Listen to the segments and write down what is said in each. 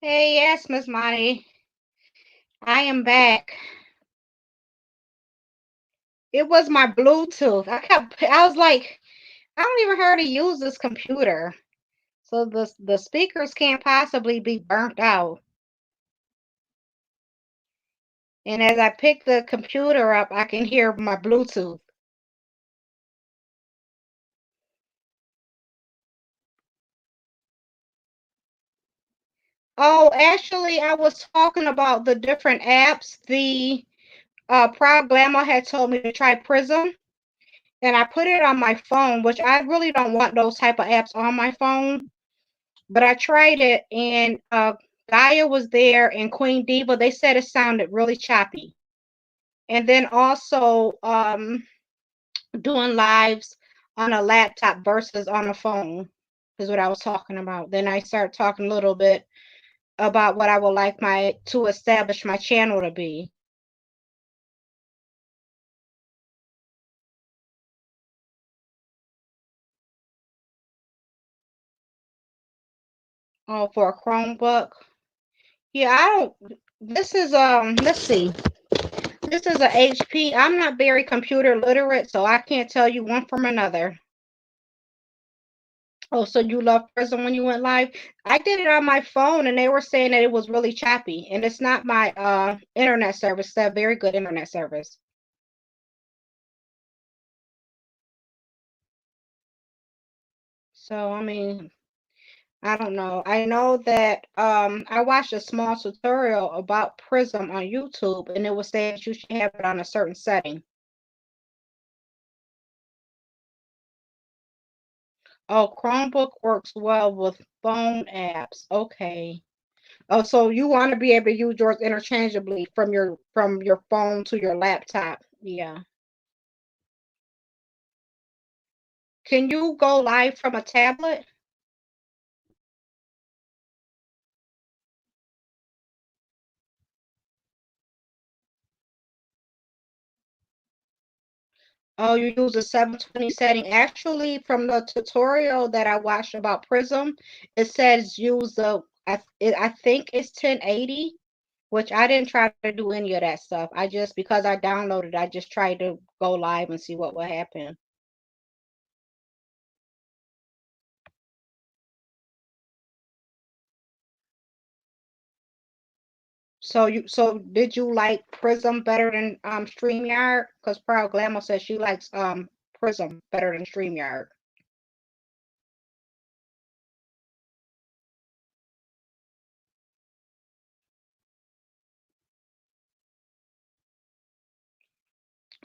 Hey, yes, Miss Monty. I am back. It was my Bluetooth. I was like, I don't even know how to use this computer. So the speakers can't possibly be burnt out. And as I pick the computer up, I can hear my Bluetooth. Oh, actually, I was talking about the different apps. The Proud Glamour had told me to try Prism, and I put it on my phone, which I really don't want those type of apps on my phone. But I tried it, and Gaia was there and Queen Diva. They said it sounded really choppy. And then also doing lives on a laptop versus on a phone is what I was talking about. Then I started talking a little bit about what I would like my to establish my channel to be. Oh, for a Chromebook. Yeah, I don't. This is Let's see. This is a HP. I'm not very computer literate, so I can't tell you one from another. Oh, so you love Prism when you went live? I did it on my phone and they were saying that it was really choppy. And it's not my internet service, it's a very good internet service. So I mean, I don't know. I know that I watched a small tutorial about Prism on YouTube and it was saying that you should have it on a certain setting. Oh, Chromebook works well with phone apps. Okay. Oh, so you want to be able to use yours interchangeably from your phone to your laptop. Yeah. Can you go live from a tablet? Oh, you use a 720 setting. Actually, from the tutorial that I watched about Prism, it says use I think it's 1080, which I didn't try to do any of that stuff. I just because I downloaded, I just tried to go live and see what would happen. So did you like Prism better than StreamYard? Because Proud Glamour says she likes Prism better than StreamYard.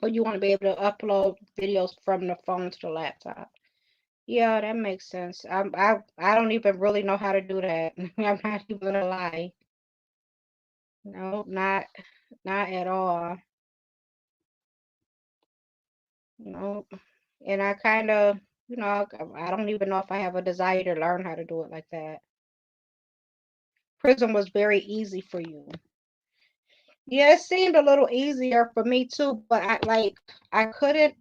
Or you want to be able to upload videos from the phone to the laptop. Yeah, that makes sense. I don't even really know how to do that. I'm not even gonna lie. No, not at all. No. And I kind of, I don't even know if I have a desire to learn how to do it like that. Prism was very easy for you. Yeah, it seemed a little easier for me too, but I couldn't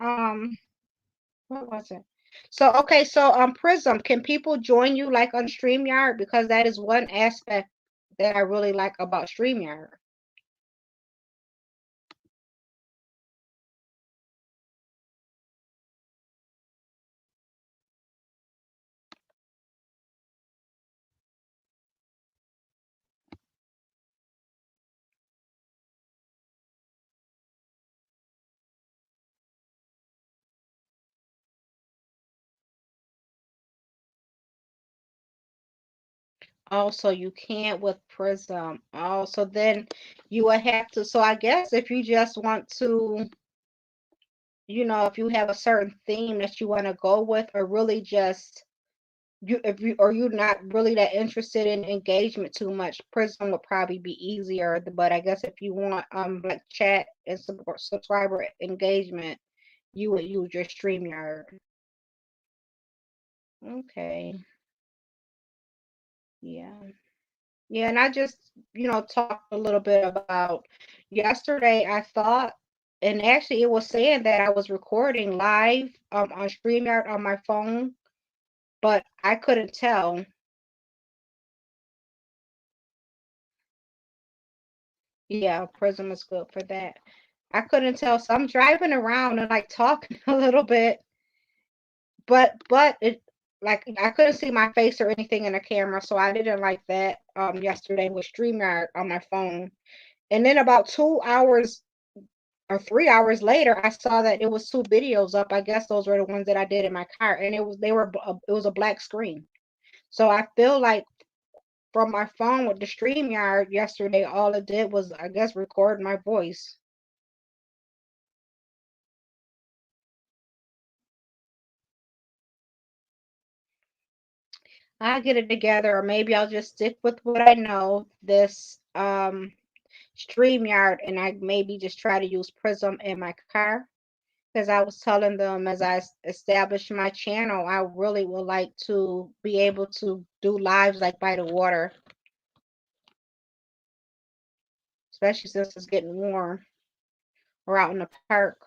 what was it? So okay, so Prism, can people join you like on StreamYard? Because that is one aspect that I really like about StreamYard. Also, you can't with Prism. Also, then you would have to. So I guess if you just want to, if you have a certain theme that you want to go with, or really just you if you or you're not really that interested in engagement too much, Prism would probably be easier. But I guess if you want like chat and support subscriber engagement, you would use your StreamYard. Okay. Yeah. Yeah, and I just, talked a little bit about yesterday. I thought, and actually, it was saying that I was recording live on StreamYard on my phone, but I couldn't tell. Yeah, Prism is good for that. I couldn't tell. So I'm driving around and like talking a little bit, but it like I couldn't see my face or anything in the camera, so I didn't like that yesterday with StreamYard on my phone. And then about 2 hours or 3 hours later, I saw that it was two videos up. I guess those were the ones that I did in my car, and it was a black screen. So I feel like from my phone with the StreamYard yesterday, all it did was I guess record my voice. I'll get it together, or maybe I'll just stick with what I know, this StreamYard, and I maybe just try to use Prism in my car. Because I was telling them as I establish my channel, I really would like to be able to do lives like by the water, especially since it's getting warm, or out in the park,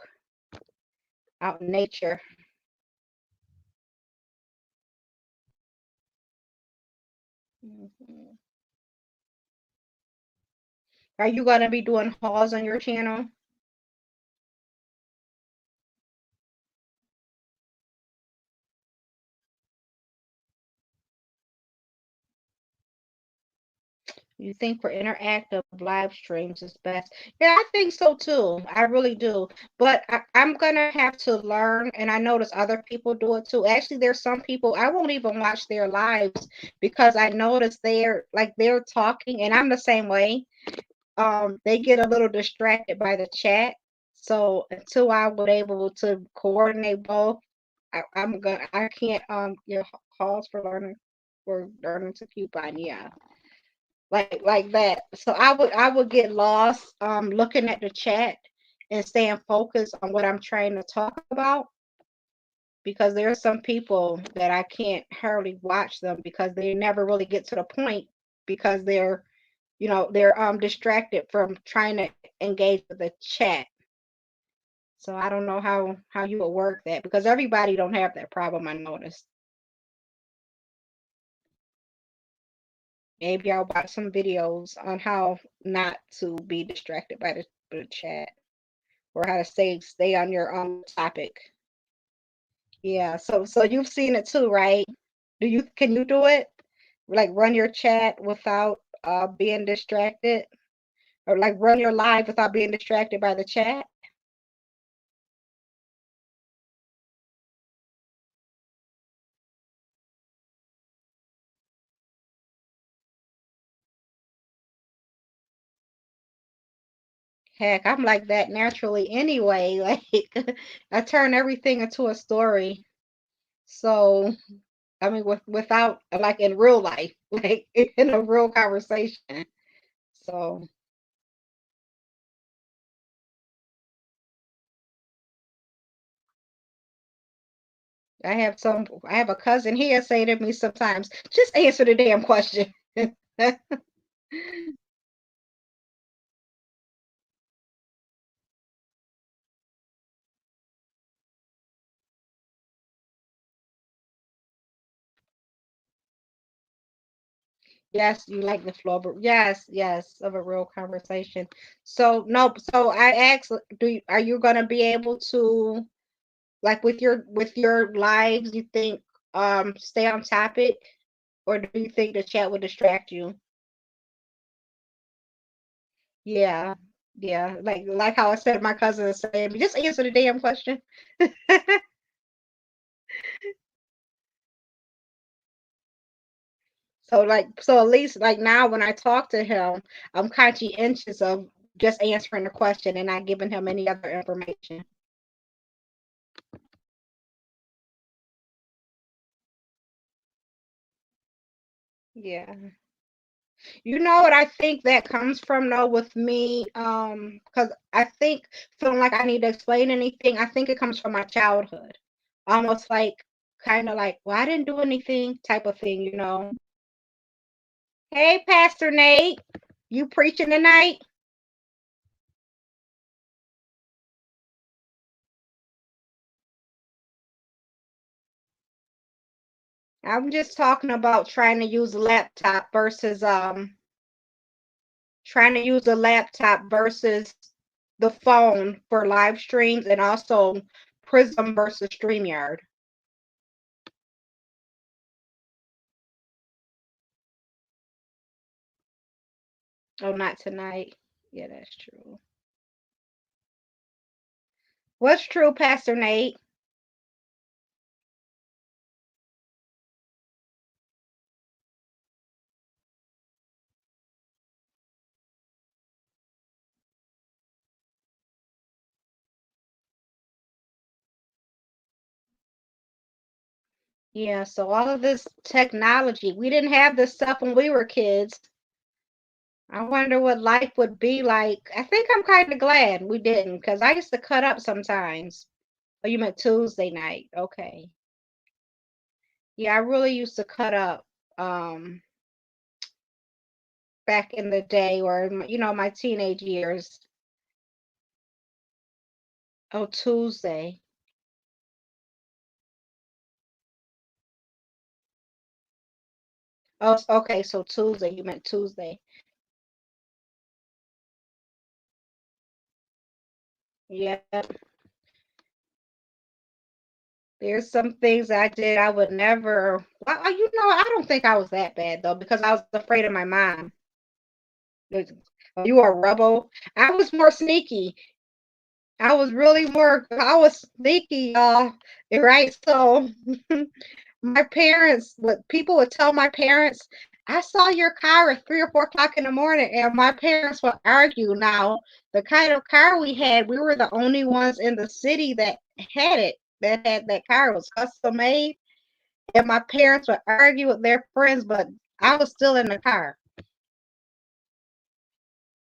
out in nature. Mhm. Are you going to be doing hauls on your channel? You think for interactive live streams is best? Yeah, I think so too. I really do. But I'm gonna have to learn, and I notice other people do it too. Actually, there's some people I won't even watch their lives because I notice they're talking, and I'm the same way. They get a little distracted by the chat. So until I would able to coordinate both, I can't calls for learning to coupon. Yeah, like that. So I would get lost looking at the chat and staying focused on what I'm trying to talk about, because there are some people that I can't hardly watch them because they never really get to the point, because they're distracted from trying to engage with the chat. So I don't know how you would work that, because everybody don't have that problem, I noticed. Maybe I'll watch some videos on how not to be distracted by the chat, or how to stay on your own topic. Yeah, so you've seen it too, right? Can you do it? Like run your chat without being distracted, or like run your live without being distracted by the chat? Heck, I'm like that naturally anyway. Like I turn everything into a story. So I mean, without like in real life, like in a real conversation. So I have a cousin here say to me sometimes, just answer the damn question. Yes, you like the flow, but yes, yes, of a real conversation. So no, so I asked, are you gonna be able to, like with your lives, you think stay on topic, or do you think the chat would distract you? Yeah. Yeah. Like how I said my cousin is saying, just answer the damn question. So at least like now when I talk to him, I'm conscientious of just answering the question and not giving him any other information. Yeah. You know what I think that comes from though with me, because I think feeling like I need to explain anything, I think it comes from my childhood. Almost like kind of like, well, I didn't do anything type of thing. Hey, Pastor Nate, you preaching tonight? I'm just talking about trying to use a laptop versus trying to use a laptop versus the phone for live streams, and also Prism versus StreamYard. Oh, not tonight. Yeah, that's true. What's true, Pastor Nate? Yeah, so all of this technology, we didn't have this stuff when we were kids. I wonder what life would be like. I think I'm kind of glad we didn't, because I used to cut up sometimes. Oh, you meant Tuesday night. Okay. Yeah, I really used to cut up back in the day, or my teenage years. Oh, Tuesday. Oh, okay, so Tuesday, you meant Tuesday. Yeah, there's some things I did I would never. Well, I don't think I was that bad though, because I was afraid of my mom. Oh, you are a rebel. I was more sneaky. I was sneaky, y'all. Right? So my parents, what people would tell my parents, I saw your car at 3 or 4 o'clock in the morning, and my parents would argue. Now, the kind of car we had, we were the only ones in the city that had it, that had that car. It was custom made, and my parents would argue with their friends, but I was still in the car,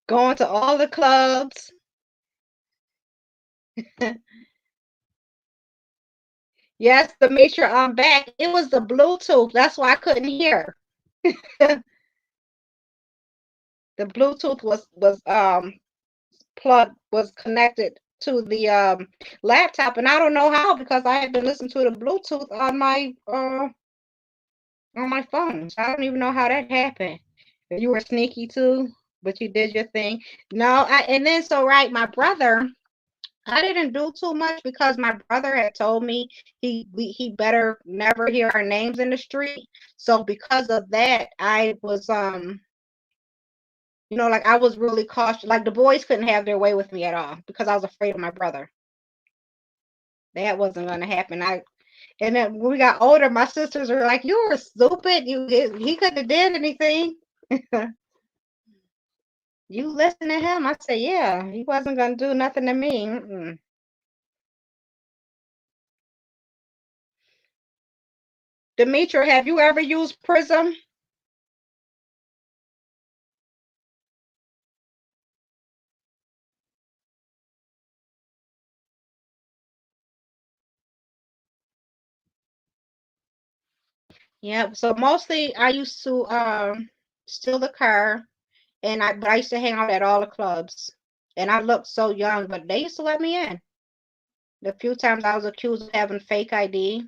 going to all the clubs. Yes, to make sure I'm back. It was the Bluetooth. That's why I couldn't hear. The Bluetooth was connected to the laptop, and I don't know how, because I had been listening to the Bluetooth on my phone. So I don't even know how that happened. You were sneaky too, but you did your thing. No, and then so right, my brother. I didn't do too much because my brother had told me he better never hear our names in the street. So because of that, I was like I was really cautious. Like the boys couldn't have their way with me at all because I was afraid of my brother. That wasn't going to happen. And then when we got older, my sisters were like, "You were stupid. He couldn't have did anything. You listen to him." I said, "Yeah, he wasn't going to do nothing to me." Mm-mm. Demetra, have you ever used Prism? Yeah, so mostly I used to steal the car, but I used to hang out at all the clubs. And I looked so young, but they used to let me in. The few times I was accused of having fake ID,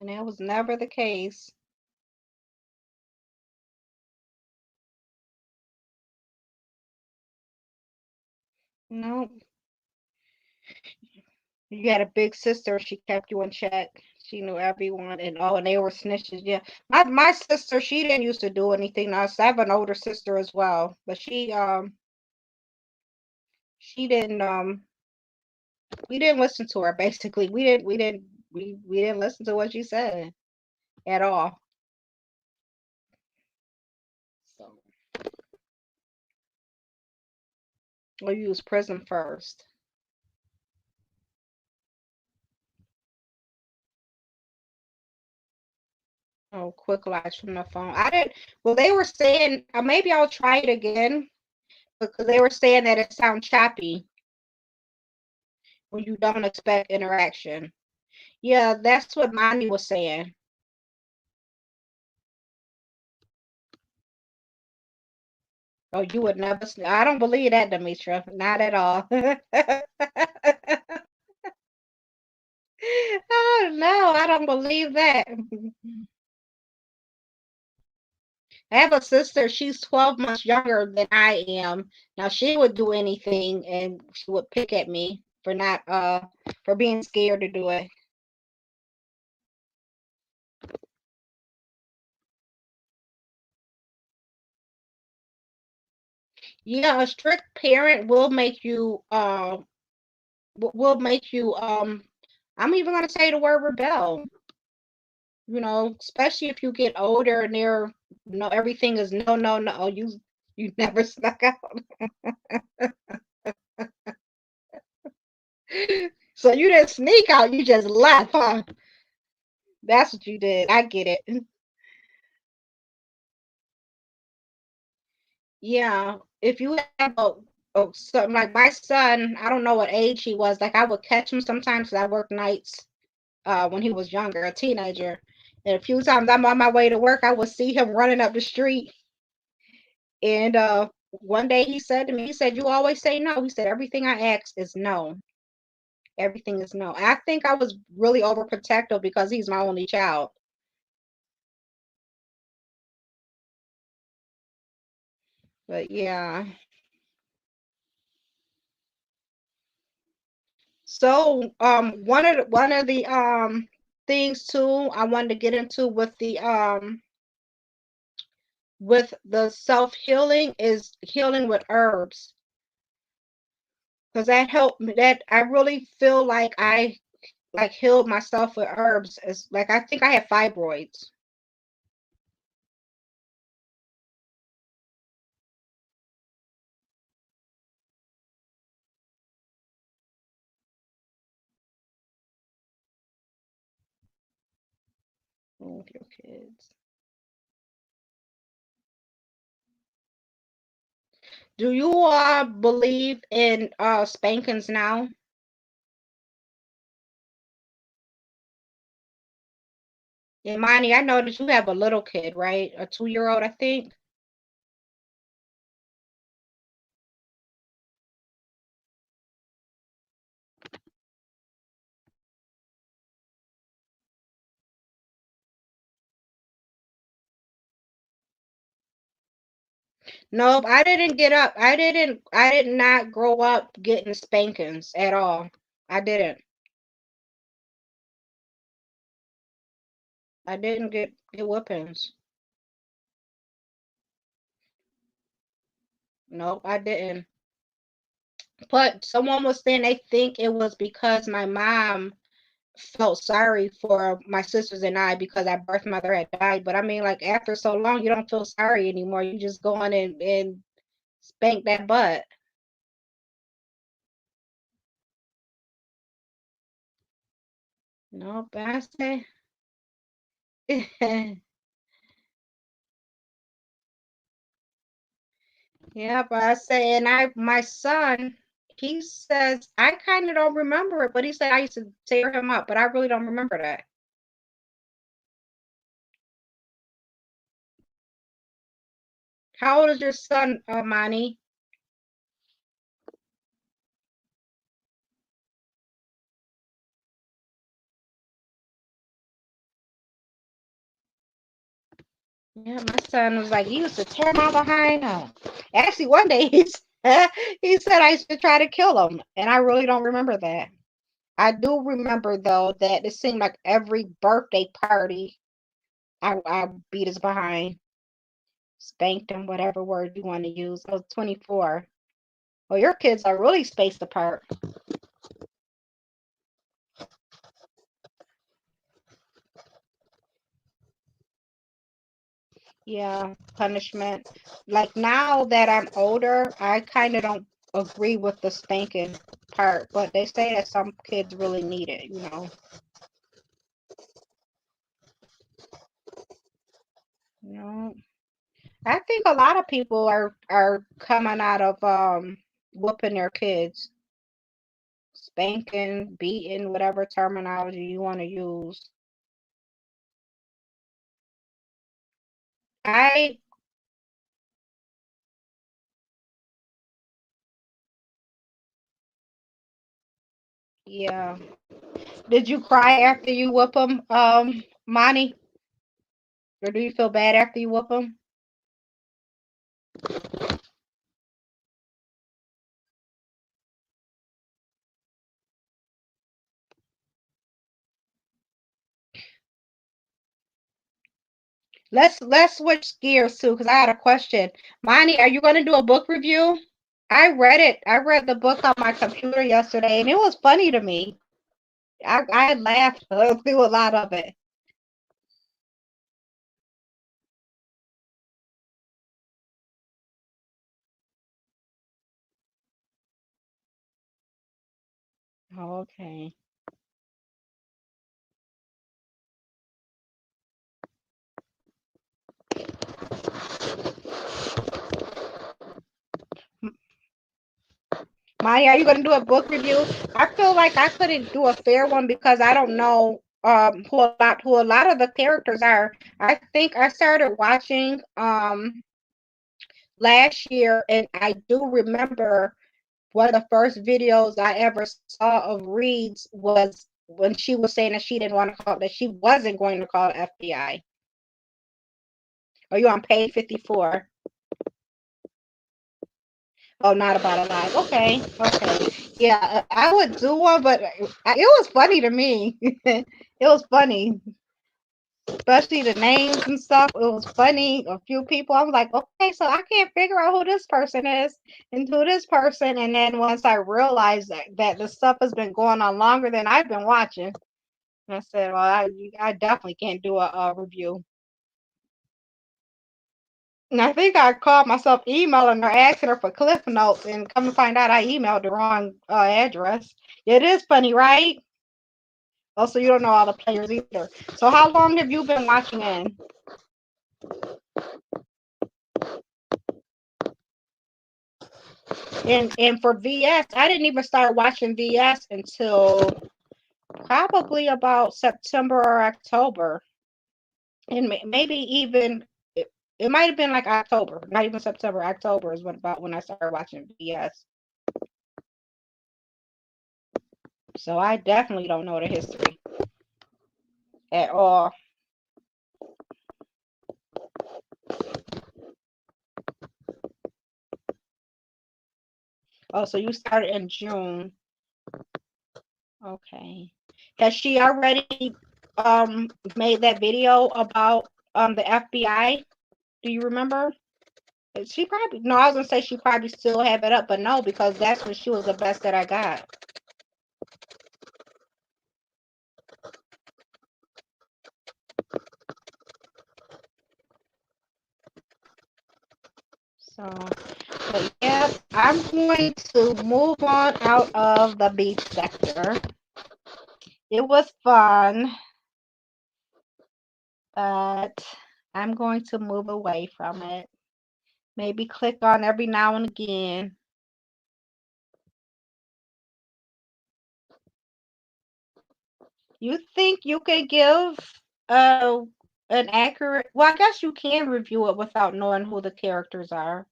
and that was never the case. No, you had a big sister, she kept you in check. She knew everyone, and they were snitches. Yeah. My sister, she didn't used to do anything to us. I have an older sister as well, but she didn't we didn't listen to her. Basically, we didn't listen to what she said at all. So we'll use Prism first. Oh, quick lights from the phone. I didn't. Well, they were saying maybe I'll try it again, because they were saying that it sounds choppy when you don't expect interaction. Yeah, that's what Monty was saying. Oh, you would never. I don't believe that, Demetra. Not at all. Oh no, I don't believe that. I have a sister, she's 12 months younger than I am. Now she would do anything and she would pick at me for not for being scared to do it. Yeah, a strict parent will make you will make you I'm even gonna say the word rebel, you know, especially if you get older and they're no everything is no no no you never snuck out. So you didn't sneak out, you just left, huh? That's what you did. I get it. Yeah. If you have a something like my son, I don't know what age he was. Like I would catch him sometimes 'cause I work nights when he was younger, a teenager. And a few times I'm on my way to work, I would see him running up the street. And one day he said to me, he said, "You always say no." He said, "Everything I ask is no. Everything is no." And I think I was really overprotective because he's my only child. But yeah. So one of the things too I wanted to get into with the self healing is healing with herbs because that helped me. That I really feel like I like healed myself with herbs. It's like I think I had fibroids. With your kids. Do you believe in spankings now? Imani, I know that you have a little kid, right? A 2-year old, I think. Nope, I didn't get up. I did not grow up getting spankings at all. I didn't. I didn't get whoopings. Nope, I didn't. But someone was saying they think it was because my mom felt sorry for my sisters and I because our birth mother had died. But I mean, like after so long, you don't feel sorry anymore. You just go on and spank that butt. Nope, I say. Yeah, but I say, and my son, he says, I kind of don't remember it, but he said I used to tear him up, but I really don't remember that. How old is your son, Monty? Yeah, my son was like, he used to tear my behind up. Actually, one day he said I used to try to kill him, and I really don't remember that. I do remember though that it seemed like every birthday party I beat his behind, spanked him, whatever word you want to use. I was 24. Well, your kids are really spaced apart. Yeah, punishment. Like now that I'm older, I kind of don't agree with the spanking part, but they say that some kids really need it, you know. You know, I think a lot of people are coming out of whooping their kids, spanking, beating, whatever terminology you want to use. I yeah. Did you cry after you whoop them, Monty? Or do you feel bad after you whoop them? Let's switch gears too, because I had a question. Monty, are you going to do a book review? I read it. I read the book on my computer yesterday, and it was funny to me. I laughed through a lot of it. Okay. Maya, are you going to do a book review? I feel like I couldn't do a fair one because I don't know who a lot of the characters are. I think I started watching last year, and I do remember one of the first videos I ever saw of Reed's was when she was saying that she didn't want to call, that she wasn't going to call the FBI. Are you on page 54? Oh, not about alive. Okay, okay. Yeah, I would do one, but it was funny to me. It was funny, especially the names and stuff. It was funny. A few people, I was like, okay, so I can't figure out who this person is and who this person. And then once I realized that the stuff has been going on longer than I've been watching, I said, well, I definitely can't do a review. And I think I called myself emailing her, asking her for Cliff Notes, and come to find out I emailed the wrong address. It is funny, right? Also, you don't know all the players either. So, how long have you been watching in? And for VS, I didn't even start watching VS until probably about September or October, and maybe even it might have been like October, not even September. October is about when I started watching VS. So I definitely don't know the history at all. Oh, so you started in June. Okay. Has she already made that video about the FBI? Do you remember? She probably no, I was gonna say she probably still have it up, but no, because that's when she was the best that I got. So, but yeah, I'm going to move on out of the beef sector. It was fun, but I'm going to move away from it. Maybe click on every now and again. You think you could give uh an accurate, well, I guess you can review it without knowing who the characters are.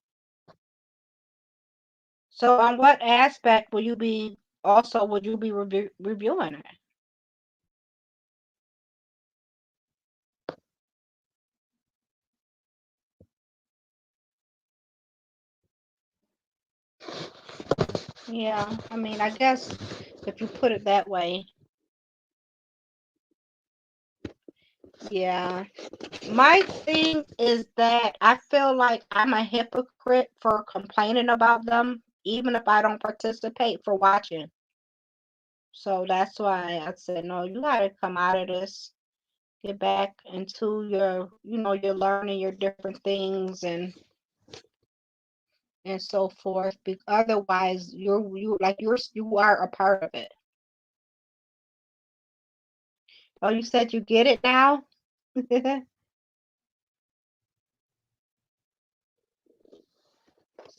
So on what aspect will you be also would you be reviewing it? Yeah, I mean, I guess if you put it that way. Yeah. My thing is that I feel like I'm a hypocrite for complaining about them, even if I don't participate for watching. So that's why I said, no, you gotta come out of this, get back into your, you're learning your different things and so forth. Otherwise, you are a part of it. Oh, you said you get it now?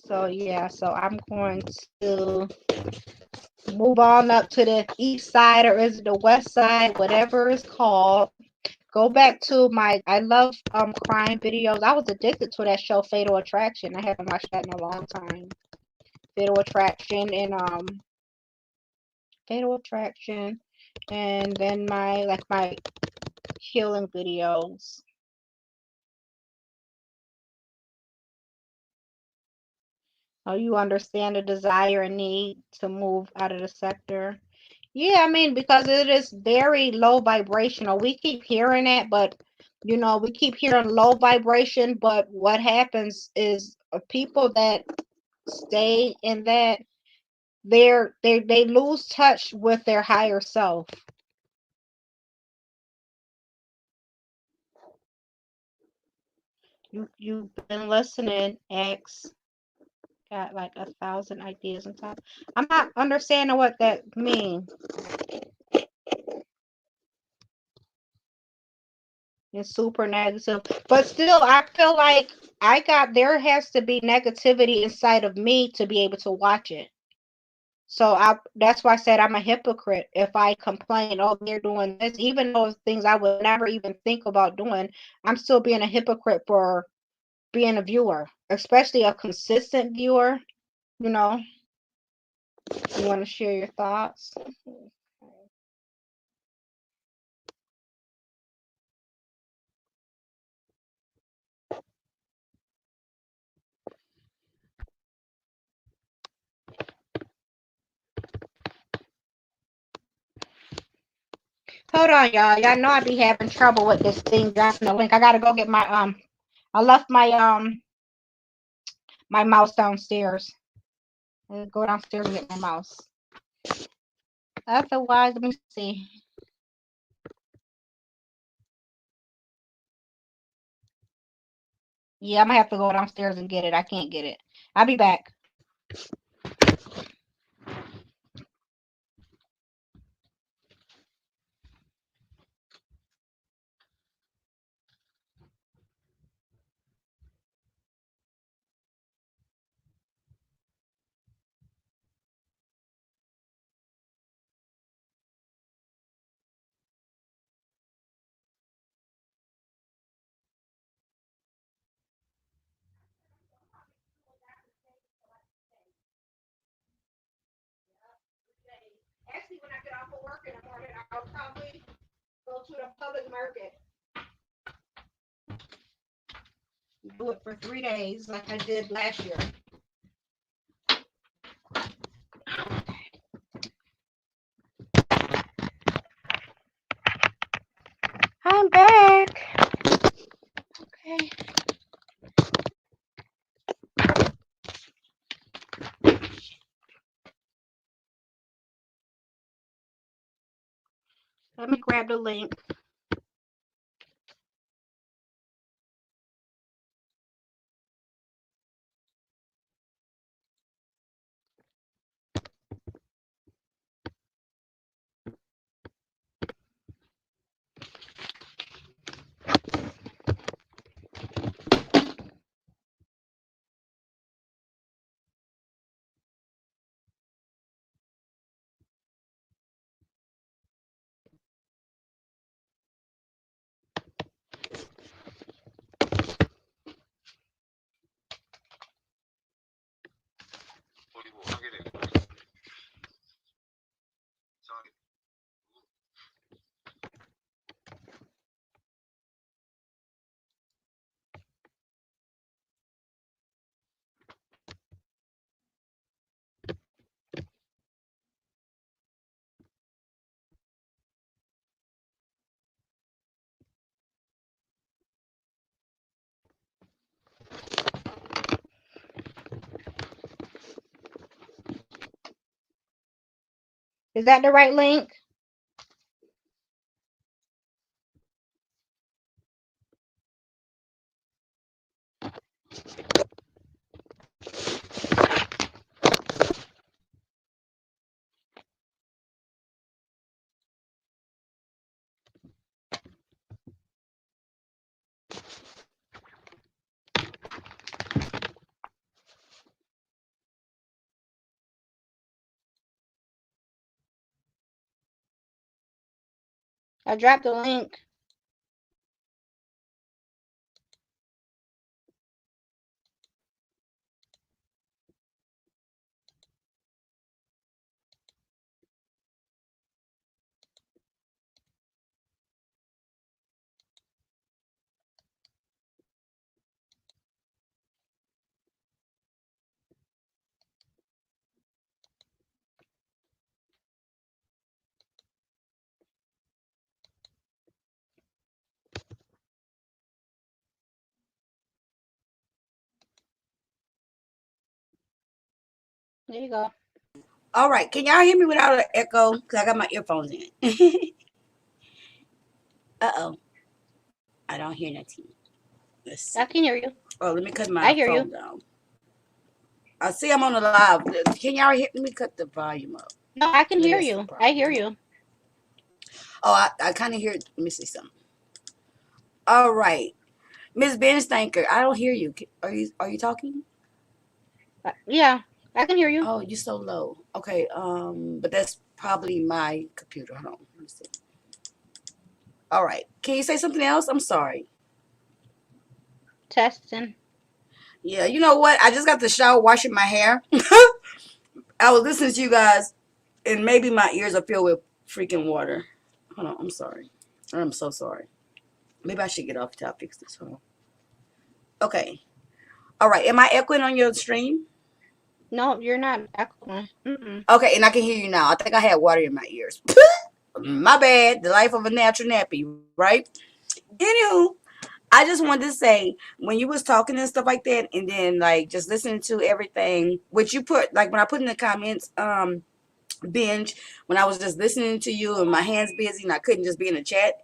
So yeah, so I'm going to move on up to the east side, or is it the west side, whatever it's called. Go back to I love crime videos. I was addicted to that show Fatal Attraction. I haven't watched that in a long time. Fatal Attraction and Fatal Attraction, and then my healing videos. Oh, you understand the desire and need to move out of the sector. Yeah, I mean, because it is very low vibrational. We keep hearing it, but we keep hearing low vibration, but what happens is people that stay in that they lose touch with their higher self. You've been listening, X. Got like 1,000 ideas on top. I'm not understanding what that means. It's super negative. But still, I feel like there has to be negativity inside of me to be able to watch it. So that's why I said I'm a hypocrite if I complain, oh, they're doing this, even though it's things I would never even think about doing. I'm still being a hypocrite for being a viewer, especially a consistent viewer. You know, you want to share your thoughts? Hold on, y'all. Y'all know I be having trouble with this thing dropping the link. I gotta go get my I left my mouse downstairs. Go downstairs and get my mouse. Otherwise, let me see. Yeah, I'm gonna have to go downstairs and get it. I can't get it. I'll be back. Actually, when I get off of work in the morning, I'll probably go to the public market. Do it for 3 days like I did last year. I'm back. Okay. Let me grab the link. Is that the right link? I dropped the link. There you go. All right. Can y'all hear me without an echo? Because I got my earphones in. Uh-oh. I don't hear nothing. Let's I see. can hear you. Oh, let me cut my I hear you. phone down. I see I'm on the live. Can y'all hear? Let me cut the volume up. No, I can Maybe hear that's the you. I problem. hear you. Oh, I kind of hear. Let me see something. All right. Miss Ben Stanker, I don't hear you. Are you talking? Yeah, I can hear you. Oh, you're so low. Okay, but that's probably my computer. Hold on. Let me see. All right. Can you say something else? I'm sorry. Testing. Yeah, you know what? I just got the shower washing my hair. I was listening to you guys, and maybe my ears are filled with freaking water. Hold on. I'm sorry. I'm so sorry. Maybe I should get off till I fix this. Hold on. Okay. All right. Am I echoing on your stream? No, you're not echoing. Mm-mm. Okay, and I can hear you now. I think I had water in my ears. My bad. The life of a natural nappy, right? Anywho, I just wanted to say when you was talking and stuff like that, and then like just listening to everything, which you put like when I put in the comments, binge when I was just listening to you and my hands busy and I couldn't just be in the chat.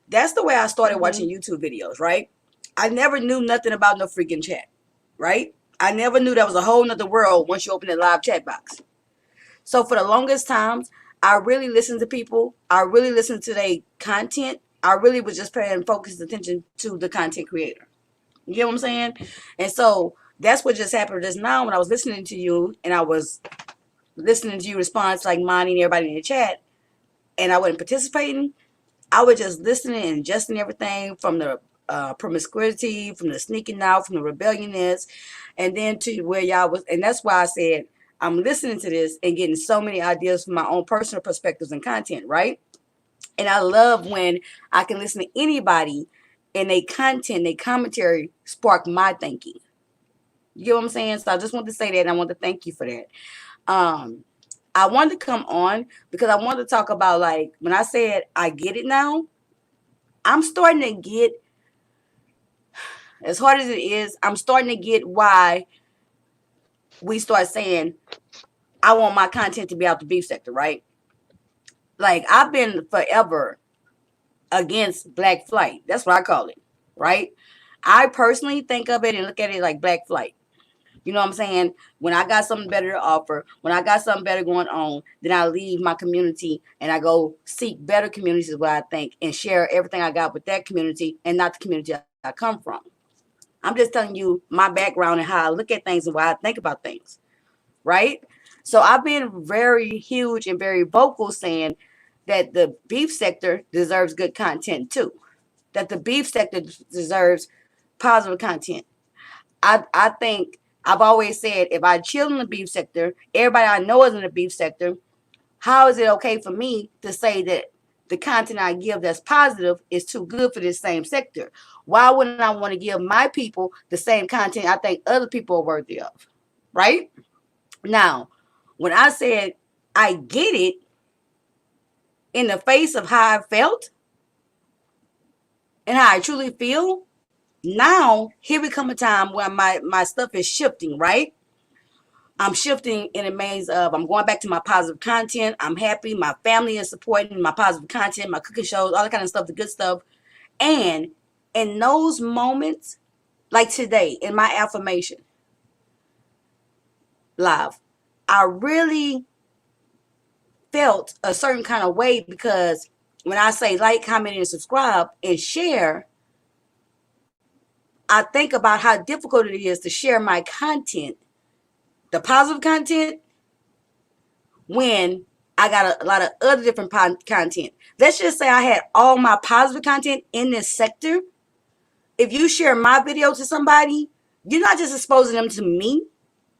That's the way I started Mm-hmm. watching YouTube videos, right? I never knew nothing about no freaking chat, right? I never knew that was a whole nother world once you open the live chat box. So for the longest times, I really listened to people. I really listened to their content. I really was just paying focused attention to the content creator. You get what I'm saying? And so that's what just happened just now when I was listening to you and I was listening to you respond to like Monty and everybody in the chat and I wasn't participating. I was just listening and adjusting everything from the promiscuity, from the sneaking out, from the rebelliousness, and then to where y'all was. And that's why I said I'm listening to this and getting so many ideas from my own personal perspectives and content, right? And I love when I can listen to anybody and they content, they commentary spark my thinking. You get what I'm saying? So I just want to say that and I want to thank you for that. Um, I wanted to come on because I wanted to talk about like when I said I get it now, I'm starting to get, as hard as it is, I'm starting to get why we start saying I want my content to be out the beef sector, right? Like I've been forever against black flight. That's what I call it, right? I personally think of it and look at it like black flight. You know what I'm saying? When I got something better to offer, when I got something better going on, then I leave my community and I go seek better communities, is what I think, and share everything I got with that community and not the community I come from. I'm just telling you my background and how I look at things and why I think about things, right? So I've been very huge and very vocal saying that the beef sector deserves good content too, that the beef sector deserves positive content. I think I've always said if I chill in the beef sector, everybody I know is in the beef sector. How is it okay for me to say that the content I give that's positive is too good for this same sector? Why wouldn't I want to give my people the same content I think other people are worthy of? Right? Now, when I said I get it in the face of how I felt and how I truly feel, now here we come a time where my stuff is shifting, right? I'm shifting in a maze of I'm going back to my positive content. I'm happy. My family is supporting my positive content, my cooking shows, all that kind of stuff, the good stuff. And in those moments, like today in my affirmation live, I really felt a certain kind of way because when I say like, comment, and subscribe and share, I think about how difficult it is to share my content, the positive content, when I got a lot of other different content. Let's just say I had all my positive content in this sector. If you share my video to somebody, you're not just exposing them to me,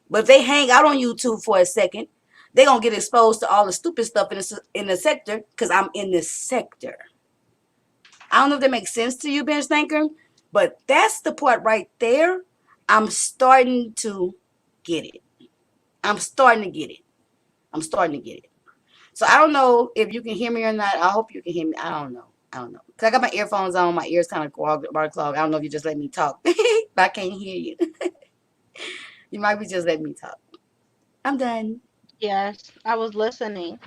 but if they hang out on YouTube for a second, they're going to get exposed to all the stupid stuff in the sector because I'm in this sector. I don't know if that makes sense to you, Ben Stanker, but that's the part right there. I'm starting to get it. I'm starting to get it. I'm starting to get it. So I don't know if you can hear me or not. I hope you can hear me. I don't know. I don't know. Because I got my earphones on. My ears kind of clogged. I don't know if you just let me talk. But I can't hear you. You might be just letting me talk. I'm done. Yes, I was listening.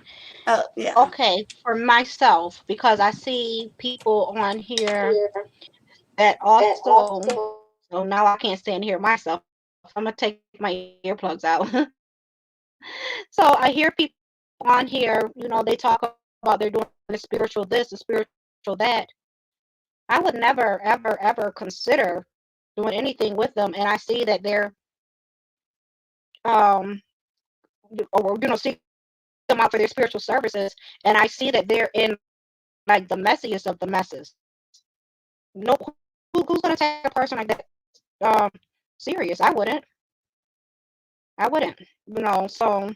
Oh yeah. Okay, for myself, because I see people on here that also, so now I can't stand hear myself. I'm gonna take my earplugs out. So I hear people on here, they talk about they're doing the spiritual this, the spiritual that. I would never, ever, ever consider doing anything with them, and I see that they're um or seek them out for their spiritual services, and I see that they're in like the messiest of the messes. No, who's gonna take a person like that um serious? I wouldn't, so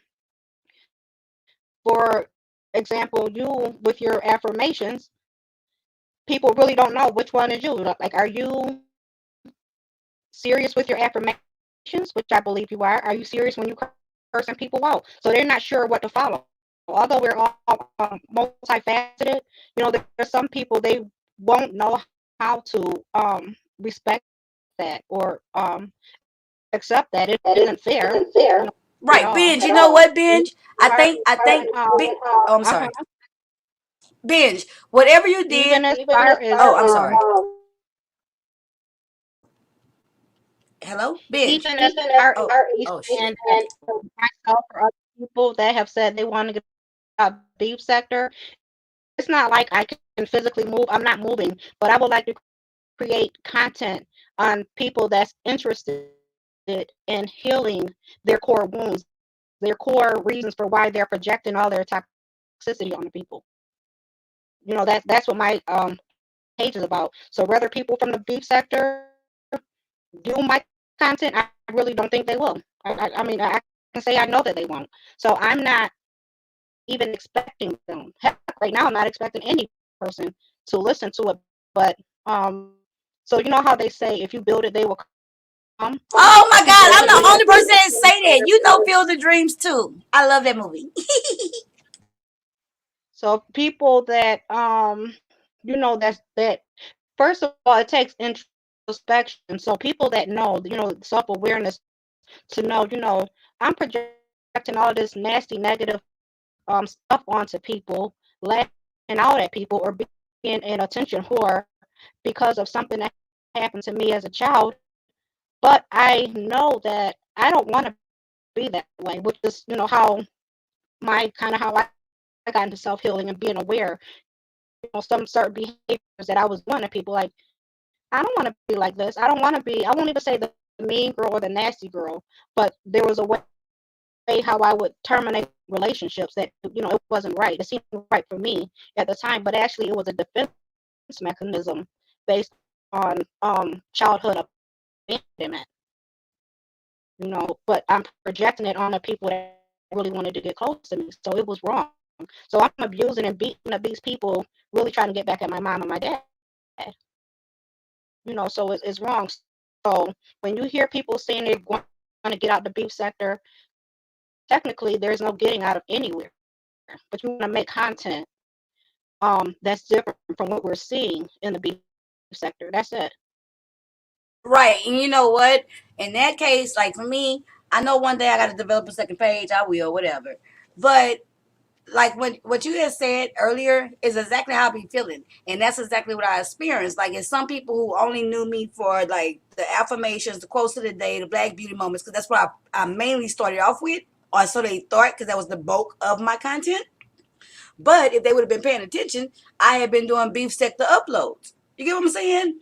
for example, you with your affirmations, people really don't know which one is you. Like, are you serious with your affirmations, which I believe you are? Are you serious when you cursing people out? So they're not sure what to follow. Although we're all multifaceted, there's some people they won't know how to respect that or accept that. It isn't fair, at all. Right, binge. You know what, binge? I Or, think. I think. Oh, I'm uh-huh. sorry. Binge. Whatever you Even did. as far as Oh, I'm sorry. Hello, binge. even as far as Oh, me oh saying shit. that myself or other people that have said they want to get out beef sector, it's not like I can physically move. I'm not moving, but I would like to create content on people that's interested in healing their core wounds, their core reasons for why they're projecting all their toxicity on the people. That's what my page is about. So whether people from the beef sector do my content, I really don't think they will. I mean, I can say I know that they won't. So I'm not even expecting them. Heck, right now, I'm not expecting any person to listen to it. But so you know how they say if you build it, they will come. People Oh that my do God, that, I'm the only person that say that. You know, Field of Dreams too. I love that movie. so people that that first of all, it takes introspection. So people that know, self-awareness to know, I'm projecting all this nasty, negative stuff onto people, lashing out at people, or being an attention whore because of something that happened to me as a child. But I know that I don't want to be that way, which is, how how I got into self-healing and being aware. Some certain behaviors that I was doing to people, like, I don't want to be like this. I don't want to be, I won't even say the mean girl or the nasty girl, but there was a way how I would terminate relationships that, it wasn't right. It seemed right for me at the time, but actually it was a defense mechanism based on childhood abandonment, but I'm projecting it on the people that really wanted to get close to me. So it was wrong. So I'm abusing and beating up these people, really trying to get back at my mom and my dad. So it's wrong. So when you hear people saying they're going to get out the beef sector, technically there's no getting out of anywhere. But you want to make content that's different from what we're seeing in the beef sector. That's it. Right. And you know what? In that case, like for me, I know one day I got to develop a second page. I will, whatever. But like what you had said earlier is exactly how I be feeling, and that's exactly what I experienced. Like, it's some people who only knew me for like the affirmations, the quotes of the day, the Black Beauty moments, because that's what I mainly started off with, or so they thought, because that was the bulk of my content. But if they would have been paying attention, I had been doing beef sector uploads. You get what I'm saying?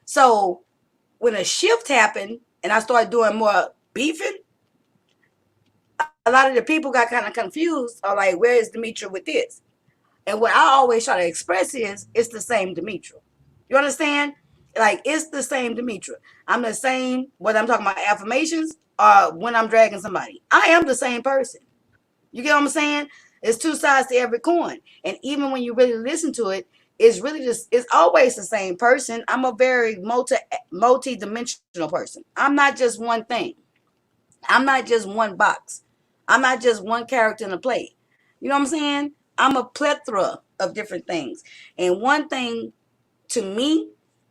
So when a shift happened and I started doing more beefing, a lot of the people got kind of confused, or like, where is Demetra with this? And what I always try to express is it's the same Demetra. You understand? Like, it's the same Demetra. I'm the same whether I'm talking about affirmations or when I'm dragging somebody. I am the same person. You get what I'm saying? It's two sides to every coin. And even when you really listen to it, it's always the same person. I'm a very multi-dimensional person. I'm not just one thing. I'm not just one box. I'm not just one character in a play. You know what I'm saying? I'm a plethora of different things. And one thing to me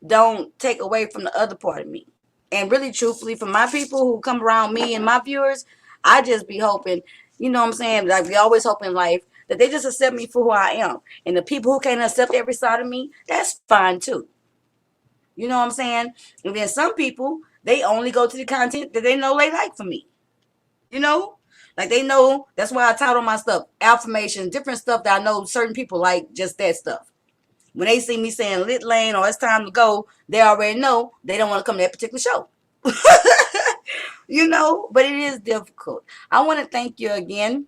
don't take away from the other part of me. And really truthfully, for my people who come around me and my viewers, I just be hoping, you know what I'm saying? Like we always hope in life that they just accept me for who I am. And the people who can't accept every side of me, that's fine too. You know what I'm saying? And then some people, they only go to the content that they know they like for me. You know? Like they know that's why I title my stuff affirmations, different stuff that I know certain people like just that stuff. When they see me saying lit lane or it's time to go, they already know they don't want to come to that particular show. You know, but it is difficult. I want to thank you again,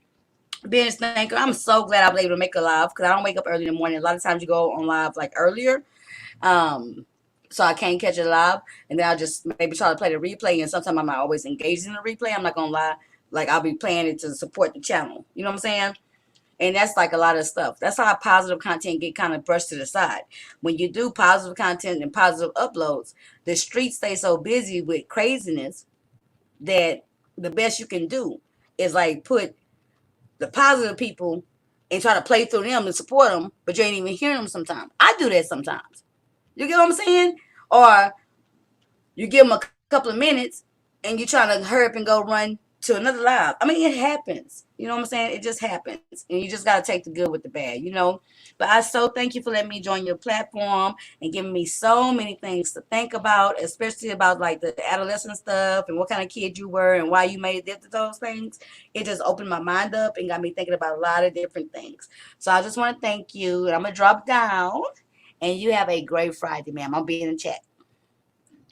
business thinker. I'm so glad I was able to make a live because I don't wake up early in the morning. A lot of times you go on live like earlier. Um, so I can't catch it live, and then I'll just maybe try to play the replay. And sometimes I'm not always engaged in the replay. I'm not gonna lie, like I'll be playing it to support the channel. You know what I'm saying? And that's like a lot of stuff. That's how positive content get kind of brushed to the side. When you do positive content and positive uploads, the streets stay so busy with craziness that the best you can do is like put the positive people and try to play through them and support them, but you ain't even hearing them sometimes. I do that sometimes. You get what I'm saying? Or you give them a couple of minutes and you're trying to hurry up and go run to another live. I mean, it happens. You know what I'm saying? It just happens. And you just got to take the good with the bad, you know? But I so thank you for letting me join your platform and giving me so many things to think about, especially about like the adolescent stuff and what kind of kid you were and why you made it to those things. It just opened my mind up and got me thinking about a lot of different things. So I just want to thank you. And I'm going to drop down. And you have a great Friday, ma'am. I'll be in the chat.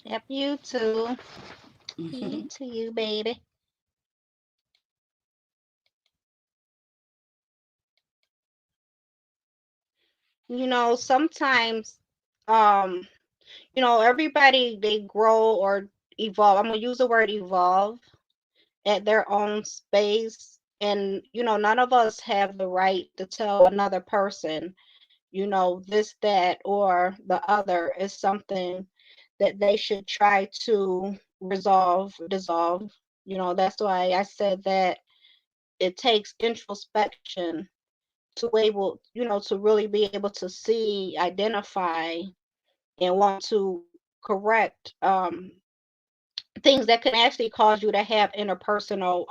Yep, you too. You too, baby. Sometimes, um, everybody they grow or evolve. I'm gonna use the word evolve at their own space. And, none of us have the right to tell another person, this, that, or the other is something that they should try to resolve, dissolve. That's why I said that it takes introspection to able, to really be able to see, identify, and want to correct things that can actually cause you to have interpersonal,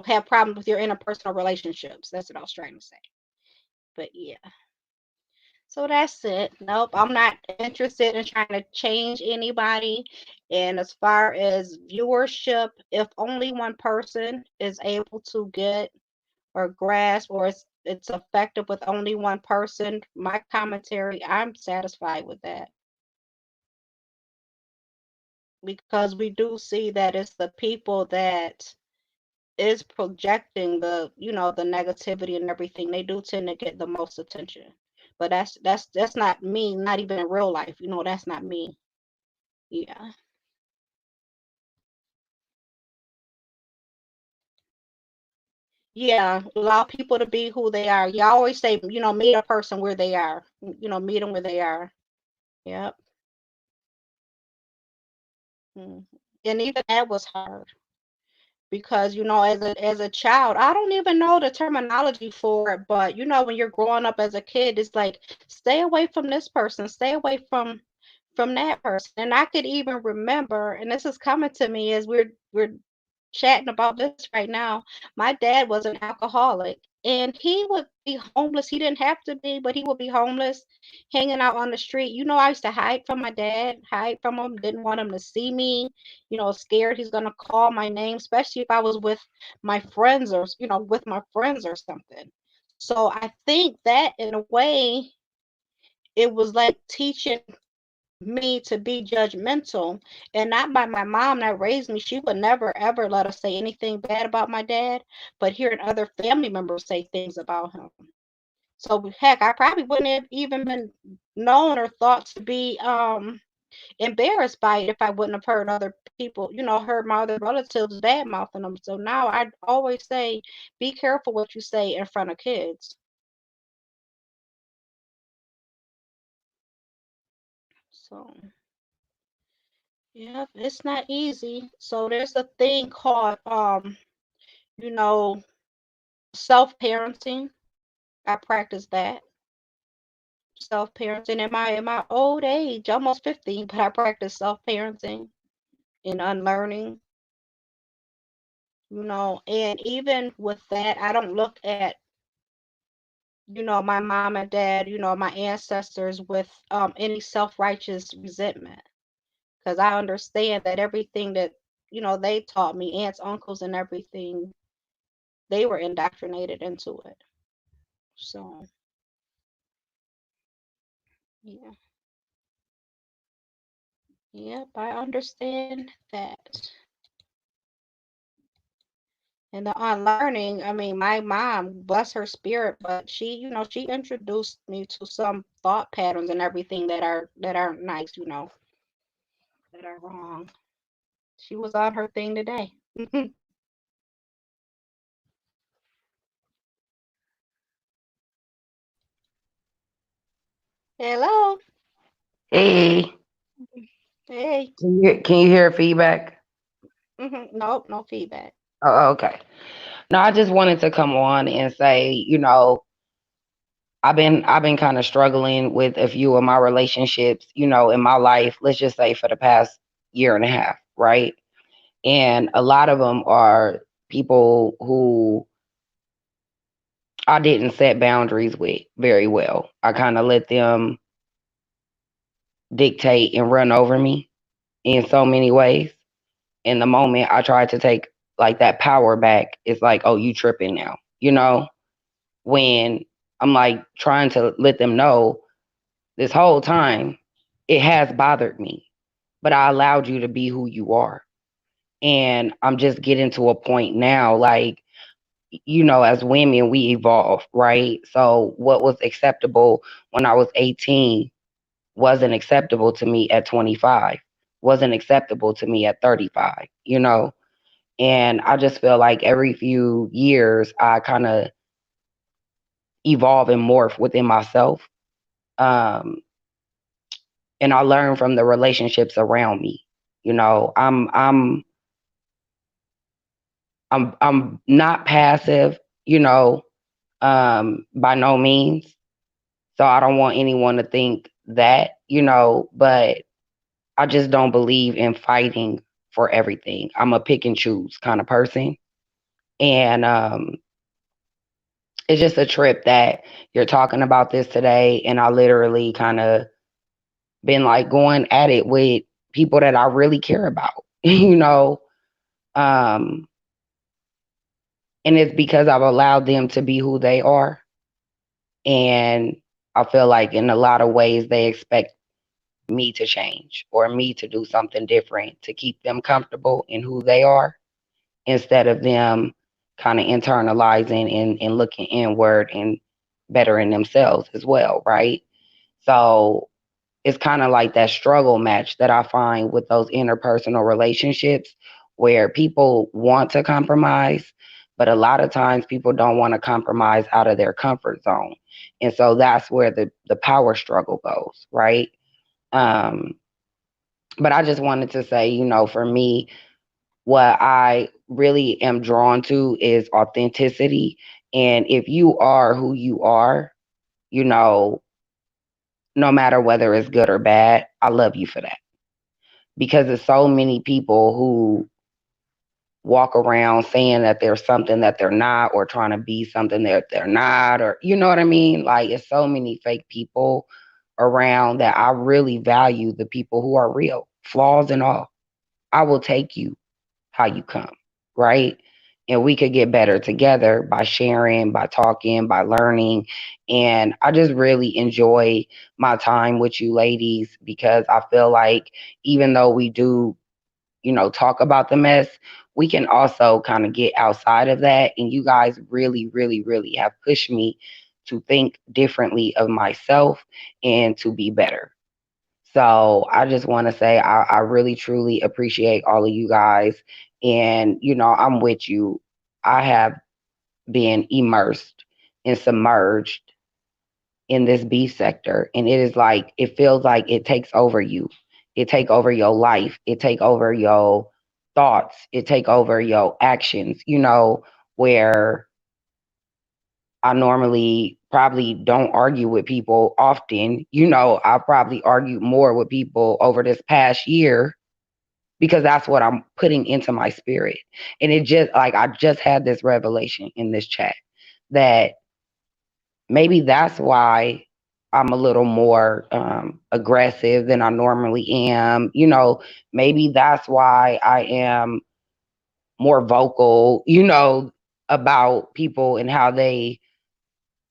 have problems with your interpersonal relationships. That's what I was trying to say. But yeah. So that's it. Nope, I'm not interested in trying to change anybody. And as far as viewership, if only one person is able to get or grasp, or it's effective with only one person, my commentary, I'm satisfied with that. Because we do see that it's the people that is projecting the negativity and everything. They do tend to get the most attention. But that's not me, not even in real life. That's not me. Yeah. Yeah, allow people to be who they are. You always say, meet a person where they are. Meet them where they are. Yep. Mm. And even that was hard because, as a child, I don't even know the terminology for it, but when you're growing up as a kid, it's like stay away from this person, stay away from that person. And I could even remember, and this is coming to me as we're chatting about this right now. My dad was an alcoholic and he would be homeless. He didn't have to be, but he would be homeless, hanging out on the street. I used to hide from my dad, hide from him, didn't want him to see me, scared he's going to call my name, especially if I was with my friends or, with my friends or something. So I think that in a way, it was like teaching me to be judgmental, and not by my mom that raised me. She would never ever let us say anything bad about my dad, but hearing other family members say things about him. So heck, I probably wouldn't have even been known or thought to be embarrassed by it if I wouldn't have heard other people, heard my other relatives bad mouthing them. So now I always say, be careful what you say in front of kids. So yeah, it's not easy. So there's a thing called you know, self-parenting. I practice that. Self-parenting in my old age, almost 50, but I practice self-parenting and unlearning. And even with that, I don't look at, my mom and dad, my ancestors with any self-righteous resentment. Because I understand that everything that, they taught me, aunts, uncles, and everything, they were indoctrinated into it. So, yeah. Yep, I understand that. And the unlearning, I mean, my mom, bless her spirit, but she introduced me to some thought patterns and everything that aren't nice, that are wrong. She was on her thing today. Hello. Hey, Hey. can you hear feedback? Nope, no feedback. Oh, okay. No, I just wanted to come on and say, I've been kind of struggling with a few of my relationships, in my life, let's just say for the past year and a half, right? And a lot of them are people who I didn't set boundaries with very well. I kind of let them dictate and run over me in so many ways. In the moment I tried to take like that power back, it's like, oh, you tripping now, when I'm like trying to let them know this whole time it has bothered me, but I allowed you to be who you are. And I'm just getting to a point now, like, as women, we evolve, right? So what was acceptable when I was 18 wasn't acceptable to me at 25, wasn't acceptable to me at 35, And I just feel like every few years I kind of evolve and morph within myself. Um, and I learn from the relationships around me. I'm not passive, by no means. So I don't want anyone to think that, but I just don't believe in fighting for everything. I'm a pick and choose kind of person. And it's just a trip that you're talking about this today. And I literally kind of been like going at it with people that I really care about, Um, and it's because I've allowed them to be who they are. And I feel like in a lot of ways they expect me to change or me to do something different to keep them comfortable in who they are instead of them kind of internalizing and looking inward and bettering themselves as well, right? So it's kind of like that struggle match that I find with those interpersonal relationships where people want to compromise, but a lot of times people don't want to compromise out of their comfort zone. And so that's where the power struggle goes, right? Um, but I just wanted to say, for me, what I really am drawn to is authenticity. And if you are who you are, you know, no matter whether it's good or bad, I love you for that. Because there's so many people who walk around saying that they're something that they're not or trying to be something that they're not, or you know what I mean? Like it's so many fake people around that I really value the people who are real, flaws and all. I will take you how you come, right? And we could get better together by sharing, by talking, by learning. And I just really enjoy my time with you ladies because I feel like even though we do, talk about the mess, we can also kind of get outside of that. And you guys really, really, really have pushed me to think differently of myself and to be better. So I just want to say I really truly appreciate all of you guys. And, I'm with you. I have been immersed and submerged in this B sector. And it is like, it feels like it takes over you. It take over your life. It take over your thoughts. It take over your actions, where I normally probably don't argue with people often. I probably argued more with people over this past year because that's what I'm putting into my spirit. And it just like I just had this revelation in this chat that maybe that's why I'm a little more aggressive than I normally am. Maybe that's why I am more vocal, about people and how they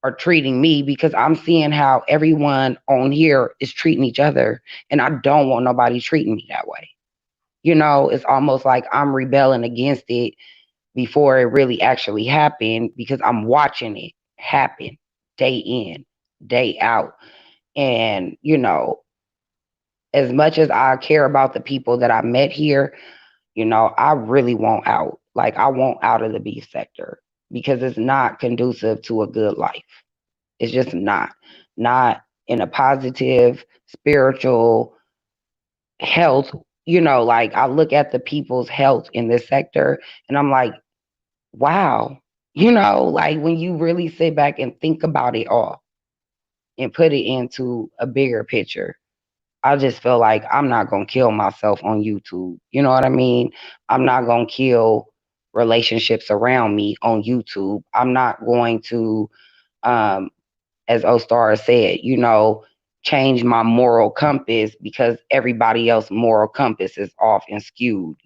are treating me, because I'm seeing how everyone on here is treating each other. And I don't want nobody treating me that way. It's almost like I'm rebelling against it before it really actually happened, because I'm watching it happen day in, day out. And, as much as I care about the people that I met here, I really want out. Like, I want out of the beef sector because it's not conducive to a good life. It's just not in a positive, spiritual health. Like, I look at the people's health in this sector and I'm like, wow, like when you really sit back and think about it all and put it into a bigger picture, I just feel like I'm not going to kill myself on YouTube. You know what I mean? I'm not going to kill relationships around me on YouTube. I'm not going to, um, as Ostar said, change my moral compass because everybody else's moral compass is off and skewed.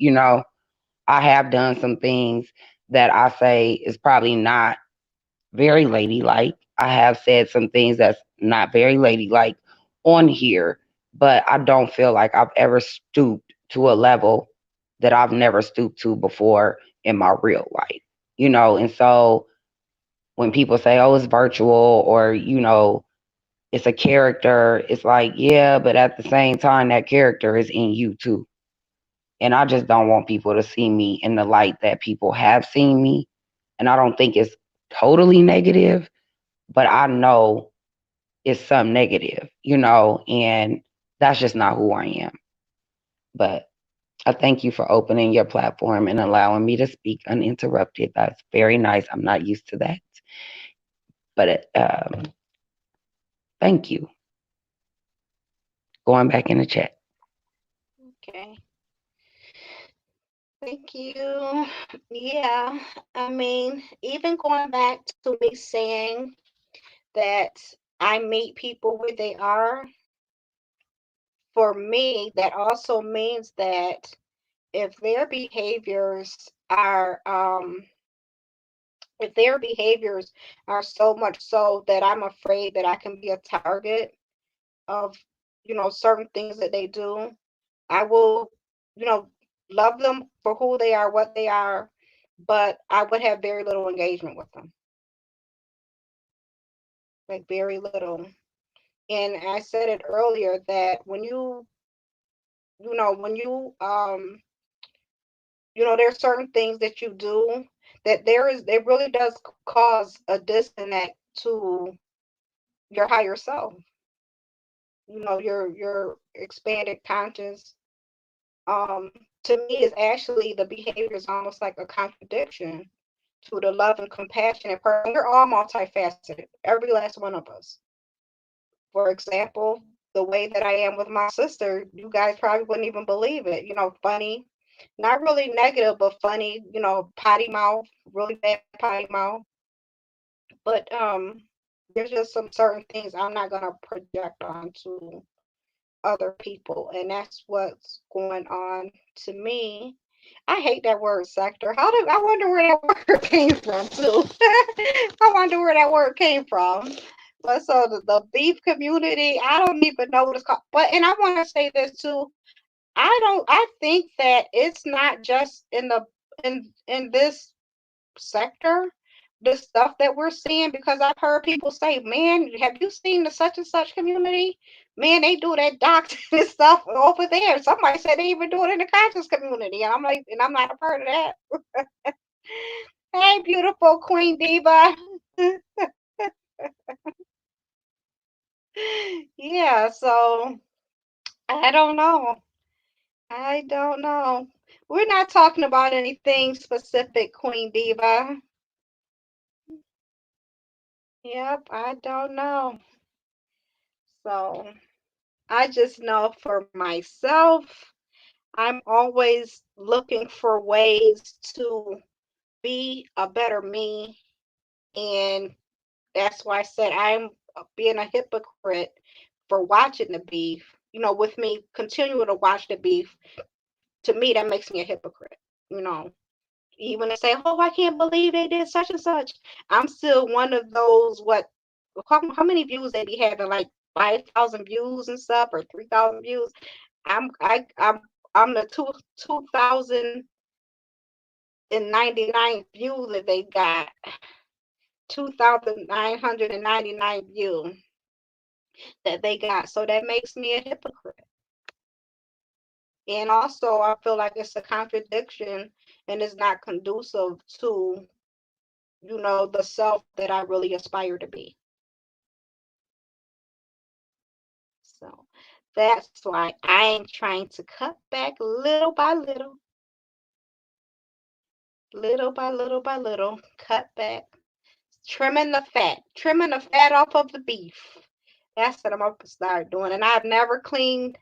I have done some things that I say is probably not very ladylike. I have said some things that's not very ladylike on here, but I don't feel like I've ever stooped to a level that I've never stooped to before in my real life. And so when people say, oh, it's virtual, or, it's a character, it's like, yeah, but at the same time, that character is in you too. And I just don't want people to see me in the light that people have seen me. And I don't think it's totally negative, but I know it's some negative, and that's just not who I am. But I thank you for opening your platform and allowing me to speak uninterrupted. That's very nice. I'm not used to that. But thank you. Going back in the chat. Okay. Thank you. Yeah, I mean, even going back to me saying that I meet people where they are, for me, that also means that if their behaviors are if their behaviors are so much so that I'm afraid that I can be a target of, certain things that they do, I will, you know, love them for who they are, what they are, but I would have very little engagement with them, like very little. And I said it earlier that when you there's certain things that you do that it really does cause a disconnect to your higher self, your expanded conscious. um to me is actually the behavior is almost like a contradiction to the love and compassionate person. We're all multifaceted, every last one of us. For example, the way that I am with my sister, you guys probably wouldn't even believe it. Funny, not really negative, but funny, potty mouth, really bad potty mouth. But there's just some certain things I'm not gonna project onto other people, and that's what's going on to me. I hate that word sector. I wonder where that word came from too. I wonder where that word came from. But so the beef community, I don't even know what it's called. But and I want to say this too. I think that it's not just in this sector, the stuff that we're seeing, because I've heard people say, man, have you seen the such and such community? Man, they do that doctrine and stuff over there. Somebody said they even do it in the conscious community. And I'm like, and I'm not a part of that. Hey, beautiful Queen Diva. Yeah, so I don't know. I don't know. We're not talking about anything specific, Queen Diva. Yep, I don't know. So I just know for myself, I'm always looking for ways to be a better me. And that's why I said I'm being a hypocrite for watching the beef. With me continuing to watch the beef, to me, that makes me a hypocrite. You know, even to say, oh, I can't believe they did such and such. I'm still one of those, how many views they be having? Like 5,000 views and stuff, or 3,000 views. I'm the 2,099 views that they got. 2,999 views that they got. So that makes me a hypocrite. And also, I feel like it's a contradiction and it's not conducive to, the self that I really aspire to be. So that's why I'm trying to cut back little by little, cut back, trimming the fat off of the beef. That's what I'm going to start doing. And I've never cleaned,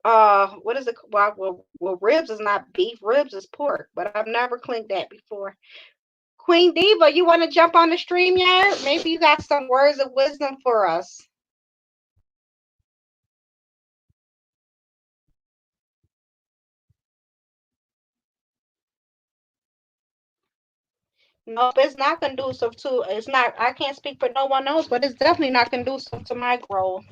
what is it? Well, ribs is not beef, ribs is pork, but I've never cleaned that before. Queen Diva, you want to jump on the stream yet? Maybe you got some words of wisdom for us. Nope, it's not conducive to, it's not, I can't speak for no one else, but it's definitely not conducive to my growth.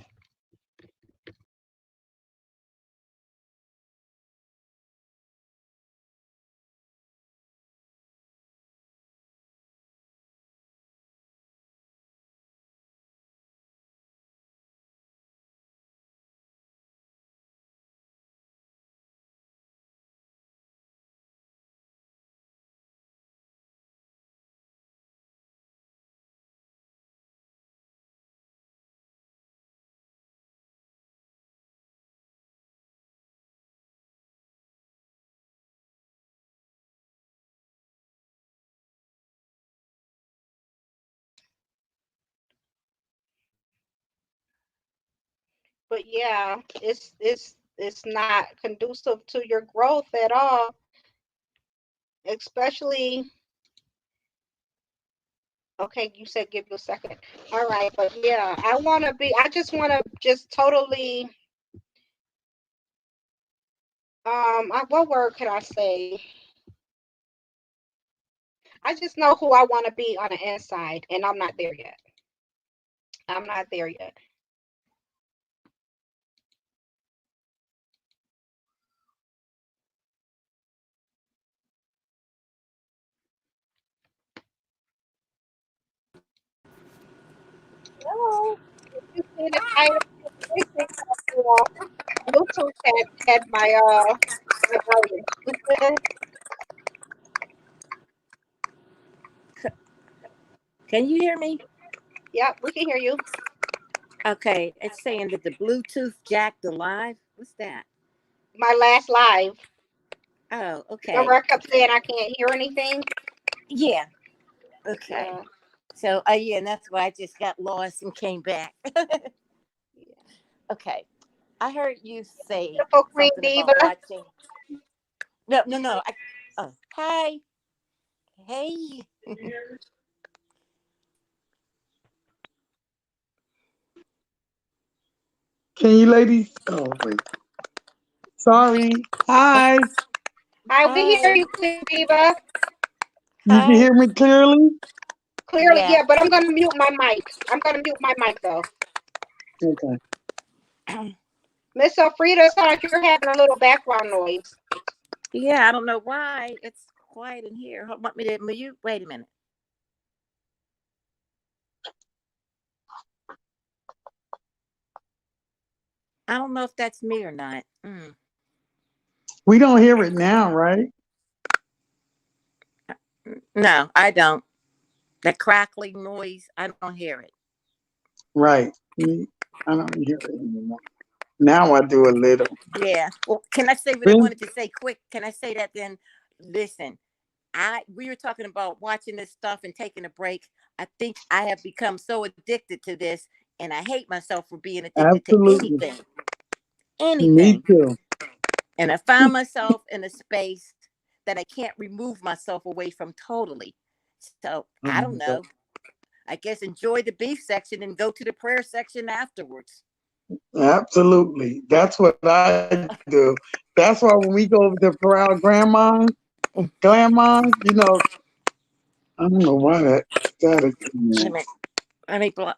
But yeah, it's not conducive to your growth at all, especially. Okay, you said give you a second. All right, but yeah, I just want to just totally, what word could I say? I just know who I want to be on the inside, and I'm not there yet. I'm not there yet. Hello. You see the title? Bluetooth had my volume. Can you hear me? Yep, we can hear you. Okay, it's saying that the Bluetooth jacked alive. What's that? My last live. Oh, okay. Remember, I kept saying I can't hear anything. Yeah. Okay. Yeah. So, yeah, and that's why I just got lost and came back. Okay. I heard you say Beautiful Queen something Diva. about watching. No. Hi. Hey. Can you ladies? Oh, wait. Sorry. Hi. Hi, we hear you, Queen Diva. You can hear me clearly? Clearly, yeah, but I'm going to mute my mic. I'm going to mute my mic, though. Okay. Miss Alfreda, sounds like you're having a little background noise. Yeah, I don't know why. It's quiet in here. Want me to mute? Wait a minute. I don't know if that's me or not. We don't hear it now, right? No, I don't. That crackling noise, I don't hear it. Right. I don't hear it anymore. Now I do a little. Yeah. Well, can I say what I wanted to say quick? Can I say that then? Listen, we were talking about watching this stuff and taking a break. I think I have become so addicted to this, and I hate myself for being addicted to anything. Me too. And I found myself in a space that I can't remove myself away from totally. So I don't know. I guess enjoy the beef section and go to the prayer section afterwards. Absolutely. That's what I do. That's why when we go over to Corral Grandma, you know, I don't know why that static. Wait a minute. Let me block.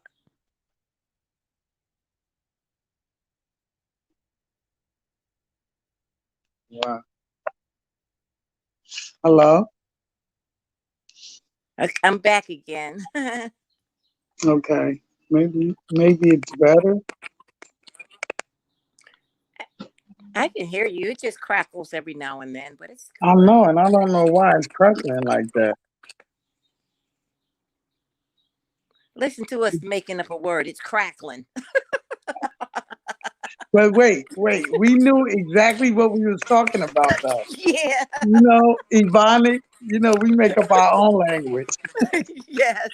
Wow. Hello? I'm back again. Okay. Maybe it's better. I can hear you. It just crackles every now and then, but it's I know, and I don't know why it's crackling like that. listen to us making up a word. It's crackling. But wait. We knew exactly what we was talking about, though. Yeah. You know, Ebonic, we make up our own language. Yes.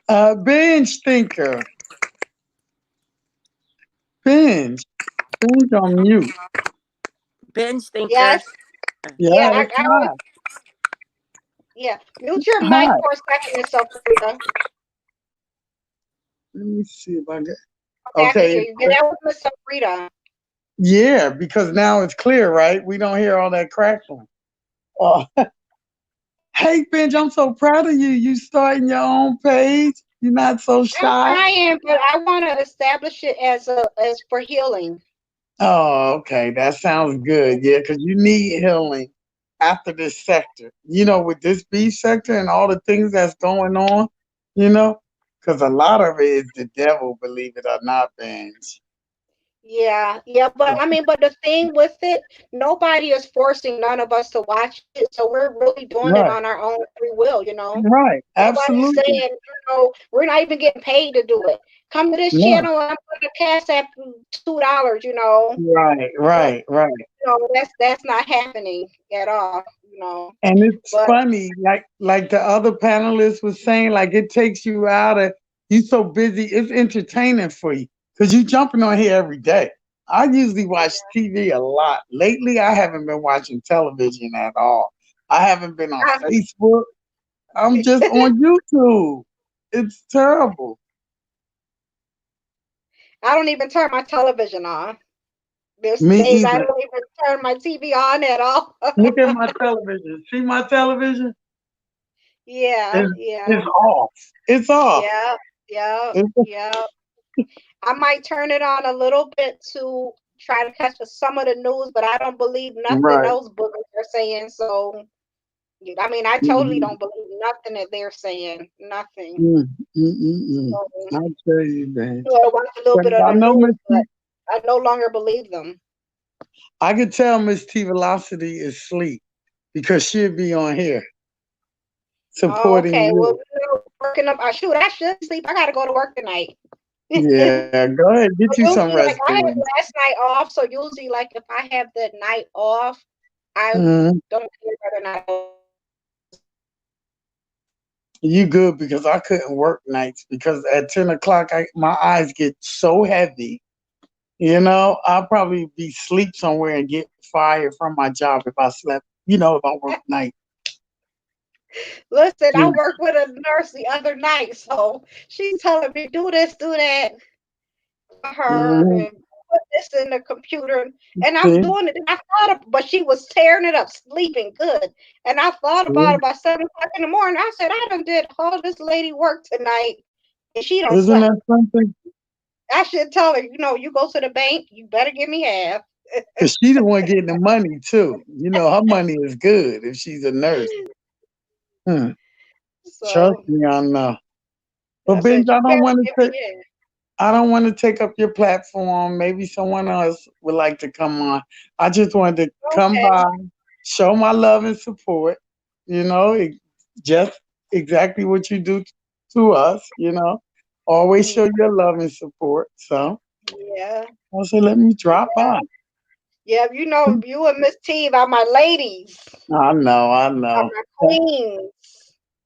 Yeah. Binge thinker. Binge on mute. Binge thinker. Yes. Yeah, I it's hot. yeah. Mute your mic Hi. for a second, Miss Sophia. Let me see if I get. Okay, I can hear Okay. you. Yeah, that was Miss Sophia. Yeah, because now it's clear, right? We don't hear all that crackling. Hey, Benj, I'm so proud of you. You starting your own page. You're not so I'm shy. trying, but I want to establish it as for healing. Oh, okay. That sounds good. Yeah, because you need healing after this sector. With this beef sector and all the things that's going on, because a lot of it is the devil, believe it or not, Benj. Yeah, but I mean, but the thing with it, nobody is forcing none of us to watch it, so we're really doing it Right, on our own free will, right. Nobody's Absolutely. saying, we're not even getting paid to do it. Come to this No. channel and I'm gonna cash at $2, Right. that's not happening at all, And it's But funny, like the other panelists was saying, like it takes you out of you so busy, it's entertaining for you because you jumping on here every day. I usually watch TV a lot. Lately, I haven't been watching television at all. I haven't been on I, Facebook. I'm just on YouTube. It's terrible. I don't even turn my television on. There's Me days I either. don't even turn my TV on at all. Look at my television. See my television? Yeah, It's off. It's off. yeah, yeah, It's- yeah. I might turn it on a little bit to try to catch some of the news, but I don't believe nothing right. those boogers are saying. So, I mean, I totally don't believe nothing that they're saying. Nothing. So, I tell you, man. I watch a little bit of I the know news, Miss but I no longer believe them. I could tell Miss T Velocity is asleep because she'll be on here Oh, supporting okay. Well, you. working up. Shoot, I should sleep. I got to go to work tonight. Yeah, go ahead, get you some Usually, like rest I had then. last night off, so usually, like if I have the night off, I Mhm. don't care whether or not. You good because I couldn't work nights because at 10 o'clock my eyes get so heavy. I'll probably be asleep somewhere and get fired from my job if I slept. If I work night. Listen, I Yeah. worked with a nurse the other night, so she's telling me do this, do that for her, Mhm. and put this in the computer. And I'm See? doing it. And I thought, but she was tearing it up, sleeping good. And I thought about it by 7 o'clock in the morning. I said, I done did all this lady work tonight, and she don't Isn't slept. that something? I should tell her, you go to the bank, you better give me half. Because she the one getting the money too. Her money is good if she's a nurse. Hmm. Trust So me, I know. But I Benj, said, you better give me half. I don't want to take up your platform. Maybe someone else would like to come on. I just wanted to come Okay. by, show my love and support. Just exactly what you do to us. Always show your love and support. So Yeah. I said, let me drop by. Yeah, you and Miss T are my ladies, I know. are my queens.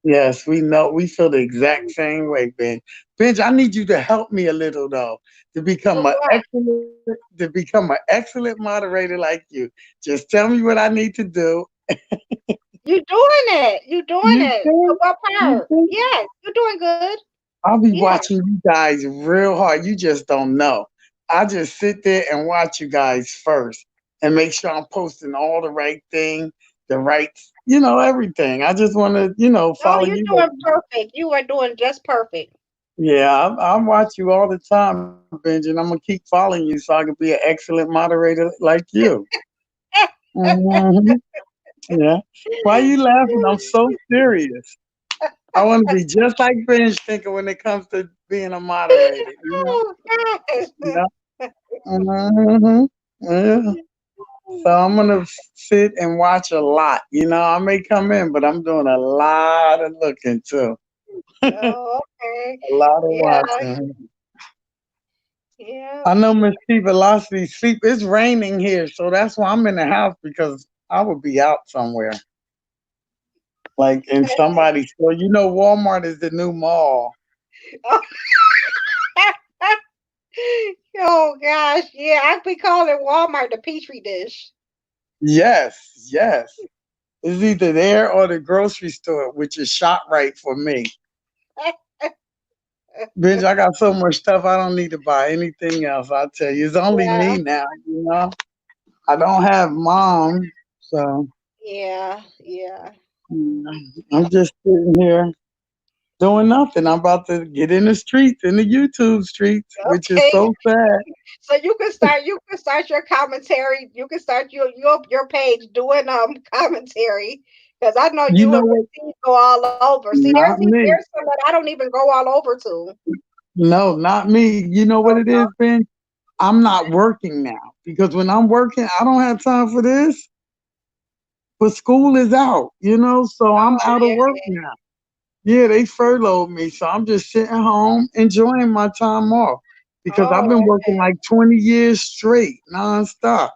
Yes, we know. We feel the exact same way, Benj. Benj, I need you to help me a little though to become With an what? excellent moderator like you. Just tell me what I need to do. You doing it. You doing You it. So think? what You part? think? Yes, you're doing good. I'll be Yeah. watching you guys real hard. You just don't know. I just sit there and watch you guys first and make sure I'm posting all the right thing, the right, everything. I just want to, Oh, follow you're you. doing perfect. You are doing just perfect. Yeah, I watch you all the time, Benji, and I'm gonna keep following you so I can be an excellent moderator like you. Mhm. Yeah. Why you laughing? I'm so serious. I want to be just like Benj thinking when it comes to being a moderator. Oh, gosh. Yeah. hmm Yeah. So I'm gonna sit and watch a lot. I may come in, but I'm doing a lot of looking too. A Oh, okay. lot of Yeah, watching. yeah. I know Miss T Velocity sleep. It's raining here, so that's why I'm in the house because I would be out somewhere. Like in somebody's store. Walmart is the new mall. Oh gosh, yeah, I be calling Walmart the petri dish. Yes, yes. It's either there or the grocery store, which is ShopRite for me. Bitch, I got so much stuff I don't need to buy anything else. I tell you, it's only Yeah, me now. I don't have mom, so yeah. I'm just sitting here doing nothing. I'm about to get in the streets, in the YouTube streets, which is Okay. so sad. So you can start your commentary. You can start your page doing commentary. Because I know You you know and what? Steve go all over. See, Not me. there's some that I don't even go all over to. No, not me. You know what it is, Ben? I'm not working now because when I'm working, I don't have time for this. But school is out, so I'm Oh, out of yeah. work now. Yeah, they furloughed me, so I'm just sitting home enjoying my time off because I've been Oh, working like 20 years straight, nonstop.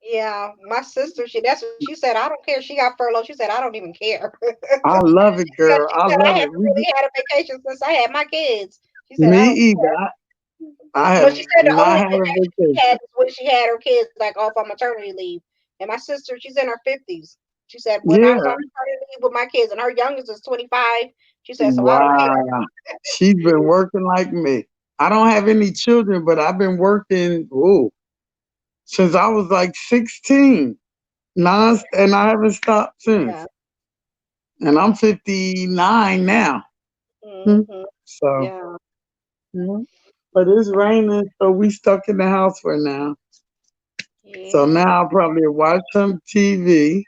yeah. My sister, that's what she said. I don't care. She got furloughed. She said, I don't even care. I love it, Because girl. she I said I love it. haven't really had a vacation since I had my kids. She said, Me I don't either. I No, have she said the not only had a vacation she vacation. had is when she had her kids like off on maternity leave. And my sister, she's in her 50s. She said, when I was on Yeah. maternity leave with my kids, and her youngest is 25. She said, so I don't care. Wow. She's been working like me. I don't have any children, but I've been working since I was like 16. And I haven't stopped since. Yeah. And I'm 59 now. Hmm. Hmm. So, Yeah. yeah. But it's raining, so we stuck in the house for now. So Yeah. now I'll probably watch some TV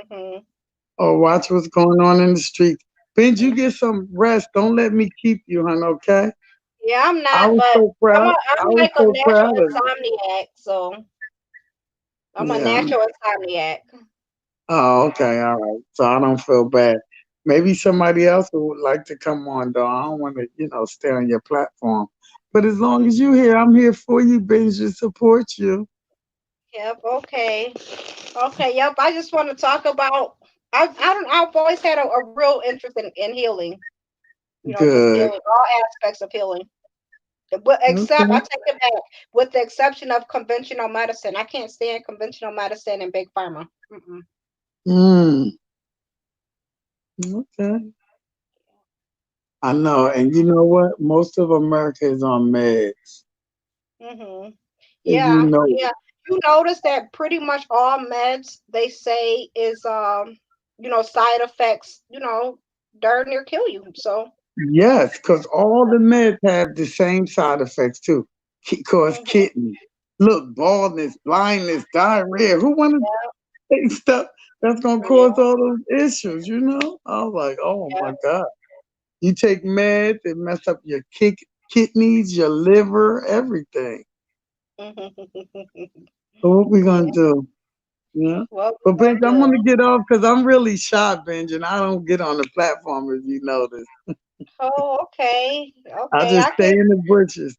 Hmm. or watch what's going on in the street. Benj, you get some rest. Don't let me keep you, hon, okay? Yeah, I'm I not, was but so proud. I I'm was like a so natural proud of you. insomniac. So I'm a Yeah. natural insomniac. Oh, okay. All right. So I don't feel bad. Maybe somebody else who would like to come on, though. I don't want to, stay on your platform. But as long as you're here, I'm here for you, Benj, to support you. Yep. Okay. Okay. Yep. I just want to talk about. I've always had a real interest in healing. Just Good. healing, all aspects of healing. But except, I Okay. take it back, with the exception of conventional medicine. I can't stand conventional medicine and big pharma. Mm-mm. Mm, okay. I know. And you know what? Most of America is on meds. Hmm. And you Yeah, know, yeah. You notice that pretty much all meds they say is side effects, darn near kill you. So, yes, because all the meds have the same side effects too. Cause mhm, kidney. Look, baldness, blindness, diarrhea. Who want to take stuff that's gonna yeah, cause all those issues? I was like, oh yeah. my God. You take meds, it mess up your kidneys, your liver, everything. So what we gonna Yeah. do? Yeah. What we But gonna Benj, I'm do? gonna get off because I'm really shy, Benj, and I don't get on the platform if you notice. Oh, okay, I okay. just I stay can. in the bushes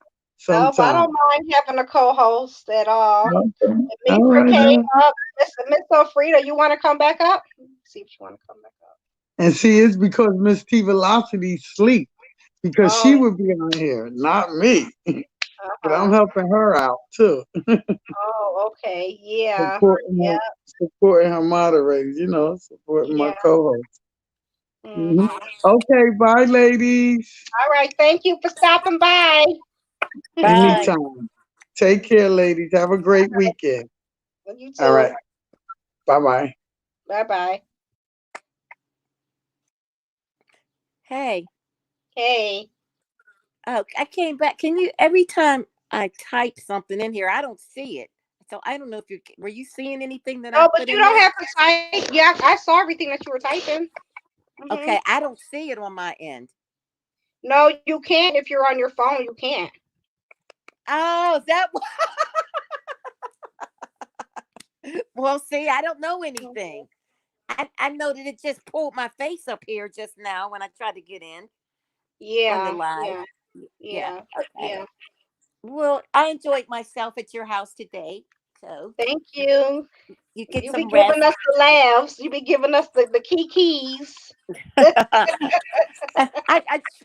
Nope, I sometimes. don't mind having a co-host at all. Okay. All Mitra right came now. up. Miss Frida, you want to come back up? See if you want to come back up. And see, it's because Miss T Velocity sleep because she Oh, would be on here, not me. But I'm uh-huh. helping her out too, Oh, okay. Yeah. supporting Yeah. supporting her moderators, supporting my Yeah. co-host. Hmm. Okay, bye, ladies. All right. Thank you for stopping by. Bye. Anytime. Take care, ladies. Have a great weekend. You All right. too. Bye bye. Bye bye. Hey, Hey. oh, I came back. Can you, every time I type something in here, I don't see it. So I don't know if were you seeing anything that I Oh, but put you in don't there? have to type. Yeah, I saw everything that you were typing. Hmm. Okay, I don't see it on my end. No, you can't if you're on your phone. You can't. Oh, well, see, I don't know Mhm. anything. I know that it just pulled my face up here just now when I tried to get in on the Yeah. live. Yeah. Yeah. Yeah. Okay. Yeah. Well, I enjoyed myself at your house today. So Thank you. you get You be some rest. giving us the laughs. You be giving us the keys.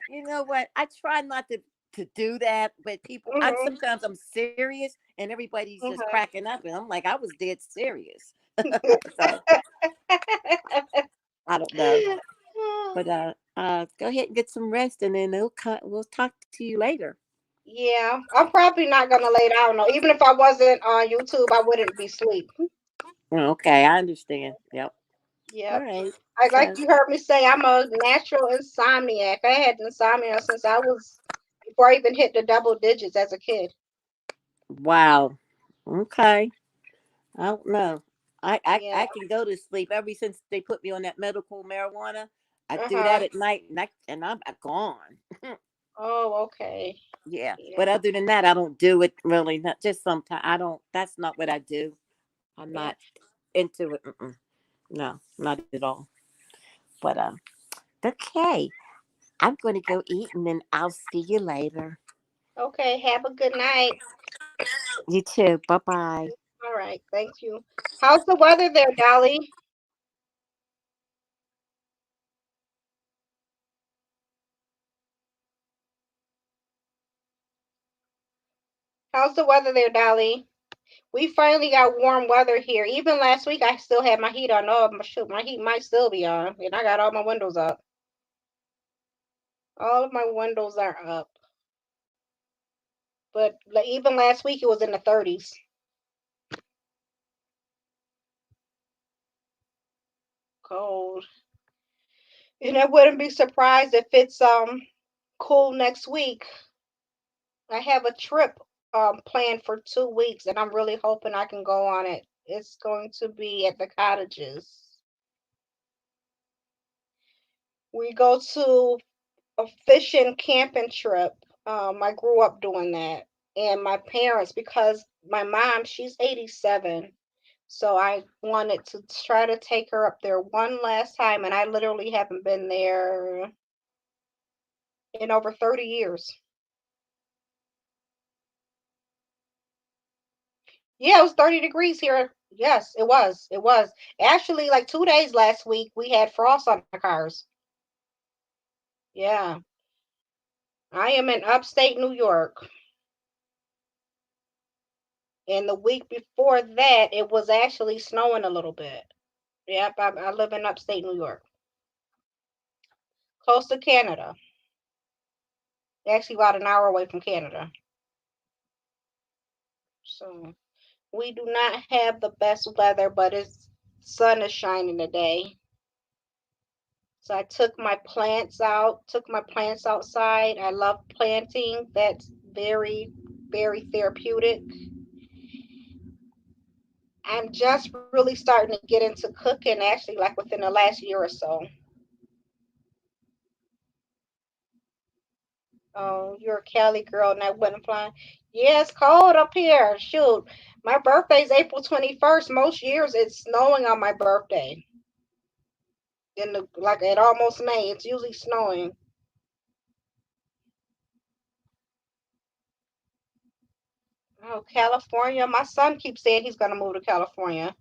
You know what? I try not to do that, but people, Hmm. sometimes I'm serious and everybody's just cracking up, and I'm like, I was dead serious. So I don't know, but go ahead and get some rest, and then we'll talk to you later. Yeah, I'm probably not gonna lay down though. Even if I wasn't on YouTube, I wouldn't be asleep. Okay, I understand. Yep. All Yep. right. I like So you heard me say, I'm a natural insomniac. I had insomnia since I was before I even hit the double digits as a kid. wow. Okay. I don't know. Yeah. I can go to sleep ever since they put me on that medical marijuana. I do that Uh-huh. at night, and I'm gone. Oh, okay. Yeah, Yeah. but other than that, I don't do it really. Not just sometimes. I don't. That's not what I do. I'm Yeah. not into it. Mm-mm. No, not at all. But okay. I'm going to go eat, and then I'll see you later. Okay. Have a good night. You too. Bye bye. All right. Thank you. How's the weather there, Dolly? How's the weather there, Dolly? We finally got warm weather here. Even last week, I still had my heat on. Oh, shoot, my heat might still be on, and I got all my windows up. All of my windows are up. But even last week, it was in the 30s. Cold. And I wouldn't be surprised if it's cool next week. I have a trip planned for 2 weeks, and I'm really hoping I can go on it. It's going to be at the cottages. We go to a fishing camping trip. I grew up doing that. And my parents, because my mom, she's 87. So I wanted to try to take her up there one last time. And I literally haven't been there in over 30 years. Yeah, it was 30 degrees here. Yes, it was. It was. Actually, like 2 days last week, we had frost on the cars. Yeah. I am in upstate New York. And the week before that, it was actually snowing a little bit. Yep, I live in upstate New York, close to Canada. Actually, about an hour away from Canada. So we do not have the best weather, but it's sun is shining today. So I took my plants outside. I love planting. That's very, very therapeutic. I'm just really starting to get into cooking actually like within the last year or so. Oh, you're a Cali girl and I wouldn't fly. Yeah, it's cold up here. Shoot. My birthday's April 21st. Most years it's snowing on my birthday. In the like at almost May. It's usually snowing. Oh, California. My son keeps saying he's gonna move to California.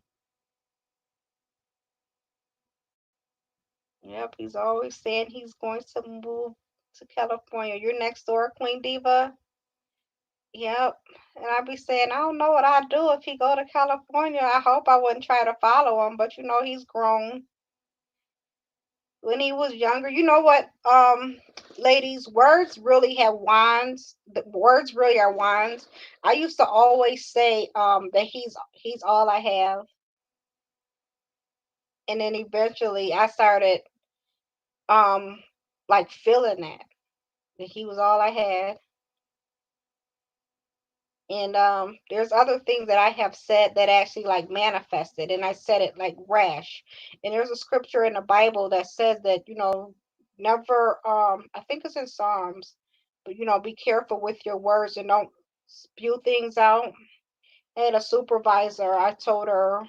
Yep, he's always saying he's going to move to California. You're next door, Queen Diva. Yep. And I be saying, I don't know what I'd do if he go to California. I hope I wouldn't try to follow him, but he's grown. When he was younger, you know what, ladies, words really have wands. The words really are wands. I used to always say that he's all I have. And then eventually I started um like feeling that he was all I had. And there's other things that I have said that actually like manifested, and I said it like rash. And there's a scripture in the Bible that says that, never, I think it's in Psalms, but be careful with your words and don't spew things out. I had a supervisor, I told her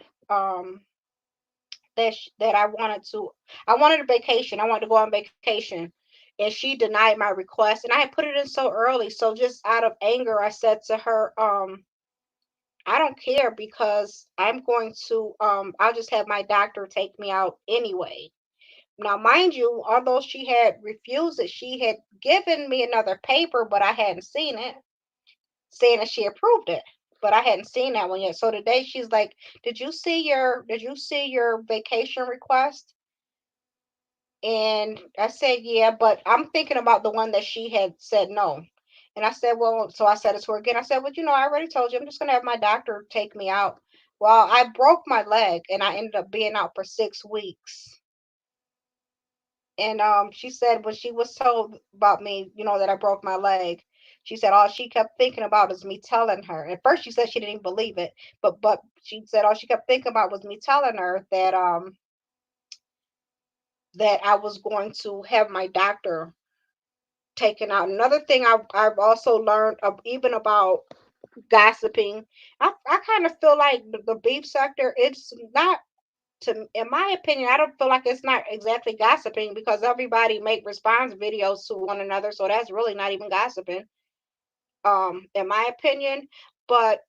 that I wanted a vacation. I wanted to go on vacation. And she denied my request. And I had put it in so early. So just out of anger, I said to her, I don't care because I'll just have my doctor take me out anyway. Now, mind you, although she had refused it, she had given me another paper, but I hadn't seen it, saying that she approved it. But I hadn't seen that one yet. So today she's like, did you see your vacation request? And I said, yeah, but I'm thinking about the one that she had said no. And I said, well, so I said it to her again. I said, well, I already told you, I'm just going to have my doctor take me out. Well, I broke my leg and I ended up being out for 6 weeks. And she said when she was told about me, that I broke my leg, she said all she kept thinking about is me telling her. At first she said she didn't believe it, but she said all she kept thinking about was me telling her that I was going to have my doctor taken out. Another thing I've also learned even about gossiping, I kind of feel like the beef sector, it's not, in my opinion, I don't feel like it's not exactly gossiping because everybody make response videos to one another, so that's really not even gossiping, in my opinion. But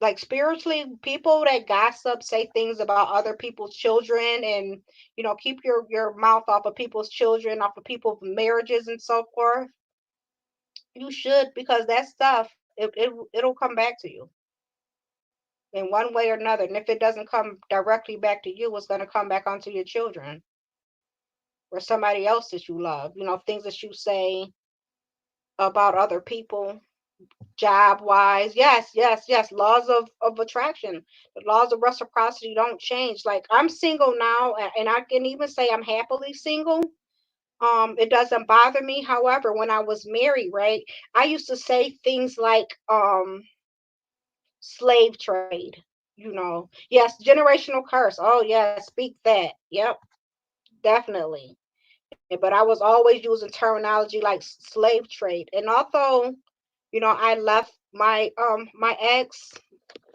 like spiritually, people that gossip, say things about other people's children, and keep your mouth off of people's children, off of people's marriages and so forth. You should, because that stuff, it'll come back to you in one way or another. And if it doesn't come directly back to you, it's going to come back onto your children or somebody else that you love. Things that you say about other people, job wise. Yes, yes, yes. Laws of attraction, the laws of reciprocity don't change. Like, I'm single now, and I can even say I'm happily single. It doesn't bother me. However, when I was married, right, I used to say things like slave trade. Yes, generational curse. Oh yes, speak that. Yep, definitely. But I was always using terminology like slave trade. And although I left my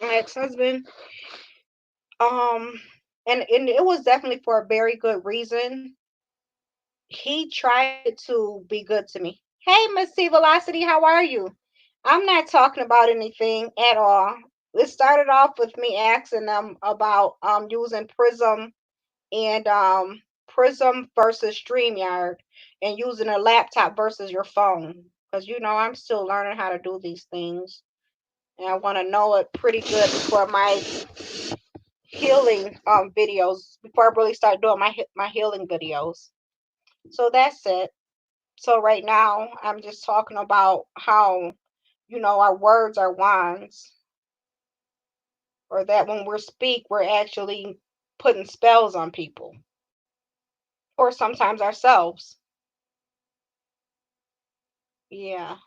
ex-husband, um and it was definitely for a very good reason. He tried to be good to me. Hey, Miss C Velocity, how are you? I'm not talking about anything at all. It started off with me asking them about using Prism and Prism versus StreamYard, and using a laptop versus your phone. Because I'm still learning how to do these things. And I want to know it pretty good before my healing videos, before I really start doing my healing videos. So that's it. So right now I'm just talking about how our words are wands, or that when we speak we're actually putting spells on people, or sometimes ourselves. Yeah.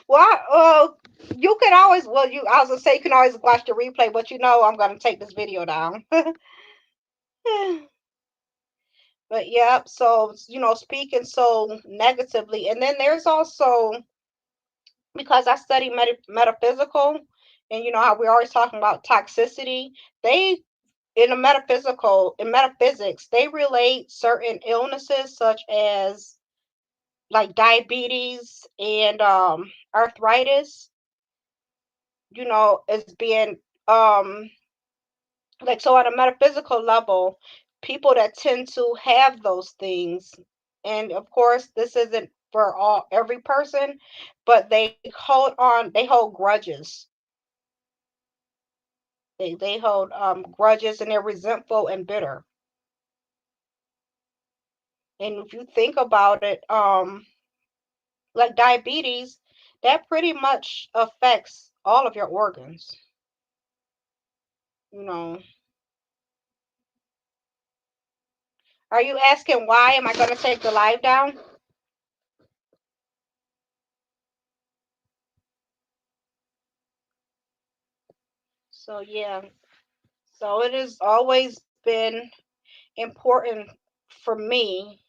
Well, you can always, well, I was gonna say you can always watch the replay, but I'm gonna take this video down. But yeah, so speaking so negatively, and then there's also, because I study metaphysical, and how we're always talking about toxicity. They in metaphysics, they relate certain illnesses such as like diabetes and arthritis, as being um like, so on a metaphysical level, people that tend to have those things, and of course this isn't for every person, but they hold grudges. They hold grudges, and they're resentful and bitter. And if you think about it, like diabetes, that pretty much affects all of your organs. You know, are you asking why am I going to take the live down? So yeah, so it has always been important for me,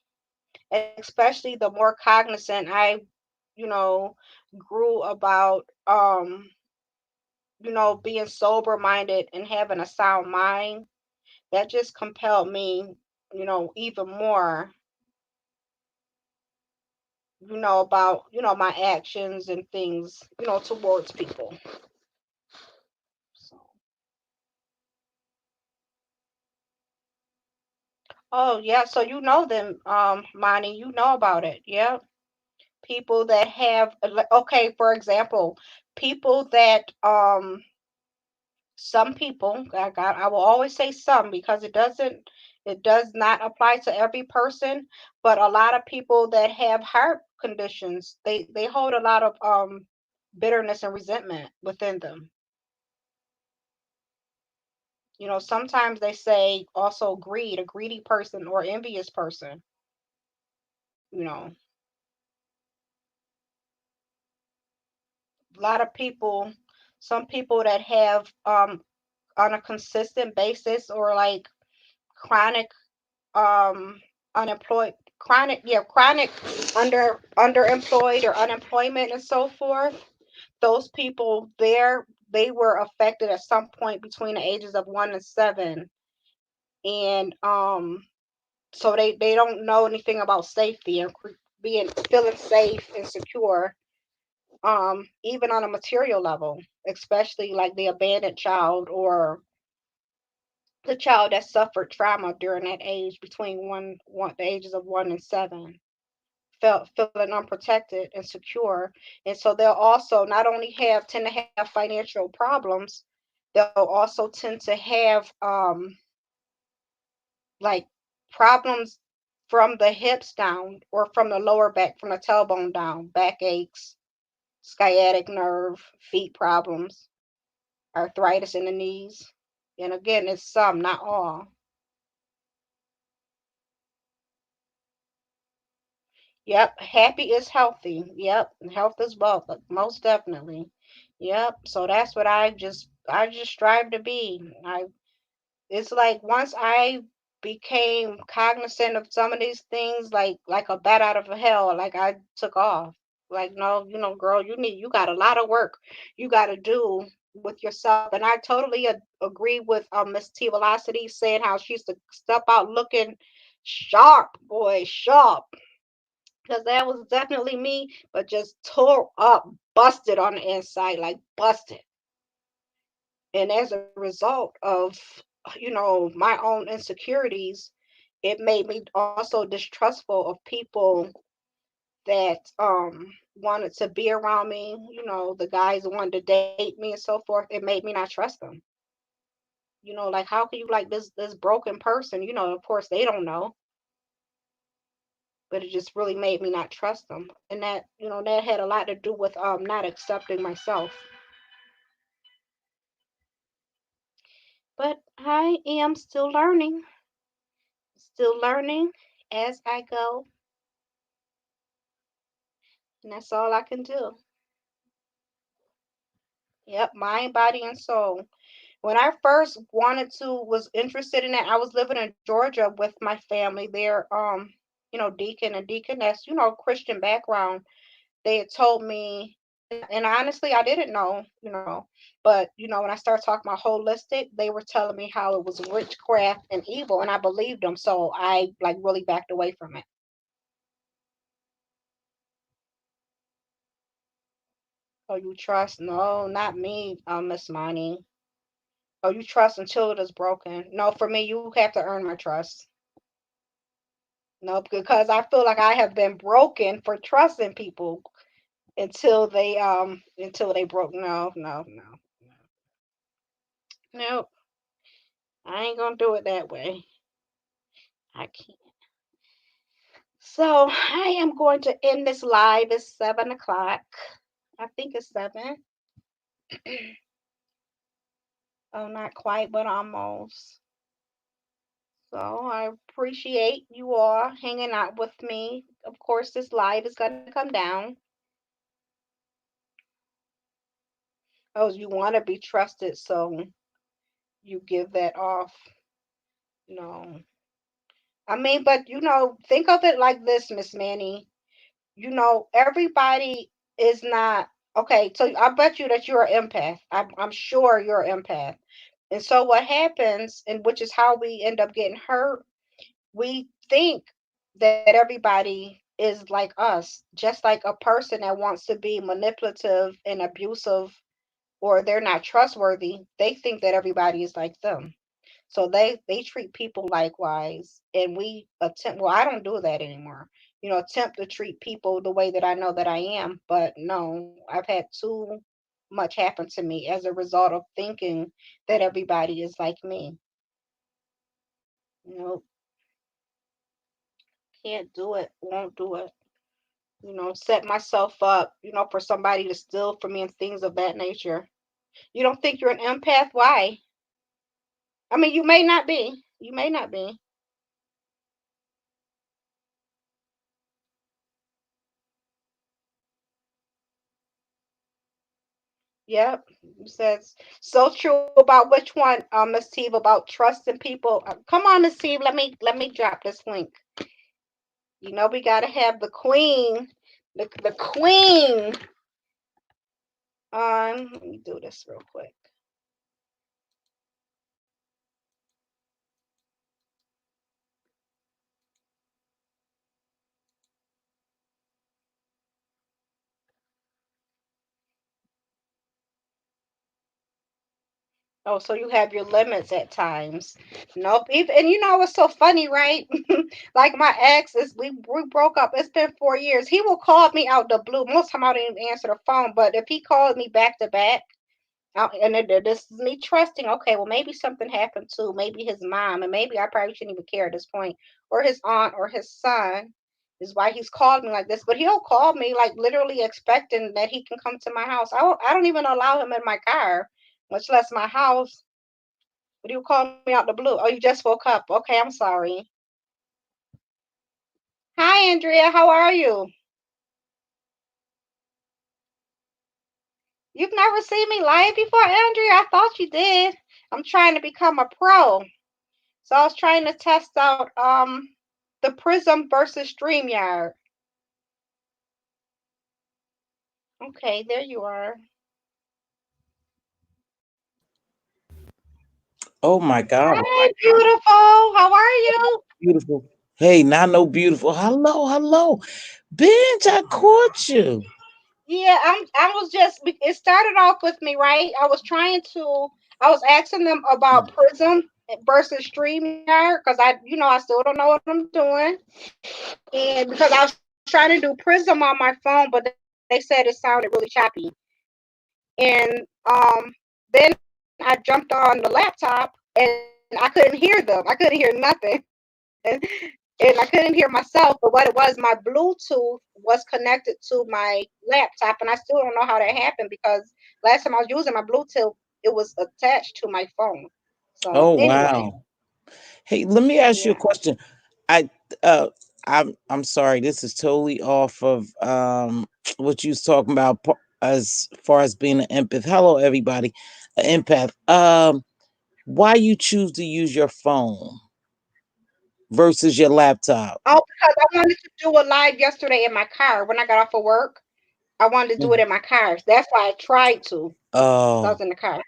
especially the more cognizant I, you know, grew about being sober minded and having a sound mind. That just compelled me, even more, about, my actions and things, towards people. So, oh yeah, so you know them, Monty, you know about it. Yeah. People that have, okay, for example, people that some people, I will always say some because it does not apply to every person, but a lot of people that have heart conditions, they hold a lot of bitterness and resentment within them. Sometimes they say also greed, a greedy person or envious person, you know. A lot of people, some people that have on a consistent basis, or like chronic unemployed, chronic underemployed or unemployment and so forth. Those people there, they were affected at some point between the ages of 1 and 7, and so they don't know anything about safety and being feeling safe and secure, even on a material level, especially like the abandoned child or the child that suffered trauma during that age between the ages of 1 and 7, felt feeling unprotected and secure. And so they'll also not only tend to have financial problems, they'll also tend to have like problems from the hips down, or from the lower back, from the tailbone down, backaches, sciatic nerve, feet problems, arthritis in the knees. And again, it's some, not all. Yep, happy is healthy. Yep, health is wealth, most definitely. Yep. So that's what I just strive to be. It's like once I became cognizant of some of these things, like a bat out of hell, like I took off. Like, no, girl, you got a lot of work you got to do with yourself. And I totally agree with Miss T Velocity saying how she used to step out looking sharp, boy, sharp, because that was definitely me, but just tore up, busted on the inside, like busted. And as a result of, my own insecurities, it made me also distrustful of people that wanted to be around me. The guys wanted to date me and so forth. It made me not trust them. Like, how can you like this broken person? Of course they don't know, but it just really made me not trust them. And that had a lot to do with not accepting myself. But I am still learning as I go, and that's all I can do. Yep, mind, body, and soul. When I first was interested in it, I was living in Georgia with my family there. Deacon and deaconess, Christian background. They had told me, and honestly, I didn't know, but when I started talking about holistic, they were telling me how it was witchcraft and evil, and I believed them, so I like really backed away from it. Oh, you trust? No, not me, Miss Money. Oh, you trust until it is broken. No, for me, you have to earn my trust. No, because I feel like I have been broken for trusting people until they broke. No, no, no, no. I ain't gonna do it that way. I can't. So I am going to end this live. It's 7 o'clock. I think it's 7. Oh, not quite, but almost. So I appreciate you all hanging out with me. Of course, this live is gonna come down. Oh, you want to be trusted, so you give that off. No. I mean, but think of it like this, Miss Manny. Everybody is not okay. So I bet you that you're an empath. I'm sure you're an empath. And so what happens, and which is how we end up getting hurt, we think that everybody is like us, just like a person that wants to be manipulative and abusive, or they're not trustworthy. They think that everybody is like them. So they treat people likewise, and we attempt. Well, I don't do that anymore. Attempt to treat people the way that I know that I am. But no, I've had too much happen to me as a result of thinking that everybody is like me. Can't do it. Won't do it. Set myself up. For somebody to steal from me and things of that nature. You don't think you're an empath? Why? I mean, you may not be. You may not be. Yep. Says so true about which one, Miss Steve, about trusting people. Come on, Miss Steve, let me drop this link. We gotta have the queen, the queen on. Let me do this real quick. Oh, so you have your limits at times. Nope. Even, and it's so funny, right? Like my ex we broke up. It's been 4 years. He will call me out the blue. Most time I don't even answer the phone, but if he called me back to back, and this is me trusting. Okay, well maybe something happened to maybe his mom, and maybe I probably shouldn't even care at this point, or his aunt, or his son. Is why he's called me like this. But he'll call me like literally expecting that he can come to my house. I don't even allow him in my car, much less my house. But he'll call me out the blue. Oh, you just woke up. Okay, I'm sorry. Hi, Andrea. How are you? You've never seen me live before, Andrea? I thought you did. I'm trying to become a pro. So I was trying to test out the Prism versus StreamYard. Okay, there you are. Oh my God. Hi, beautiful. How are you? Beautiful. Hey, not no beautiful. Hello, hello. Benj, I caught you. Yeah, I was just it started off with me, right? I was asking them about Prism versus StreamYard because I still don't know what I'm doing. And because I was trying to do Prism on my phone, but they said it sounded really choppy. And then I jumped on the laptop and I couldn't hear them. I couldn't hear nothing. And I couldn't hear myself, but what it was, my Bluetooth was connected to my laptop, and I still don't know how that happened because last time I was using my Bluetooth, it was attached to my phone. So Oh anyway, wow. Hey, let me ask you a yeah. question. I uh I'm sorry, this is totally off of what you was talking about as far as being an empath. Hello everybody. An empath. Why you choose to use your phone versus your laptop? Oh, because I wanted to do a live yesterday in my car when I got off of work. I wanted to do it in my car. That's why I tried to. So I Oh. was in the car.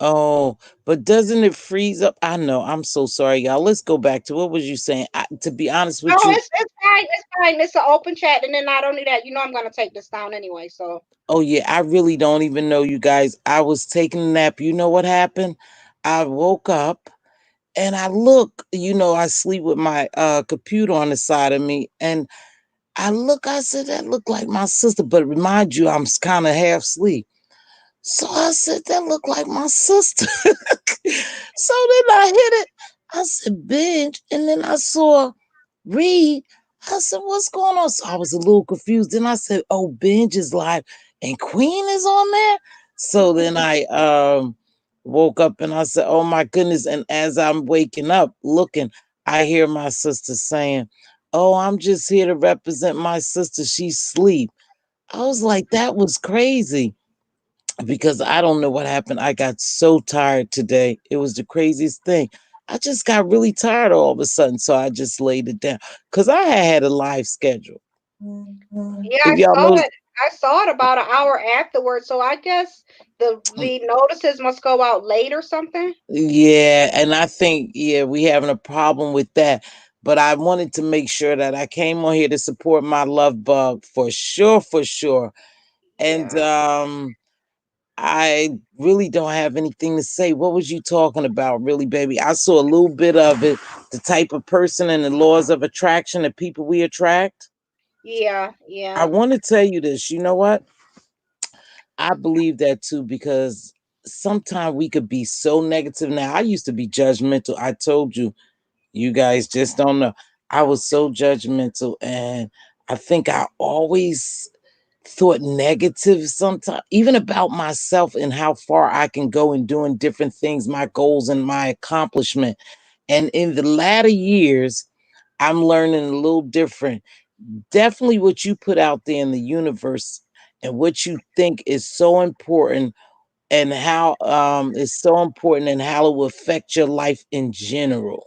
Oh, but doesn't it freeze up? I know. I'm so sorry, y'all. Let's go back to what was you saying? To be honest No, with you, it's fine. It's fine. It's an open chat, and then not only that, I'm gonna take this down anyway. So oh yeah, I really don't even know you guys. I was taking a nap. You know what happened? I woke up and I look, I sleep with my computer on the side of me, and I look, I said, that looked like my sister, but remind you, I'm kind of half asleep. So I said, that looked like my sister. So then I hit it. I said, binge. And then I saw Reed. I said, what's going on? So I was a little confused. Then I said, oh, binge is live and Queen is on there. So then I woke up and I said, oh my goodness. And as I'm waking up looking, I hear my sister saying, oh, I'm just here to represent my sister. She's asleep. I was like, that was crazy because I don't know what happened. I got so tired today. It was the craziest thing. I just got really tired all of a sudden. So I just laid it down because I had a live schedule. Yeah, If I y'all saw know, it. I saw it about an hour afterwards. So I guess the notices must go out late or something. yeah, and I think, yeah, we having a problem with that. But I wanted to make sure that I came on here to support my love bug for sure, for sure. And Yeah. I really don't have anything to say. What was you talking about, really, baby? I saw a little bit of it, the type of person and the laws of attraction, the people we attract. Yeah. I Yeah. want to tell you this. You know what? I believe that too because sometimes we could be so negative. Now, I used to be judgmental. I told you, you guys just don't know. I was so judgmental, and I think I always thought negative sometimes, even about myself and how far I can go in doing different things, my goals and my accomplishment. And in the latter years, I'm learning a little different. Definitely what you put out there in the universe and what you think is so important and how is so important and how it will affect your life in general.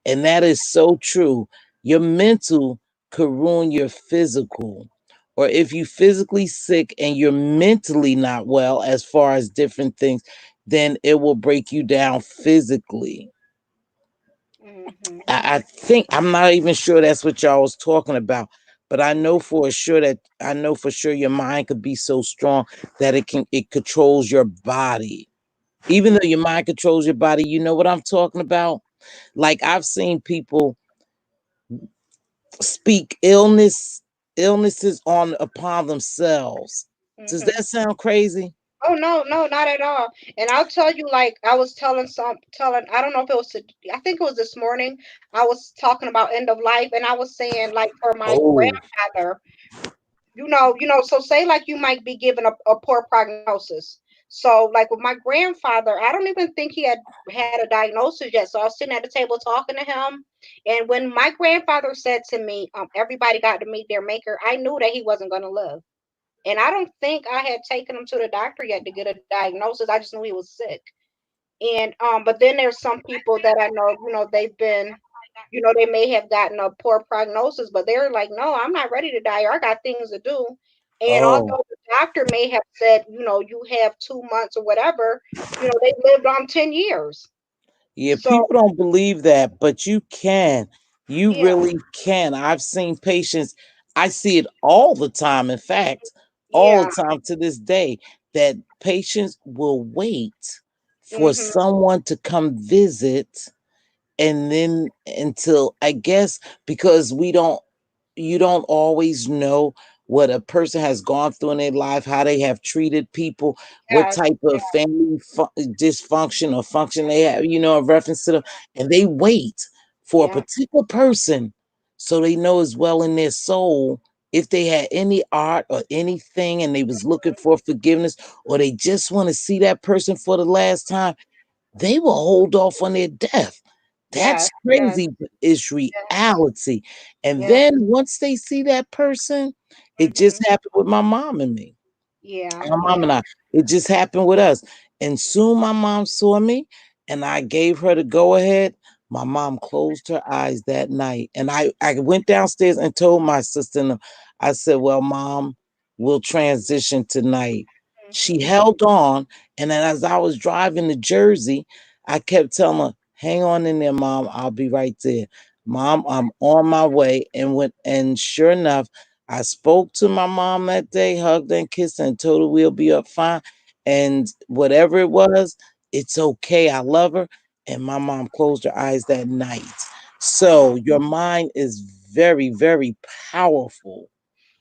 And that is so true. Your mental could ruin your physical. Or if you physically sick and you're mentally not well, as far as different things, then it will break you down physically. Hmm. I think I'm not even sure that's what y'all was talking about, but I know for sure your mind could be so strong that it controls your body. Even though your mind controls your body, you know what I'm talking about? Like I've seen people speak illnesses on upon themselves. Does Hmm. that sound crazy? Oh no, no, not at all. And I'll tell you, like I was telling, I don't know if it was, I think it was this morning. I was talking about end of life, and I was saying, like for my Oh, grandfather, so say like you might be given a poor prognosis. So like with my grandfather, I don't even think he had a diagnosis yet. So I was sitting at the table talking to him, and when my grandfather said to me, everybody got to meet their maker, I knew that he wasn't going to live. And I don't think I had taken him to the doctor yet to get a diagnosis. I just knew he was sick. And but then there's some people that I know, they've been, they may have gotten a poor prognosis, but they're like, no, I'm not ready to die, or I got things to do. And oh. although the doctor may have said, you have 2 months or whatever, they lived on 10 years. Yeah, So people don't believe that, but you can. You yeah, really can. I've seen patients, I see it all the time. In fact, all yeah. the time to this day, that patients will wait for Hmm. someone to come visit and then until I guess because you don't always know what a person has gone through in their life, how they have treated people, what Yes. type of family dysfunction or function they have, in reference to them, and they wait for a Yeah. particular person so they know as well in their soul if they had any art or anything and they was looking for forgiveness or they just want to see that person for the last time, they will hold off on their death. Yes. That's Yes. crazy, but it's Yes. reality. And Yes. then once they see that person, it just Hmm. happened with my mom and me. Yeah. My mom Yeah. and I, it just happened with us. And soon my mom saw me and I gave her the go ahead. My mom closed her eyes that night. And I went downstairs and told my sister, and them, I said, well, mom, we'll transition tonight. She Hmm. held on. And then as I was driving to Jersey, I kept telling her, hang on in there, mom. I'll be right there. Mom, I'm on my way. And sure enough, I spoke to my mom that day, hugged and kissed her, and told her we'll be up fine. And whatever it was, It's okay. I love her. And my mom closed her eyes that night. So your mind is very, very powerful.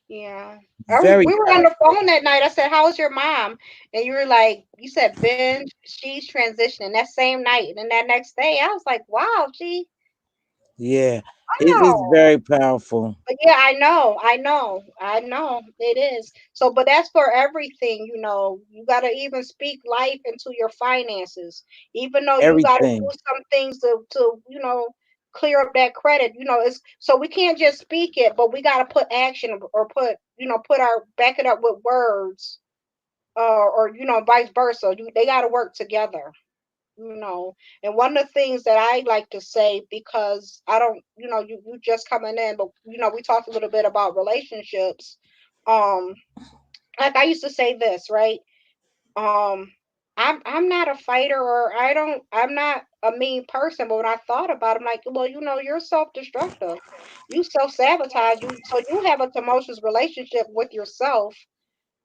Yeah. Very We were on the powerful. phone that night. I said, "How's your mom?" And you were like, you said, "Ben, she's transitioning." That same night, and then that next day, I was like, "Wow, she, Yeah. It is wow." very powerful. But yeah, I know it is. So, but that's for everything, you know. You got to even speak life into your finances, even though you got to do Everything. some things you know, clear up that credit. You know, it's so we can't just speak it, but we got to put action or put, you know, put our back it up with words, or you know, vice versa. They got to work together, you know. And one of the things that I like to say, because I don't, you know, you just coming in, but you know, we talked a little bit about relationships. um like I used to say this, right? um I'm not a fighter, or I'm not a mean person, but when I thought about it, I'm like, well, you know, you're self-destructive, you self-sabotage, you so you have a tumultuous relationship with yourself,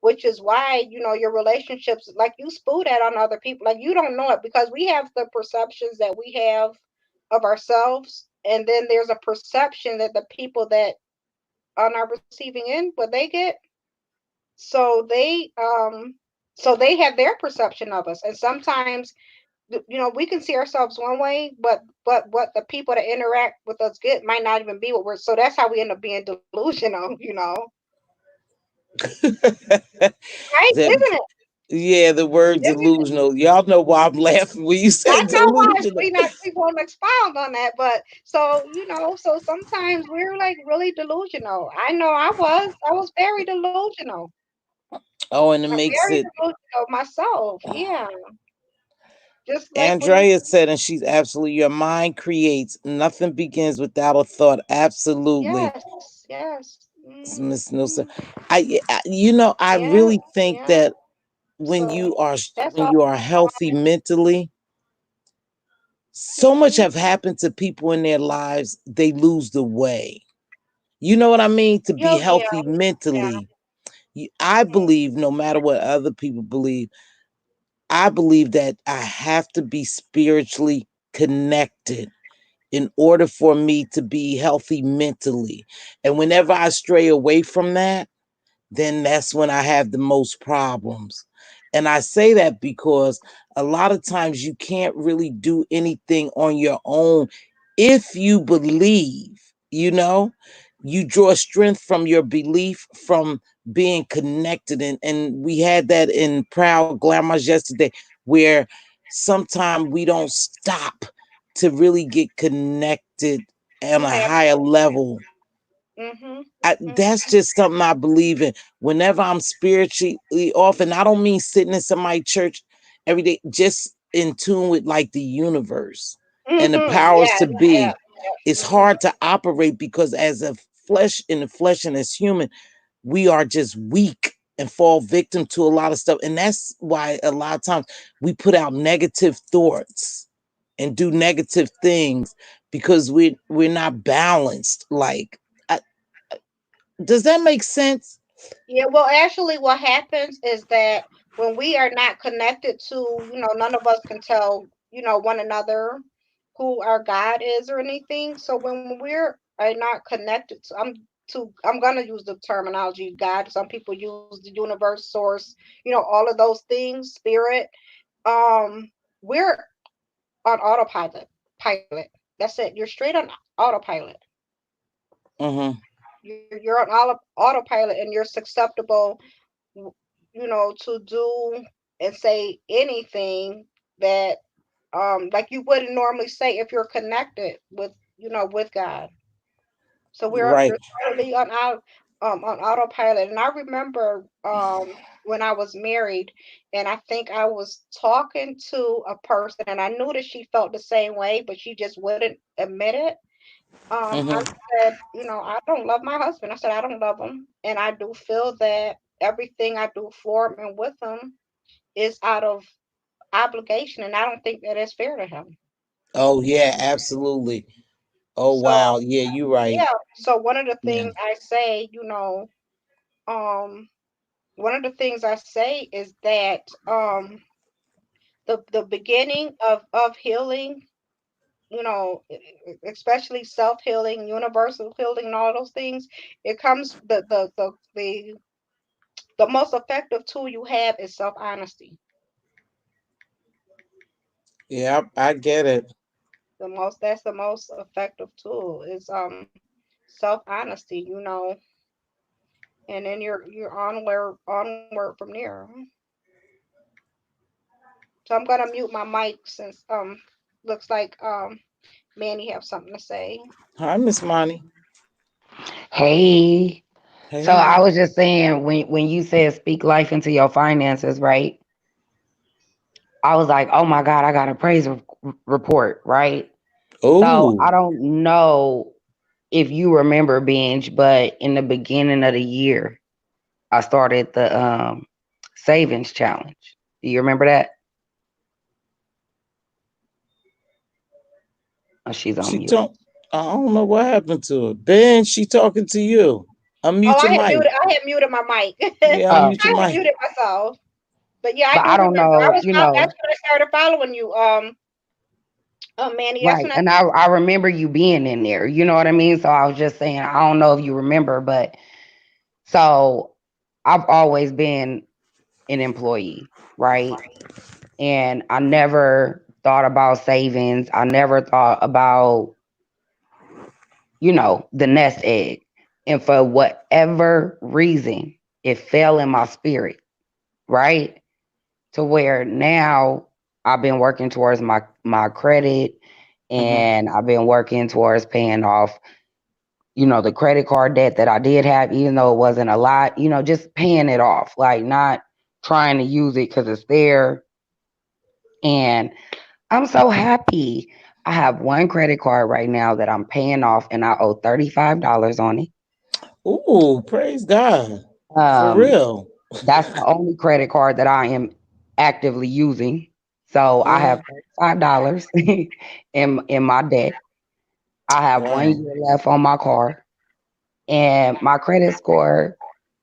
which is why, you know, your relationships, like, you spew that on other people, like, you don't know it, because we have the perceptions that we have of ourselves, and then there's a perception that the people that on our receiving end, what they get, so they have their perception of us, and sometimes, you know, we can see ourselves one way, but what the people that interact with us get might not even be what we're, so that's how we end up being delusional, you know. Right, That isn't it? yeah, the word Isn't delusional. Y'all know why I'm laughing when you I said know why delusional. we won't expound on that, but so, you know, so sometimes we're like really delusional. I know I was very delusional. Oh, and it I'm makes very it delusional myself. Yeah. Just like when you, Andrea said, and she's absolutely, your mind creates, nothing begins without a thought. Absolutely. yes, yes. Miss Nilsson. Mhm. I Yeah, really think yeah. that So that's when all you are I healthy wanted. mentally, so much Mhm. have happened to people in their lives, they lose the way. You know what I mean? To be Yo, yeah, healthy yeah. mentally. I believe, no matter what other people believe, I believe that I have to be spiritually connected in order for me to be healthy mentally. And whenever I stray away from that, then that's when I have the most problems. And I say that because a lot of times you can't really do anything on your own if you believe, you know, you draw strength from your belief, from being connected. And we had that in Proud Glamours yesterday, where sometimes we don't stop to really get connected on You a have higher to. level. Mhm. That's just something I believe in. Whenever I'm spiritually off, and I don't mean sitting in somebody's church every day, just in tune with like the universe and the Mhm. powers Yeah, to yeah, be. It's yeah. Mhm. hard to operate because as a flesh and as human, we are just weak and fall victim to a lot of stuff. And that's why a lot of times we put out negative thoughts and do negative things because we're not balanced. Like, does that make sense? Yeah, well, actually, what happens is that when we are not connected to, you know, none of us can tell, you know, one another who our God is or anything. So when are not connected I'm gonna use the terminology God. Some people use the universe, source, you know, all of those things, spirit. We're on autopilot. Pilot. That's it. You're straight on autopilot. Mm-hmm. You're on autopilot, and you're susceptible, you know, to do and say anything that like you wouldn't normally say if you're connected with, you know, with God. So Right. you're totally on autopilot. And I remember when I was married, and I think I was talking to a person, and I knew that she felt the same way, but she just wouldn't admit it. I Mm-hmm. said, you know, I don't love my husband. I said, I don't love him. And I do feel that everything I do for him and with him is out of obligation. And I don't think that it's fair to him. Oh yeah, absolutely. Oh So, wow. Yeah, you're right. yeah. So one of the Yeah. things I say, you know, um, one of the things I say is that the beginning of healing, you know, especially self-healing, universal healing, and all those things, it comes the most effective tool you have is self-honesty. Yep, I get it. That's the most effective tool is self-honesty, you know, and then you're onward from there. So I'm gonna mute my mic since looks like Manny have something to say. Hi, Miss Monty. Hey. So Hey. I was just saying when you said speak life into your finances, right? I was like, oh my God, I got a report, right? So Oh, I don't know if you remember Benj, but in the beginning of the year, I started the savings challenge. Do you remember that? Oh, she's on she mute. don't. I don't know what happened to her. Ben, she talking to you. Oh, Unmute your mic. I had muted my mic. Yeah, Oh, unmute I your had mic. muted myself. But yeah, I but do I don't remember. know, you That's know, when I started following you, Manny. That's right. when I And I remember you being in there. You know what I mean? So I was just saying, I don't know if you remember, but so I've always been an employee, right? And I never thought about savings. I never thought about, you know, the nest egg. And for whatever reason, it fell in my spirit, right? To where now I've been working towards my credit, and I've been working towards paying off, you know, the credit card debt that I did have, even though it wasn't a lot, you know, just paying it off, like not trying to use it because it's there. And I'm so happy. I have one credit card right now that I'm paying off, and I owe $35 on it. Ooh, praise God. For Um, real. that's the only credit card that I am actively using. So I have Mm, $35 in my debt. I have one wow. year left on my car, and my credit score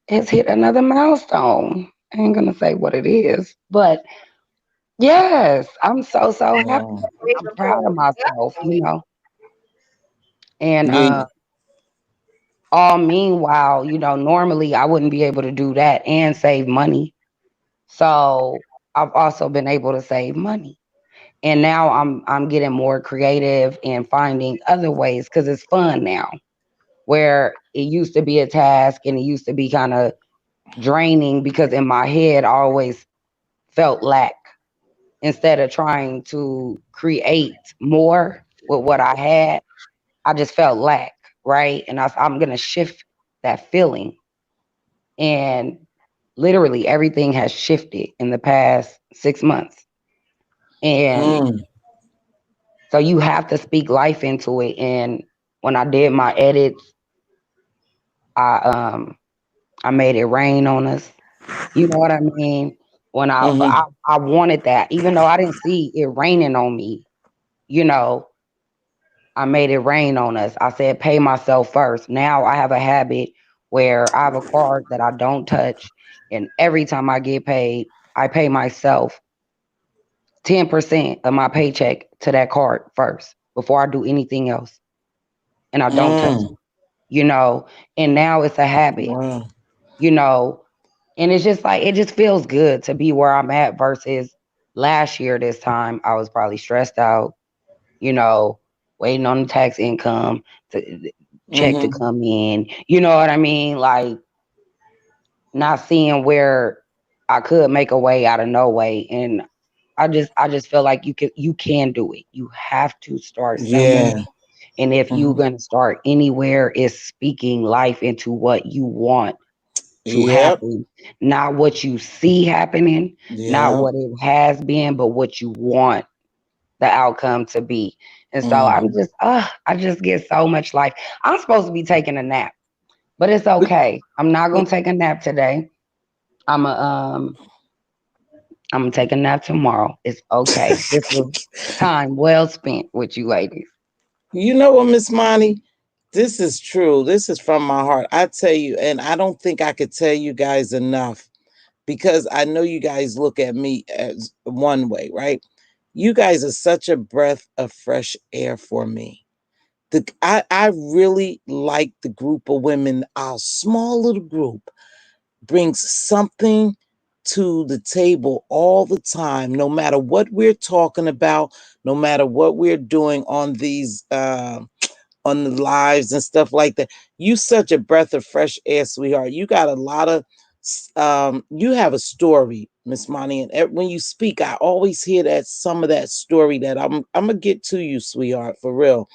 has hit another milestone. I ain't gonna say what it is, but yes, I'm so happy. Wow. great I'm proud of report. myself, you Definitely. know. And Yeah. all meanwhile, you know, normally I wouldn't be able to do that and save money. So I've also been able to save money. And now I'm getting more creative and finding other ways because it's fun now. Where it used to be a task and it used to be kind of draining because in my head I always felt lack instead of trying to create more with what I had. I just felt lack, right? And I'm gonna shift that feeling, and literally everything has shifted in the past 6 months. And Mm, so you have to speak life into it. And when I did my edits, I um I made it rain on us. You know what I mean? When mm-hmm. I wanted that, even though I didn't see it raining on me, you know, I made it rain on us. I said, pay myself first. Now I have a habit where I have a card that I don't touch. And every time I get paid, I pay myself 10% of my paycheck to that card first before I do anything else. And I don't touch it, Mm, you know, and now it's a habit, wow. you know, and it's just like, it just feels good to be where I'm at versus last year, this time, I was probably stressed out, you know, waiting on the tax income to check to Mm-hmm. come in. You know what I mean? Like not seeing where I could make a way out of no way. And I just feel like you can do it. You have to start somewhere. Yeah. And if you're Mm-hmm. gonna start anywhere, it's speaking life into what you want to Yep. happen, not what you see happening, not Yep. what it has been, but what you want the outcome to be. And so Mm-hmm. I just get so much life. I'm supposed to be taking a nap, but it's But, okay. I'm not but gonna take a nap today. I'm a I'm gonna take a nap tomorrow. It's okay. This was time well spent with you ladies. you know what, Miss Monty? This is true. This is from my heart. I tell you, and I don't think I could tell you guys enough. because I know you guys look at me as one way, right? You guys are such a breath of fresh air for me. I really like the group of women, our small little group brings something to the table all the time, no matter what we're talking about, no matter what we're doing on these on the lives and stuff like that. You such a breath of fresh air, sweetheart. You got a lot of you have a story, Miss Monty, and when you speak, I always hear that some of that story that I'm gonna get to you, sweetheart, for real.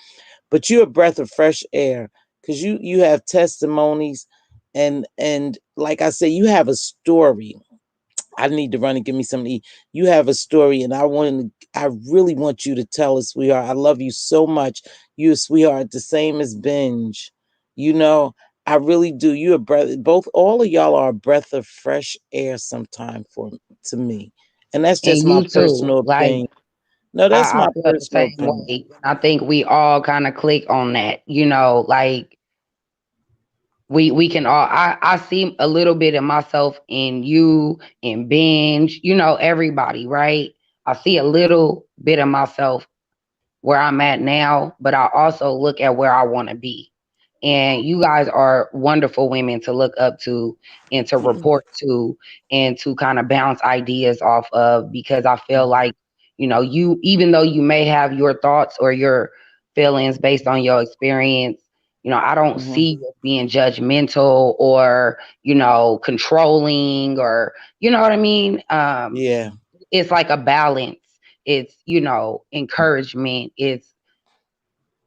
But you're a breath of fresh air because you have testimonies, and like I say, you have a story. I need to run and give me something to eat. You have a story, and I really want you to tell us, sweetheart. I love you so much. You're a sweetheart, the same as Benj. You know, I really do. You a breath. Both all of y'all are a breath of fresh air. Sometime for to me, and that's And just my you too. personal Like opinion. No, that's I my feel the personal same opinion. way. I think we all kind of click on that. Like we can all I see a little bit of myself in you, in Benj, everybody, right? I see a little bit of myself where I'm at now, but I also look at where I want to be. And you guys are wonderful women to look up to and to report to and to kind of bounce ideas off of, because I feel like, you, even though you may have your thoughts or your feelings based on your experience, I don't Mhm. see you as being judgmental or, controlling, or, you know what I mean? Yeah. It's like a balance. It's, encouragement. It's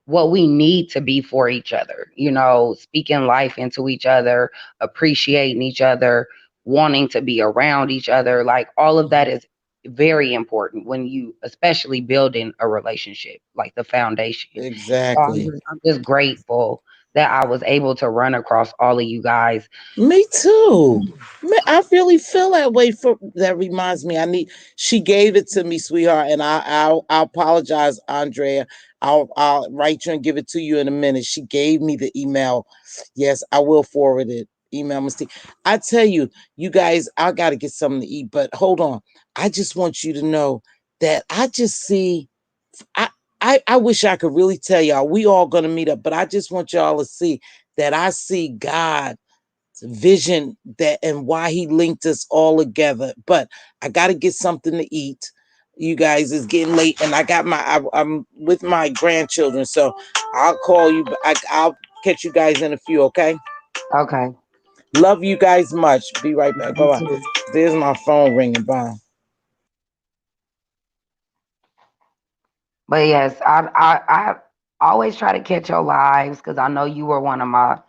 what we need to be for each other, speaking life into each other, appreciating each other, wanting to be around each other. Like all of that is very important when you, especially building a relationship, like the foundation. So I'm Exactly. just, I'm just grateful that I was able to run across all of you guys. Me too. I really feel that way. For that reminds me, I need. She gave it to me, sweetheart, and I'll apologize, Andrea. I'll write you and give it to you in a minute. She gave me the email. Yes, I will forward it. Email mistake. I tell you, you guys, I got to get something to eat. But hold on, I just want you to know that I just see. I I wish I could really tell y'all we all gonna meet up, but I just want y'all to see that I see God vision that and why he linked us all together. But I got to get something to eat. You guys, it's getting late, and I'm with my grandchildren, so I'll call you. I'll catch you guys in a few. Okay. Okay. Love you guys much. Be right back. You Bye bye. too. There's my phone ringing. Bye. But yes, I always try to catch your lives because I know you were one of my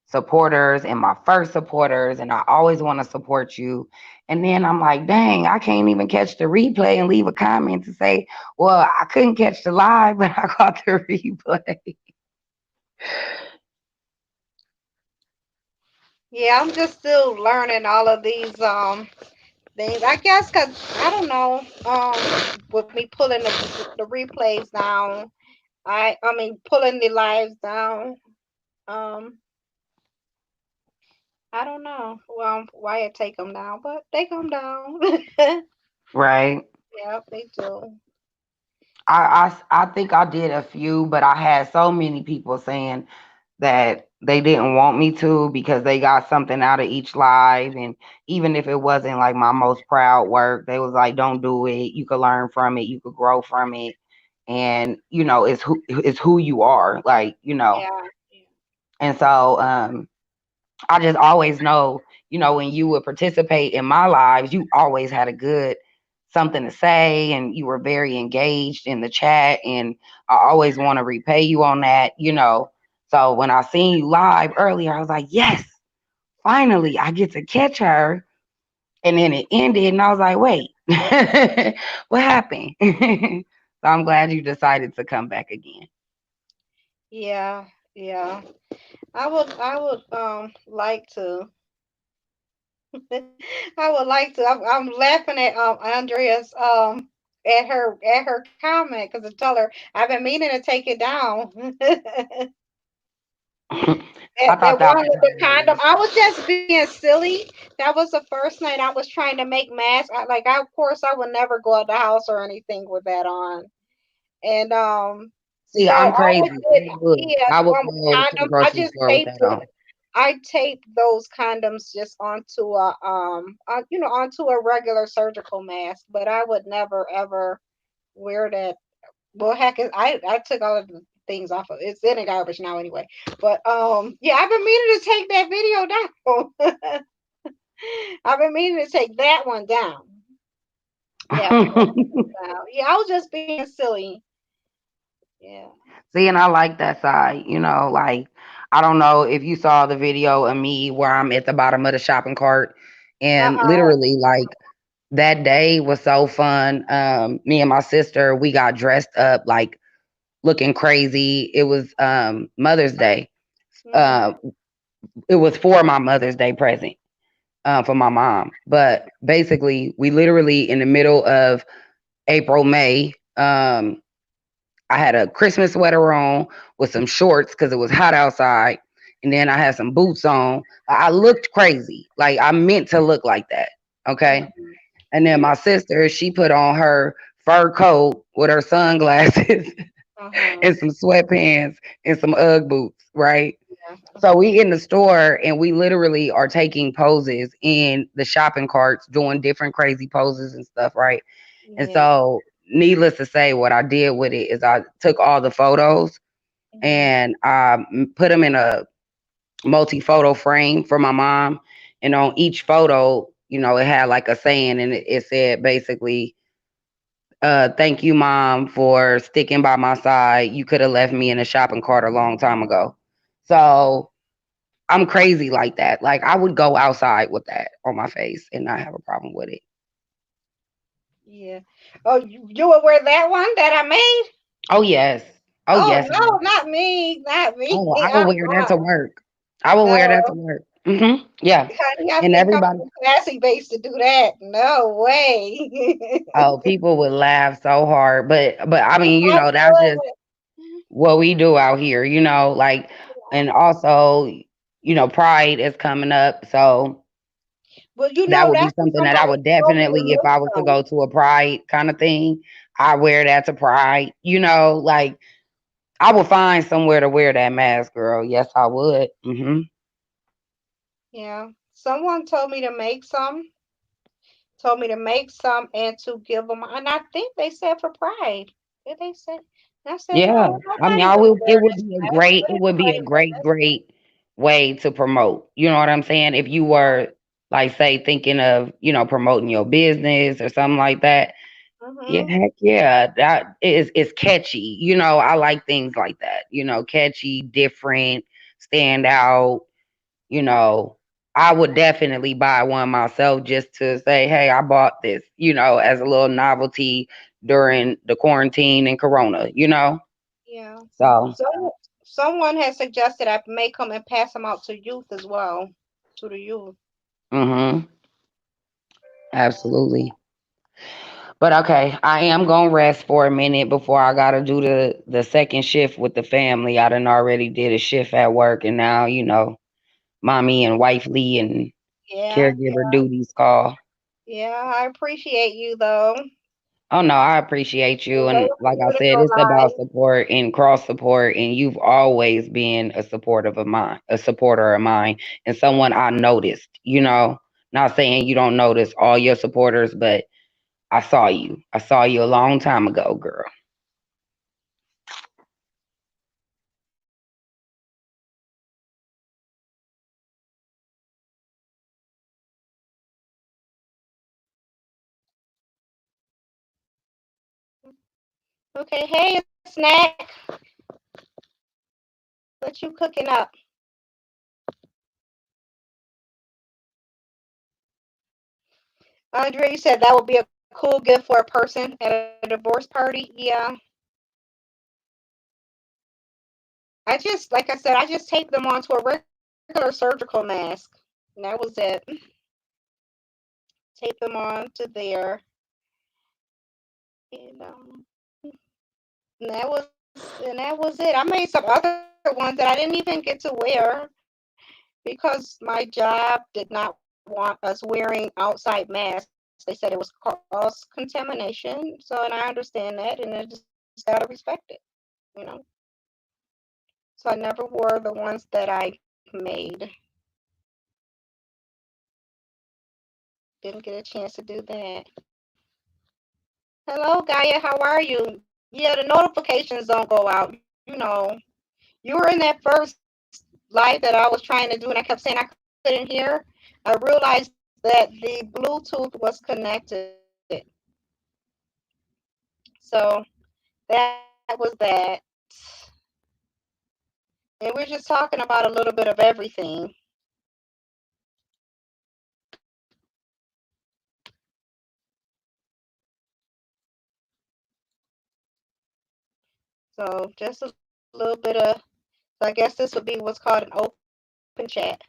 supporters and my first supporters, and I always want to support you. And then I'm like, dang, I can't even catch the replay and leave a comment to say, well, I couldn't catch the live, but I caught the replay. Yeah, I'm just still learning all of these things. I guess because I don't know, with me pulling the replays down, I mean pulling the lives down. Um, I don't know, well, why it take them down, but they come down. Right. Yep, they do. I think I did a few, but I had so many people saying that they didn't want me to because they got something out of each live. And even if it wasn't like my most proud work, they was like, don't do it. You could learn from it. You could grow from it. And, it's who you are. Like, Yeah, and so, I just always know, when you would participate in my lives, you always had a good something to say, and you were very engaged in the chat, and I always want to repay you on that. So when I seen you live earlier, I was like, yes, finally I get to catch her. And then it ended, and I was like, wait, what happened? So I'm glad you decided to come back again. yeah, yeah. I would like to. I would like to. I'm laughing at Andrea's at her comment because I tell her I've been meaning to take it down. I thought that one was with the condom. hilarious. I was just being silly. That was the first night I was trying to make masks. Of course, I would never go out the house or anything with that on. And See, so I'm all I crazy. did, yeah, I the would one with go to the condom, I grocery just store with taped that it. on. I taped those condoms just onto a regular surgical mask, but I would never ever wear that. Well, heck, I took all of the things off of it's in the garbage now anyway. But yeah, I've been meaning to take that video down. I've been meaning to take that one down. That one down. Yeah, I was just being silly. Yeah. See, and I like that side, like I don't know if you saw the video of me where I'm at the bottom of the shopping cart and Uh-uh. literally like that day was so fun. Me and my sister, we got dressed up like looking crazy. It was Mother's Day. Mm-hmm. Uh it was for my Mother's Day present for my mom. But basically we literally in the middle of April, May, I had a Christmas sweater on with some shorts because it was hot outside. And then I had some boots on. I looked crazy. Like I meant to look like that. Okay. Mm-hmm. And then my sister, she put on her fur coat with her sunglasses Uh-huh. and some sweatpants and some Ugg boots, right? Yeah. So we in the store and we literally are taking poses in the shopping carts, doing different crazy poses and stuff, right? And Yeah. so, needless to say, what I did with it is I took all the photos Mm-hmm. and put them in a multi photo frame for my mom. And on each photo, it had like a saying, and it said basically, thank you, mom, for sticking by my side. You could have left me in a shopping cart a long time ago. So I'm crazy like that. Like I would go outside with that on my face and not have a problem with it. Yeah. Oh, you would wear that one that I made? Oh yes. Oh Oh yes. no, not me, not me. Oh, I will wear that to work. I will wear that to No, work. Yeah. honey, I And think I'm everybody, too classy based to do that. No way. oh, people would laugh so hard. But I mean, I that's just would. what we do out here, like, and also, Pride is coming up. So Well, that would be that's what something that I somebody would told me to definitely, if make I was to some. go to a Pride kind of thing, I wear that to Pride, like I would find somewhere to wear that mask, girl. Yes, I would. Yeah. Someone told me to make some and to give them, and I think they said for Pride. Did they say? And I said, Yeah, no, I mean, nobody's gonna wear this mask. What it is would be a somebody wear great, this? great way to promote. You know what I'm saying? If you were, like, say, thinking of, promoting your business or something like that. Yeah, Mm-hmm. heck yeah, that is catchy. I like things like that. Catchy, different, stand out. You know, I would definitely buy one myself just to say, hey, I bought this. As a little novelty during the quarantine and Corona. Yeah. So, So someone has suggested I make them and pass them out to youth as well, to the youth. hmm absolutely. But okay, I am gonna rest for a minute before I gotta do the second shift with the family. I done already did a shift at work, and now mommy and wifely and Yeah, caregiver duties call. yeah. I appreciate you though. Oh no, I appreciate you, Enjoy and your like I said, political it's about life. support and cross support, and you've always been a supporter of mine, and someone I noticed. Not saying you don't notice all your supporters, but I saw you. I saw you a long time ago, girl. Okay, hey, snack. What you cooking up? Andre, you said that would be a cool gift for a person at a divorce party. Yeah. Like I said, I just taped them onto a regular surgical mask. And that was it. Tape them on to there. And, and that was it. I made some other ones that I didn't even get to wear because my job did not want us wearing outside masks. They said it was cross contamination. So, and I understand that, and I just gotta respect it, you know. So I never wore the ones that I made. Didn't get a chance to do that. Hello, Gaia. How are you? Yeah, the notifications don't go out. You know, you were in that first live that I was trying to do, and I kept saying I couldn't hear. I realized that the Bluetooth was connected. So that was that. And we're just talking about a little bit of everything. So just a little bit of, so I guess this would be what's called an open chat.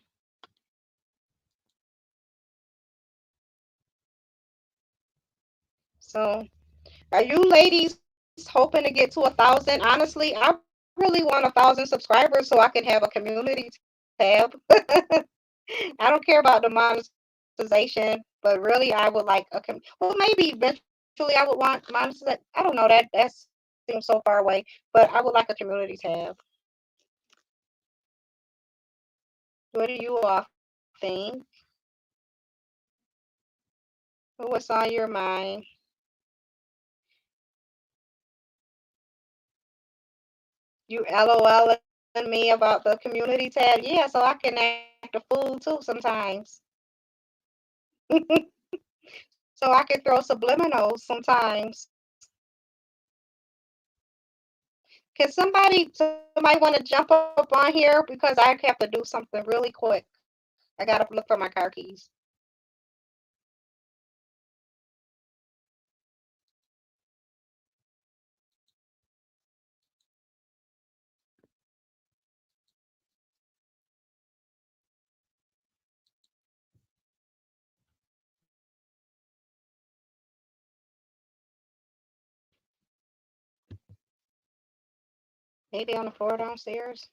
So are you ladies hoping to get to 1,000? Honestly, I really want 1,000 subscribers so I can have a community tab. I don't care about the monetization, but really I would like well, maybe eventually I would want monetization. I don't know, that seems so far away, but I would like a community tab. What do you all think? What's on your mind? You LOL me about the community tab? Yeah, so I can act a fool too sometimes. So I can throw subliminals sometimes. Can somebody want to jump up on here because I have to do something really quick. I gotta look for my car keys. Maybe on the floor downstairs.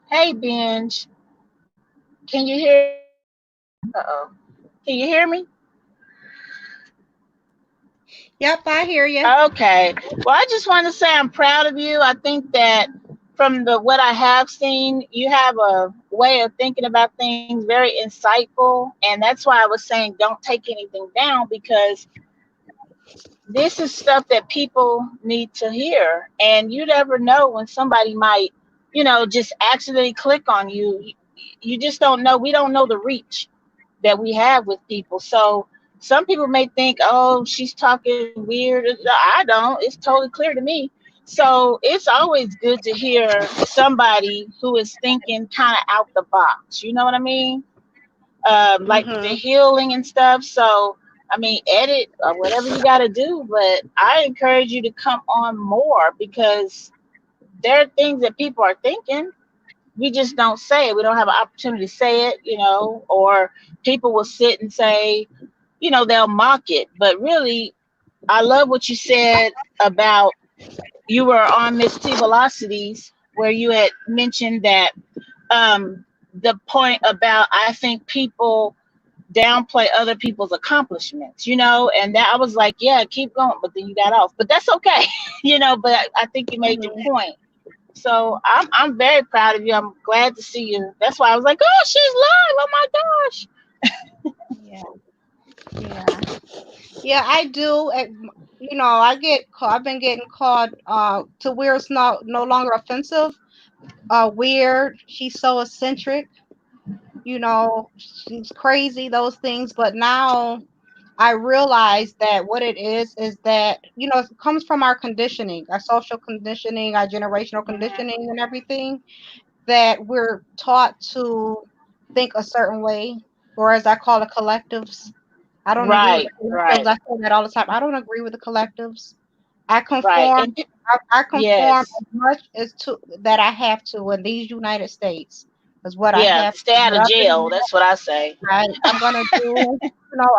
Hey, Binge. Can you hear? Uh-oh. Can you hear me? Yep, I hear you. Okay. Well, I just want to say I'm proud of you. I think that from what I have seen, you have a way of thinking about things very insightful, and that's why I was saying don't take anything down, because this is stuff that people need to hear, and you never know when somebody might, just accidentally click on you. You just don't know. We don't know the reach that we have with people. So some people may think, oh, she's talking weird. I don't. It's totally clear to me. So it's always good to hear somebody who is thinking kind of out the box. You know what I mean? Like the healing and stuff. So, I mean, edit or whatever you got to do. But I encourage you to come on more, because there are things that people are thinking. We just don't say it. We don't have an opportunity to say it, or people will sit and say, they'll mock it. But really, I love what you said about, you were on Miss T Velocities, where you had mentioned that the point about, I think people downplay other people's accomplishments, and that I was like, yeah, keep going, but then you got off, but that's okay. But I think you made your Mhm. point. So I'm very proud of you. I'm glad to see you. That's why I was like, oh, she's live. Oh my gosh. Yeah. Yeah. Yeah, I do. I get I've been getting called to where it's no longer offensive. Weird. She's so eccentric. She's crazy. Those things. But now I realize that what it is that it comes from our conditioning, our social conditioning, our generational conditioning, and everything that we're taught to think a certain way, or as I call it, collectives. I don't agree with Right, the collectives. right, I say that all the time. I don't agree with the collectives. I right. conform. And I conform yes, as much as to that I have to in these United States is what I yeah, have stay to. out But of other than jail. That's what I say. I'm gonna do.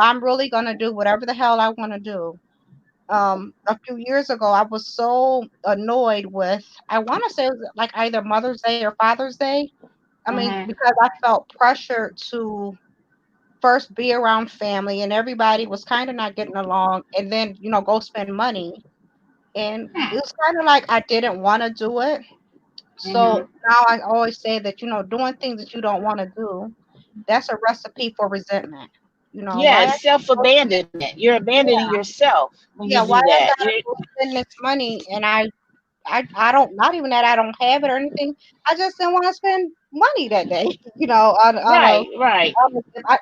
I'm really gonna do whatever the hell I want to do. A few years ago, I was so annoyed with. I want to say it was like either Mother's Day or Father's Day. I mean, Hmm. because I felt pressure to first be around family, and everybody was kind of not getting along, and then go spend money, and it was kind of like I didn't want to do it. Hmm. So now I always say that doing things that you don't want to do, that's a recipe for resentment. Yeah, Why I it's self-abandonment. You're abandoning yourself when you why do I that. gotta go spend this money, and I don't, not even that I don't have it or anything. I just didn't want to spend money that day. Right, right.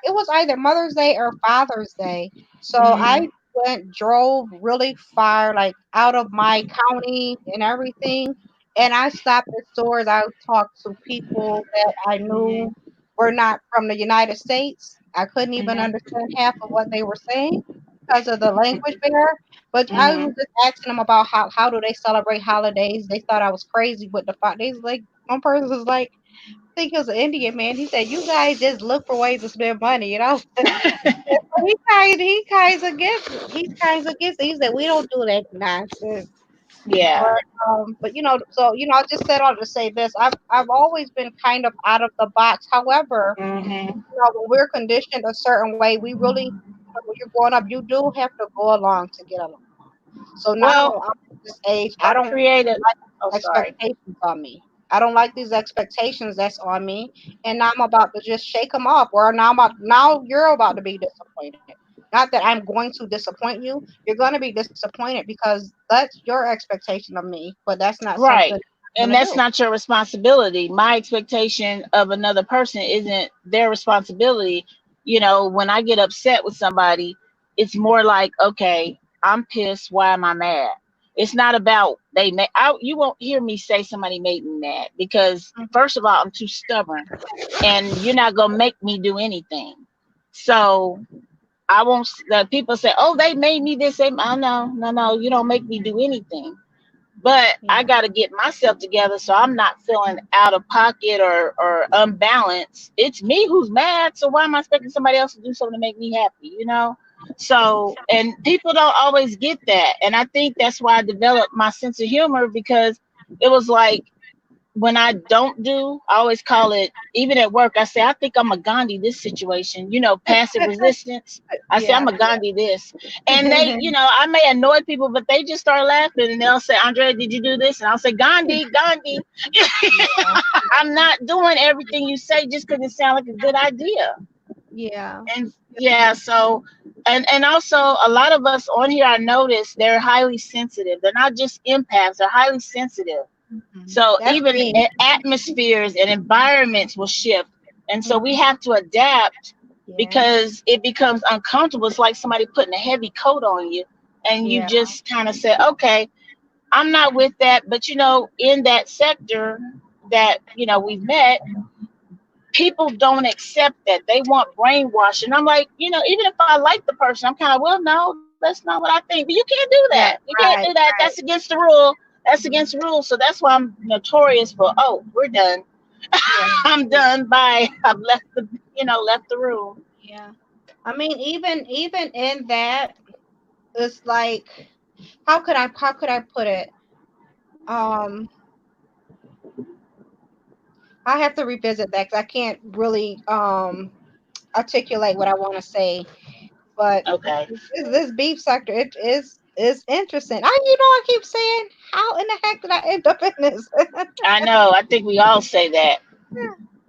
It was either Mother's Day or Father's Day. So Hmm. I drove really far, like out of my county and everything. And I stopped at stores. I talked to people that I Hmm. knew were not from the United States. I couldn't even Hmm. understand half of what they were saying because of the language barrier. But I Hmm. was just asking them about how do they celebrate holidays. They thought I was crazy with the fact. They was like, one person was like, I think it was an Indian man. He said, "You guys just look for ways to spend money." He's kinds of against it. He said, "We don't do that nonsense." Yeah. But so I just said all to say this. I've always been kind of out of the box. However, Hmm. when we're conditioned a certain way, we really, when you're growing up, you do have to go along to get along. So now Well, I'm at this age. I I don't created. like Oh, sorry. expectations on me. I don't like these expectations that's on me, and now I'm about to just shake them off. Or now you're about to be disappointed. Not that I'm going to disappoint you. You're going to be disappointed because that's your expectation of me, but that's not something Right. I'm And going to that's do. not your responsibility. My expectation of another person isn't their responsibility. When I get upset with somebody, it's more like, okay, I'm pissed. Why am I mad? It's not about you won't hear me say somebody made me mad because, first of all, I'm too stubborn and you're not going to make me do anything. So I won't, people say, oh, they made me this. Oh, no, no, no, you don't make me do anything, but I Yeah, got to get myself together so I'm not feeling out of pocket or unbalanced. It's me who's mad, so why am I expecting somebody else to do something to make me happy? So, and people don't always get that, and I think that's why I developed my sense of humor, because it was like, when I don't do, I always call it, even at work, I say, I think I'm a Gandhi this situation, passive resistance. I say, yeah, I'm a Gandhi this. And they, I may annoy people, but they just start laughing and they'll say, Andrea, did you do this? And I'll say, Gandhi, Gandhi. yeah, I'm not doing everything you say just because it sounds like a good idea. yeah. And yeah, so, and also a lot of us on here, I noticed they're highly sensitive. They're not just empaths, they're highly sensitive. So That's even me. atmospheres and environments will shift. And so we Mhm. have to adapt Yeah, because it becomes uncomfortable. It's like somebody putting a heavy coat on you. And you yeah, just kind of say, okay, I'm not with that. But, in that sector that, we've met, people don't accept that. They want brainwashing. I'm like, even if I like the person, I'm kind of, well, no, that's not what I think. But you can't do that. yeah. You can't do Right, that. That's right. against the rule. That's against the rule. So that's why I'm notorious for, oh, we're done. Yeah, I'm done. Bye. I've left the room. yeah. I mean, even in that, it's like, how could I put it? Um, I have to revisit that because I can't really articulate what I want to say. But Okay. this beef sector, it is interesting. I keep saying, how in the heck did I end up in this? I know. I think we all say that.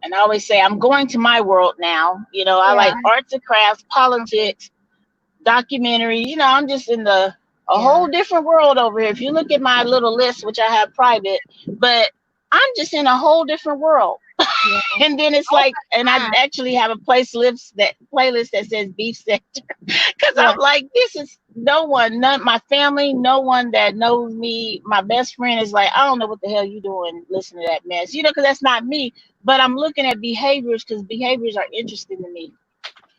And I always say, I'm going to my world now. I Yeah, like arts and crafts, politics, documentary. I'm just in a yeah, whole different world over here. If you look at my little list, which I have private, but I'm just in a whole different world. yeah. And then it's All like, and I the time. actually have a playlist that says beef sector, because Yeah, I'm like, this is none my family, no one that knows me. My best friend is like, I don't know what the hell you doing, listen to that mess, because that's not me. But I'm looking at behaviors because behaviors are interesting to me.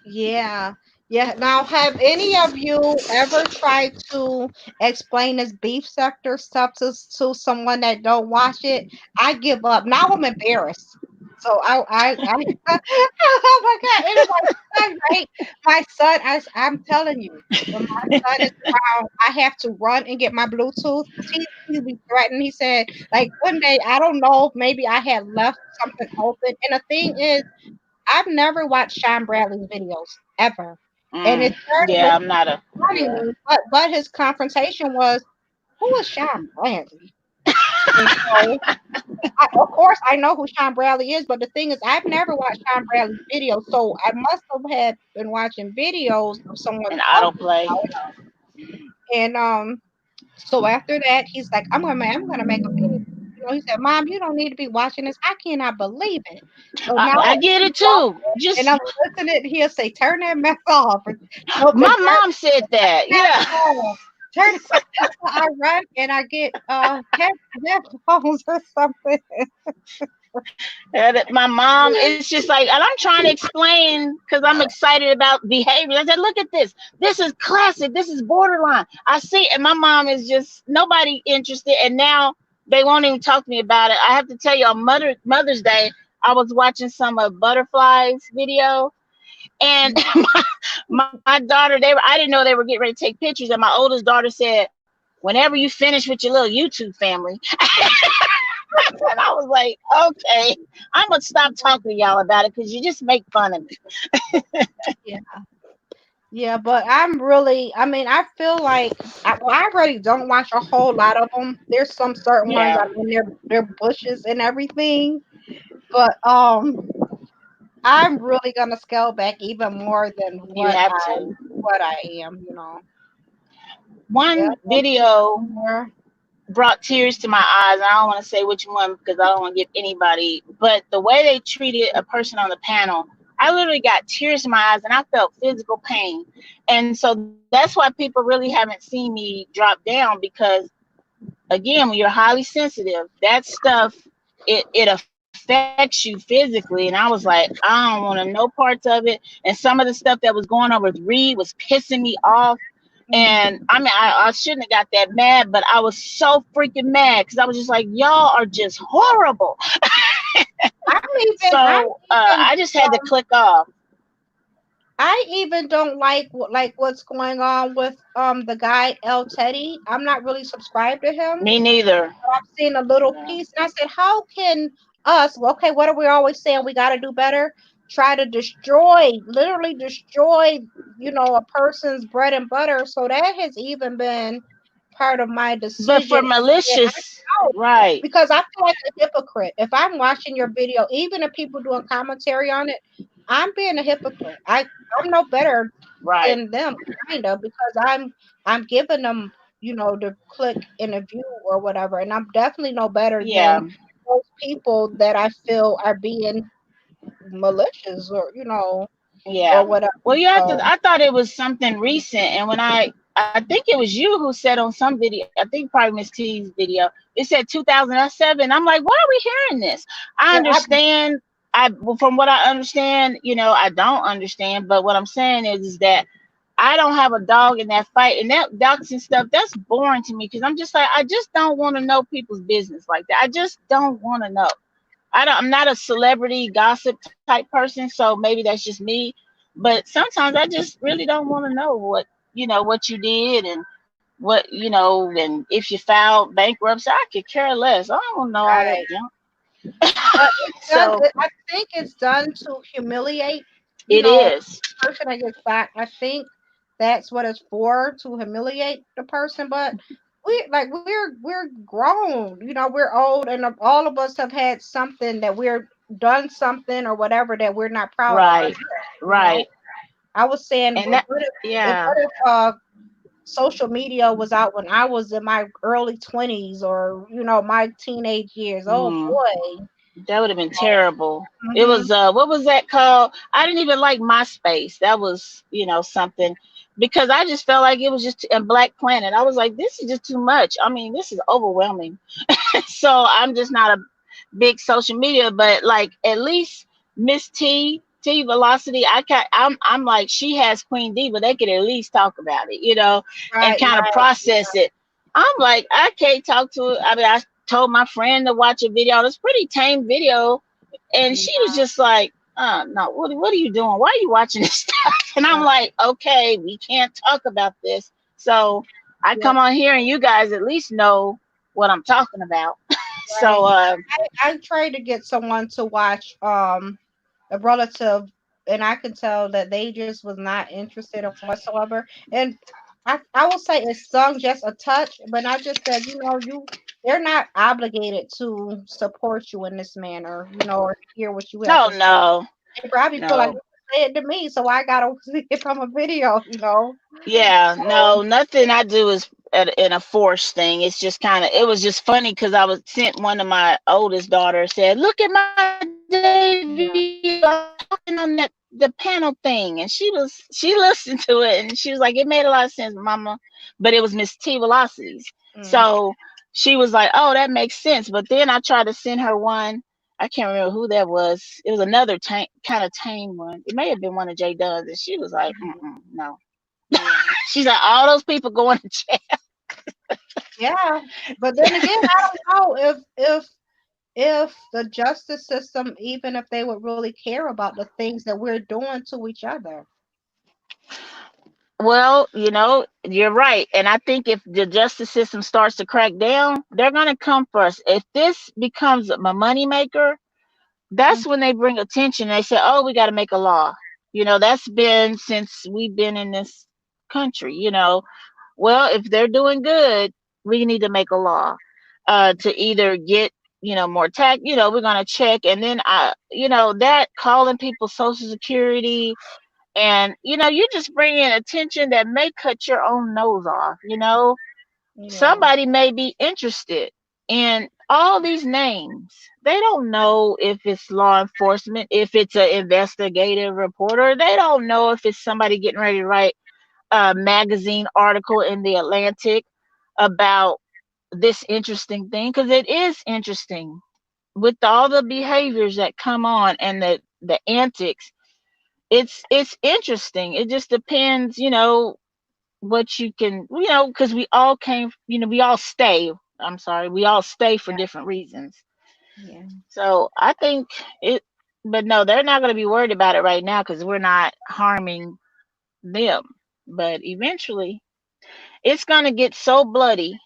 yeah, yeah. Now, have any of you ever tried to explain this beef sector stuff to someone that don't watch it? I give up. Now I'm embarrassed. So oh my God, it is my son, right? My son, I'm telling you, when my son is around, I have to run and get my Bluetooth. He be threatened. He said, like one day, I don't know, maybe I had left something open. And the thing is, I've never watched Sean Bradley's videos ever. And it started with Yeah, I'm not a funny yeah. me, but his confrontation was, who is Sean Bradley? And so, of course, I know who Sean Bradley is, but the thing is, I've never watched Sean Bradley's videos, so I must have had been watching videos of someone An talking autoplay. about it. And so after that, he's like, I'm gonna make a video. He said, Mom, you don't need to be watching this. I cannot believe it. So now I get he's it too. watching it, and Just I'm listening. He'll say, turn that mess off. Or, no, but my turn mom said that. that Yeah. off. Turn it off. So I run and I get headphones or something. My mom, it's just like, and I'm trying to explain because I'm excited about behavior. I said, look at this. This is classic. This is borderline. I see, and my mom is just nobody interested. And now they won't even talk to me about it. I have to tell you, on Mother's Day, I was watching some of Butterfly's video, and my daughter, I didn't know they were getting ready to take pictures, and my oldest daughter said, "Whenever you finish with your little YouTube family." And I was like, okay, I'm gonna stop talking to y'all about it because you just make fun of me. Yeah. Yeah, but I feel like I really don't watch a whole lot of them. There's some certain ones, Yeah, they're bushes and everything, but I'm really gonna scale back even more than you have to. what I am. Yeah, One video more. brought tears to my eyes. I don't want to say which one because I don't want to give anybody, but the way they treated a person on the panel, I literally got tears in my eyes and I felt physical pain. And so that's why people really haven't seen me drop down, because again, when you're highly sensitive, that stuff, it affects you physically. And I was like, I don't want to know parts of it. And some of the stuff that was going on with Reed was pissing me off. And I mean, I shouldn't have got that mad, but I was so freaking mad because I was just like, y'all are just horrible. I'm So I just had to click off. I even don't like what's going on with the guy El Teddy. I'm not really subscribed to him. Me neither. I've seen a little Yeah. piece, and I said, how can us? Okay, what are we always saying? We got to do better. Try to literally destroy, a person's bread and butter. So that has even been part of my But for decision. And malicious, I know, right, because I feel like a hypocrite. If I'm watching your video, even if people doing commentary on it, I'm being a hypocrite. I'm no better right. than them, kind of, because I'm giving them, the click and a view or whatever, and I'm definitely no better Yeah, than those people that I feel are being malicious or yeah. whatever. Well, you have to. So I thought it was something recent, and when I think it was you who said on some video, I think probably Miss T's video, it said 2007. I'm like, why are we hearing this? I yeah, understand. Well, from what I understand, I don't understand. But what I'm saying is that I don't have a dog in that fight, and that doxing stuff, that's boring to me because I'm just like, I just don't want to know people's business like that. I just don't want to know. I'm not a celebrity gossip type person, so maybe that's just me. But sometimes I just really don't want to know what you did and and if you filed bankruptcy. I could care less. I don't want to know all that right. junk. But it's done. So I think it's done to humiliate you It know, is. person that gets back, I think that's what it's for, to humiliate the person. But we're grown, you know, we're old, and all of us have had something that we're done something or whatever that we're not proud of. Right. You know, Right. I was saying, And that, yeah. what if social media was out when I was in my early 20s, or my teenage years? Oh Mm. boy. That would have been terrible. It Hmm. was what was that called? I didn't even like MySpace. That was, something, because I just felt like it was just a Black Planet. I was like, this is just too much. I mean, this is overwhelming. So I'm just not a big social media, but like at least Miss T Velocity, I'm like, she has Queen Diva. They could at least talk about it, and Right, kind of right. process it. I'm like, I can't talk to it. I mean, I told my friend to watch a video. It's pretty tame video, and she was just like, no, what are you doing? Why are you watching this stuff? And I'm Yeah, like, okay, we can't talk about this. So I yeah, come on here, and you guys at least know what I'm talking about. right. So I tried to get someone to watch a relative, and I could tell that they just was not interested in whatsoever. And I will say it stung just a touch, but I just said, they're not obligated to support you in this manner, or hear what you have no, to say. no, They probably feel like no. they said it to me, so I gotta see it from a video. Yeah, So, no, nothing I do is in a force thing. It's just kind of, it was just funny because I was sent, one of my oldest daughters said, "Look at my yeah. JV, I'm talking on the panel thing," and she listened to it and she was like, "It made a lot of sense, Mama," but it was Miss T Velocities, Mm, so she was like, "Oh, that makes sense." But then I tried to send her one. I can't remember who that was. It was another kind of tame one. It may have been one of Jay Dunn's, and she was like, mhm, "No." yeah. She's like, all those people going to jail. Yeah. But then again, I don't know if the justice system, even if they would really care about the things that we're doing to each other. Well, you're right. And I think if the justice system starts to crack down, they're going to come for us. If this becomes a moneymaker, Mm, that's when they bring attention. They say, oh, we got to make a law. That's been since we've been in this country. Well, if they're doing good, we need to make a law to either get, more tax, we're going to check. And then, that calling people Social Security, and you're just bringing attention that may cut your own nose off. yeah. Somebody may be interested in all these names. They don't know if it's law enforcement, if it's an investigative reporter. They don't know if it's somebody getting ready to write a magazine article in the Atlantic about this interesting thing, because it is interesting with all the behaviors that come on and the antics. It's interesting. It just depends, what you can, because we all came, we all stay. I'm sorry, we all stay for different reasons. Yeah. So I think it, but no, they're not going to be worried about it right now because we're not harming them. But eventually, it's going to get so bloody,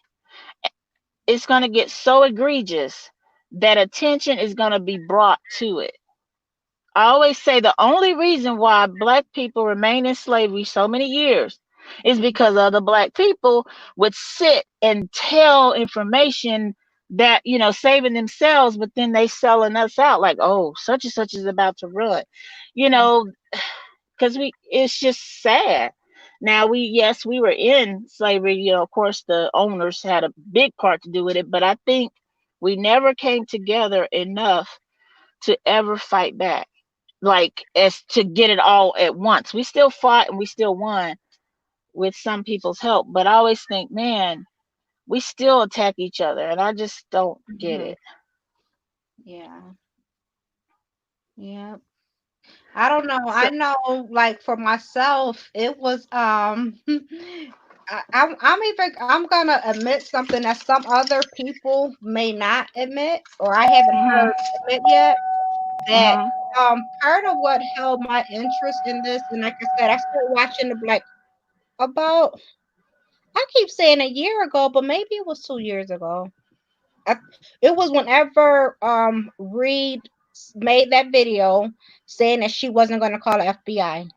it's going to get so egregious that attention is going to be brought to it. I always say the only reason why Black people remain in slavery so many years is Mhm. because other Black people would sit and tell information that, saving themselves, but then they selling us out like, oh, such and such is about to run, you know, because it's just sad. Now, yes, we were in slavery, of course the owners had a big part to do with it, but I think we never came together enough to ever fight back, like as to get it all at once. We still fought and we still won with some people's help, but I always think, man, we still attack each other, and I just don't get Mhm. it. Yeah. Yeah. I don't know. So, I know, like for myself, it was I'm gonna admit something that some other people may not admit, or I haven't mhm, heard admit yet. That mhm, part of what held my interest in this, and like I said, I started watching the like about, I keep saying a year ago, but maybe it was 2 years ago. I, it was whenever Reed made that video saying that she wasn't going to call the FBI.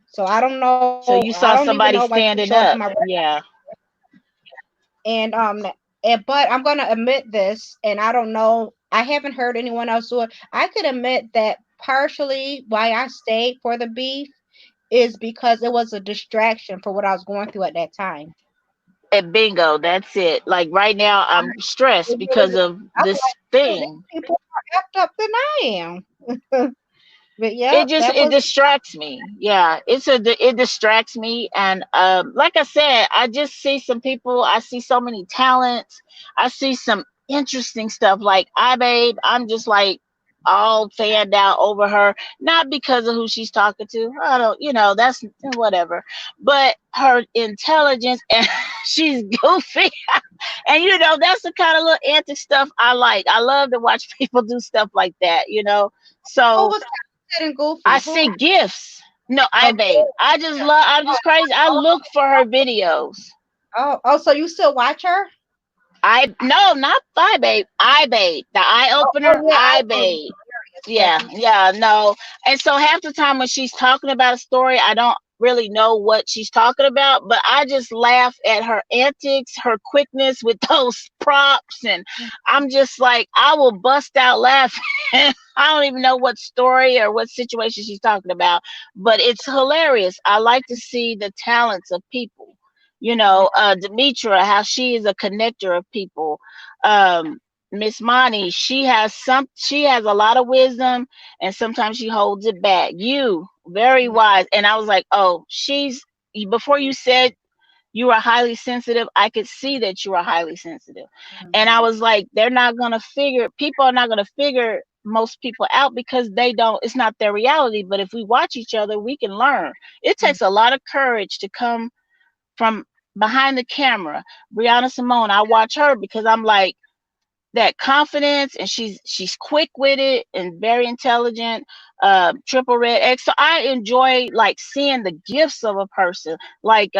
So I don't know. So I you don't saw even know why somebody she showed up to standing my up. Yeah. and but I'm gonna admit this, and I don't know. I haven't heard anyone else do it. I could admit that partially why I stayed for the beef is because it was a distraction for what I was going through at that time. And bingo, that's it. Like right now, I'm stressed It really, because of I'm this like, "Oh, these thing. people are effed up than I am." But yeah, that It was distracts me. Yeah, it distracts me. And like I said, I just see some people. I see so many talents. I see some interesting stuff. Like I Babe, I'm just like all fanned out over her, not because of who she's talking to. I don't, that's whatever. But her intelligence, and she's goofy. And that's the kind of little antic stuff I like. I love to watch people do stuff like that. who So was talented and I goofy. Who? see gifts. No, I Oh, Babe. I'm just crazy. I look for her videos. so you still watch her? No, not I Babe. I Babe. The eye opener, Yeah, I I know. Babe. Yes, Yeah, yeah, no. And so half the time when she's talking about a story, I don't really know what she's talking about, but I just laugh at her antics, her quickness with those props, and I'm just like, I will bust out laughing. I don't even know what story or what situation she's talking about, but it's hilarious. I like to see the talents of people. Demetra, how she is a connector of people. Miss Monty, she has a lot of wisdom, and sometimes she holds it back. You very wise. And I was like, oh, before you said you are highly sensitive, I could see that you are highly sensitive. And I was like, people are not gonna figure most people out because they don't, it's not their reality. But if we watch each other, we can learn. It takes a lot of courage to come from behind the camera. Brianna Simone, I watch her because I'm like, that confidence, and she's quick with it and very intelligent. Triple Red X, so I enjoy like seeing the gifts of a person. Like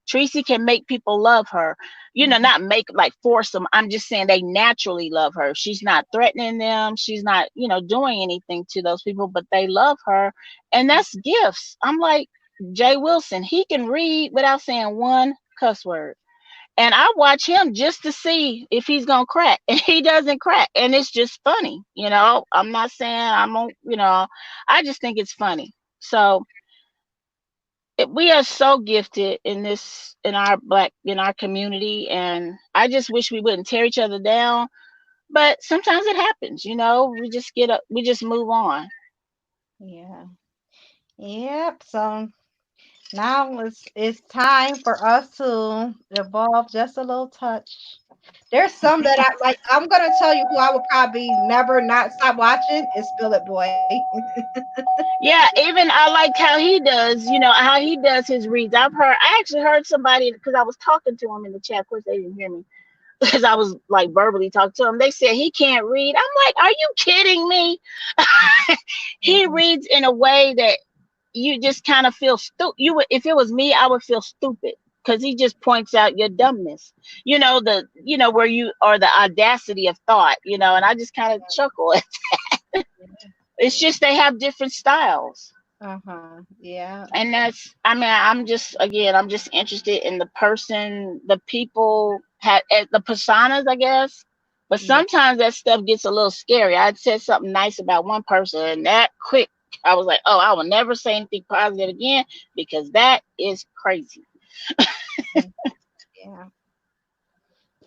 Tracy can make people love her, not make like force them. I'm just saying they naturally love her. She's not threatening them, she's not doing anything to those people, but they love her. And that's gifts. I'm like, Jay Wilson, he can read without saying one cuss word, and I watch him just to see if he's gonna crack, and he doesn't crack, and it's just funny. I'm not saying I'm on. I just think it's funny. So we are so gifted in our community, and I just wish we wouldn't tear each other down. But sometimes it happens. We just get up, we just move on. Yeah. Yep. So now it's time for us to evolve just a little touch. There's some that I like. I'm gonna tell you who I would probably never not stop watching is Spill It Boy. Yeah, even I like how he does, how he does his reads. I actually heard somebody, because I was talking to him in the chat. Of course, they didn't hear me because I was like verbally talking to him. They said he can't read. I'm like, are you kidding me? He reads in a way that you just kind of feel stupid. If it was me, I would feel stupid because he just points out your dumbness. Where you are, the audacity of thought. And I just kind of chuckle. It's just they have different styles. Yeah. And I'm just, again, I'm just interested in the person, the people, the personas, I guess. But Yeah. sometimes that stuff gets a little scary. I said something nice about one person, and that quick, I was like, oh, I will never say anything positive again because that is crazy. Yeah.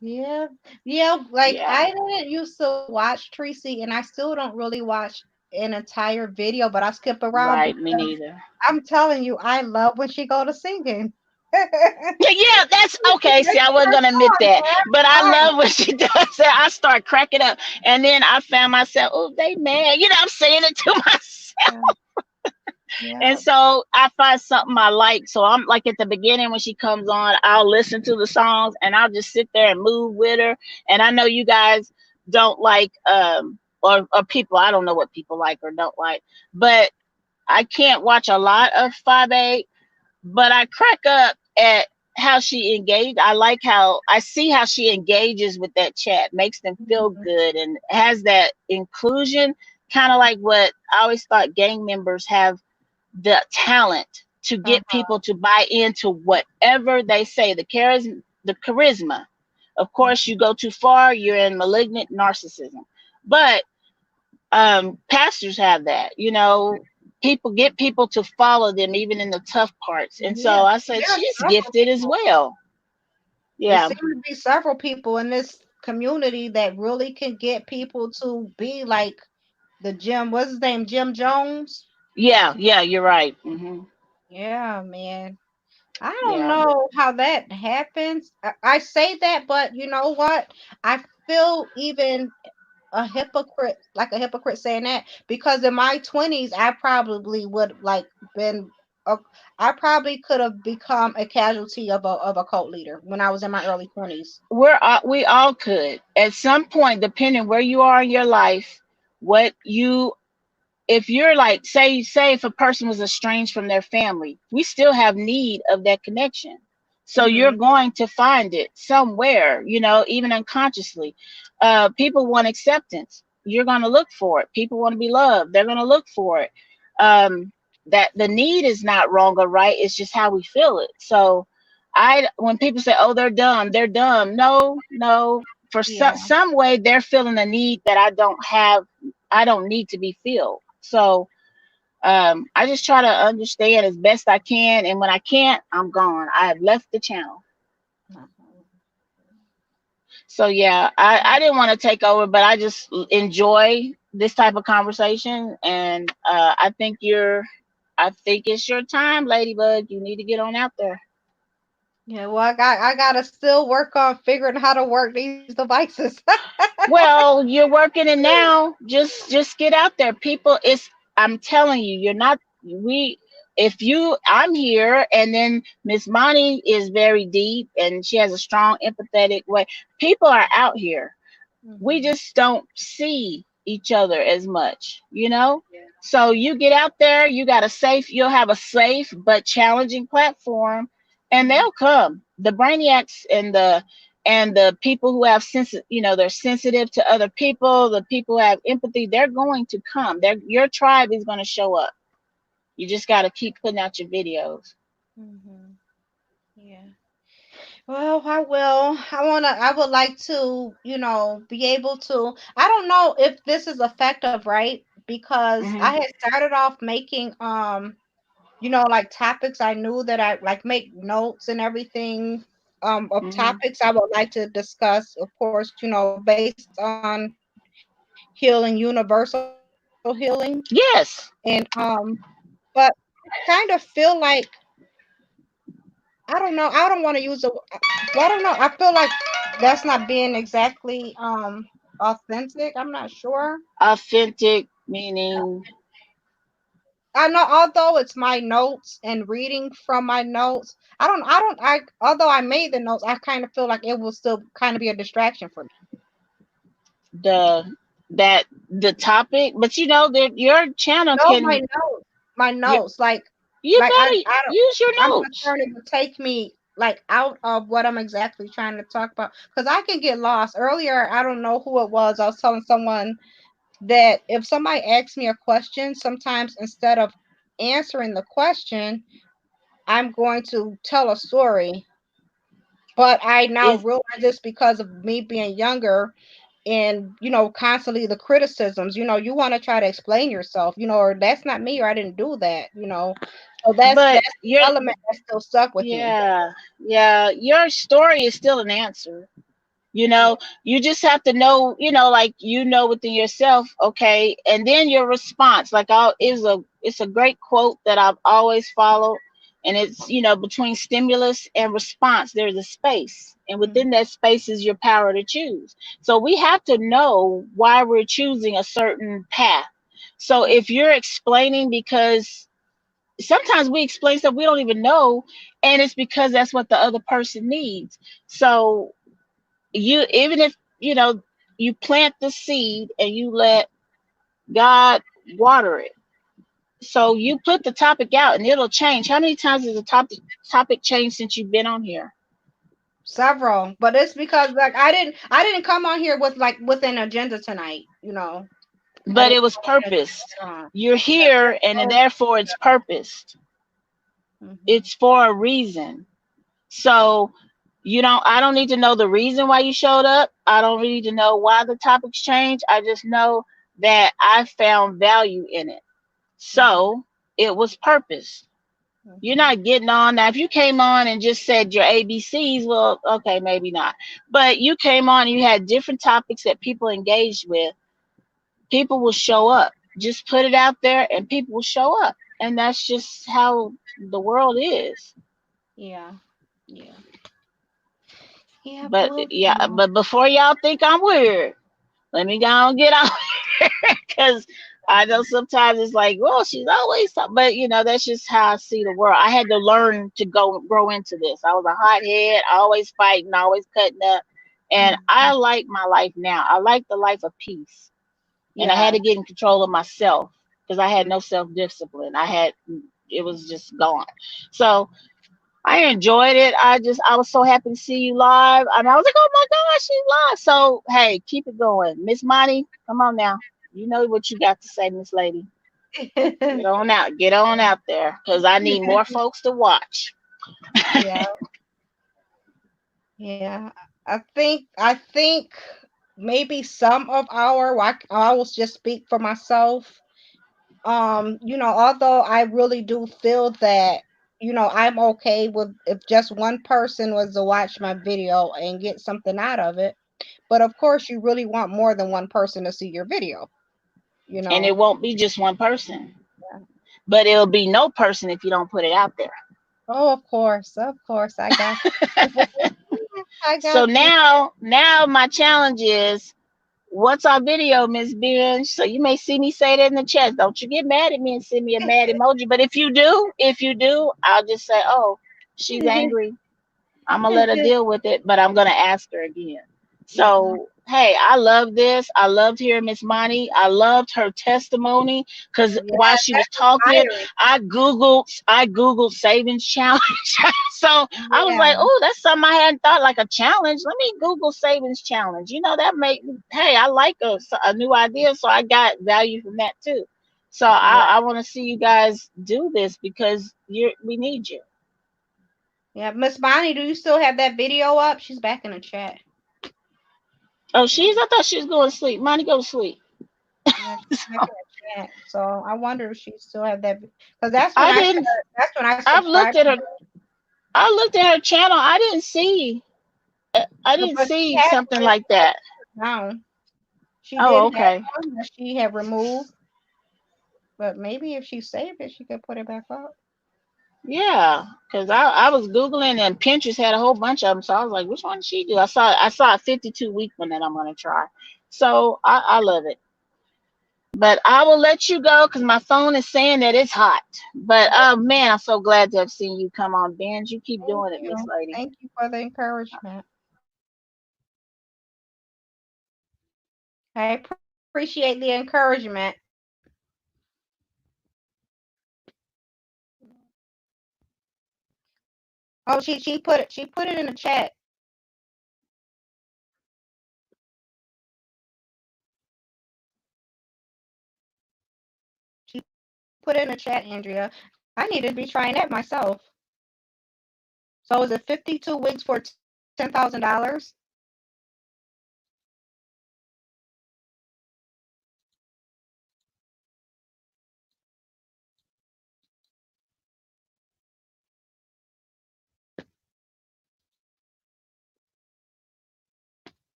Yeah. Yeah. Like Yeah, I didn't used to watch Tracy, and I still don't really watch an entire video, but I skip around right. Me because neither. I'm telling you, I love when she go to singing. Yeah, that's okay. See, I wasn't gonna admit that, but I love when she does that. I start cracking up, and then I found myself, oh, they mad. I'm saying it to myself. Yeah. And so I find something I like. So I'm like, at the beginning when she comes on, I'll listen to the songs and I'll just sit there and move with her. And I know you guys don't like or people, I don't know what people like or don't like, but I can't watch a lot of 5'8", but I crack up at how she engaged. I like how I see how she engages with that chat, makes them feel good, and has that inclusion. Kind of like what I always thought gang members have the talent to get Uh-huh. people to buy into whatever they say. The charisma. Of course, you go too far, you're in malignant narcissism. But pastors have that, people get people to follow them even in the tough parts. And so Yeah, I said, there are she's several gifted as people. well. There Yeah. seem to be several people in this community that really can get people to be like the Jim. What's his name? Jim Jones. Yeah. Yeah. You're right. Yeah, man. I don't Yeah. know how that happens. I say that, but you know what? I feel even like a hypocrite saying that, because in my 20s, I probably would like been, a, I probably could have become a casualty of a cult leader when I was in my early 20s. We all could at some point, depending where you are in your life, what you if you're like, say if a person was estranged from their family, we still have need of that connection. So you're Hmm. going to find it somewhere, even unconsciously. People want acceptance. You're going to look for it. People want to be loved. They're going to look for it. That the need is not wrong or right. It's just how we feel it. So when people say, "Oh, they're dumb." No, no. For Yeah. some way, they're feeling a need that I don't have. I don't need to be filled. So I just try to understand as best I can, and when I can't, I'm gone. I have left the channel. So yeah, I didn't want to take over, but I just enjoy this type of conversation, and I think it's your time, Ladybug. You need to get on out there. Yeah, well, I gotta still work on figuring how to work these devices. Well, you're working it now. Just get out there. People, I'm telling you, you're not we if you I'm here, and then Miss Monty is very deep and she has a strong empathetic way. People are out here. We Mhm. just don't see each other as much. So you get out there, you'll have a safe but challenging platform, and Mhm. they'll come. The brainiacs and the people who have they're sensitive to other people, the people who have empathy, they're going to come. Your tribe is going to show up. You just got to keep putting out your videos. Mhm. Yeah. Well, I will. I would like to, be able to. I don't know if this is effective, right? Because Hmm. I had started off making, like topics I knew that I like make notes and everything, of Hmm. topics I would like to discuss, of course, based on healing, universal healing. And, Yes. but I kind of feel like, I don't know. I don't want to use well, I don't know. I feel like that's not being exactly authentic. I'm not sure. Authentic meaning. I know, although it's my notes and reading from my notes, although I made the notes, I kind of feel like it will still kind of be a distraction for me. The topic, but that your channel No, can. my you, notes, like, you I better don't. use your I'm notes. concerned it will take me like out of what I'm exactly trying to talk about, because I can get lost. Earlier, I don't know who it was. I was telling someone that if somebody asks me a question, sometimes instead of answering the question, I'm going to tell a story. But I now It's realize this because of me being younger and, constantly the criticisms, you want to try to explain yourself, or that's not me, or I didn't do that. So but that's the element that still stuck with me. yeah, your story is still an answer. Yeah. You just have to know, like, within yourself, okay, and then your response, like, it's a great quote that I've always followed, and it's, between stimulus and response, there's a space, and Mhm. within that space is your power to choose. So we have to know why we're choosing a certain path. So if you're explaining, because sometimes we explain stuff we don't even know, and it's because that's what the other person needs. So you even if you plant the seed and you let God water it, So you put the topic out and it'll change. How many times has the topic changed since you've been on here? Several, but it's because like I didn't come on here with an agenda tonight, I But didn't it was come on purposed. here. You're here and then therefore it's purposed. Mhm. It's for a reason. So I don't need to know the reason why you showed up. I don't need to know why the topics changed. I just know that I found value in it. So it was purpose. You're not getting on now. If you came on and just said your ABCs, well, okay, maybe not. But you came on and you had different topics that people engaged with. People will show up. Just put it out there and people will show up. And that's just how the world is. Yeah, yeah, yeah. But yeah, but before y'all think I'm weird, let me go and get out because I know sometimes it's like, well, she's always talking, but that's just how I see the world. I had to learn to grow into this. I was a hothead, always fighting, always cutting up, and I like my life now. I like the life of peace, and I had Yeah, to get in control of myself because I had no self discipline. It was just gone. So I enjoyed it. I was so happy to see you live. I was like, oh my gosh, she's live. So hey, keep it going. Miss Monty, come on now. You know what you got to say, Miss Lady. Get on out there. Cause I need more folks to watch. yeah, yeah. I think maybe some of I will just speak for myself. Although I really do feel that, I'm okay with if just one person was to watch my video and get something out of it. But of course, you really want more than one person to see your video, you And know. it won't be just one person. But it'll be no person if you don't put it out there. Oh, of course, I got you. I So got you. now my challenge is, what's our video, Miss Benj? So you may see me say that in the chat. Don't you get mad at me and send me a mad emoji. But if you do, I'll just say, oh, she's angry. I'm gonna let her deal with it, but I'm gonna ask her again. Yeah, So hey, I love this. I loved hearing Miss Monty. I loved her testimony because while yeah, she was that's talking, inspiring. I googled savings challenge. So I was like, Yeah, oh, that's something I hadn't thought, like a challenge. Let me Google savings challenge. That make hey, I like a new idea, so I got value from that too. So I right. want to see you guys do this because we need you. Yeah, Miss Bonnie, do you still have that video up? She's back in the chat. Oh, I thought she was going to sleep. Monty, go to sleep. Yeah, she's back in the chat. So I wonder if she still have that because that's when I I didn't. started. That's when I I've looked subscribed at to her. I looked at her channel. I didn't see. I her. didn't But she see had something like that. down. She did Oh, have okay. one that she had removed, but maybe if she saved it, she could put it back up. Yeah, because I was googling and Pinterest had a whole bunch of them. So I was like, which one did she do? I saw a 52-week one that I'm gonna try. So I love it. But I will let you go because my phone is saying that it's hot. But oh man, I'm so glad to have seen you come on, Ben. You keep Thank doing it, Miss you. Lady. Thank you for the encouragement. I appreciate the encouragement. Oh, she put it in the chat. She put it in the chat, Andrea. I need to be trying that myself. So is it 52 weeks for $10,000?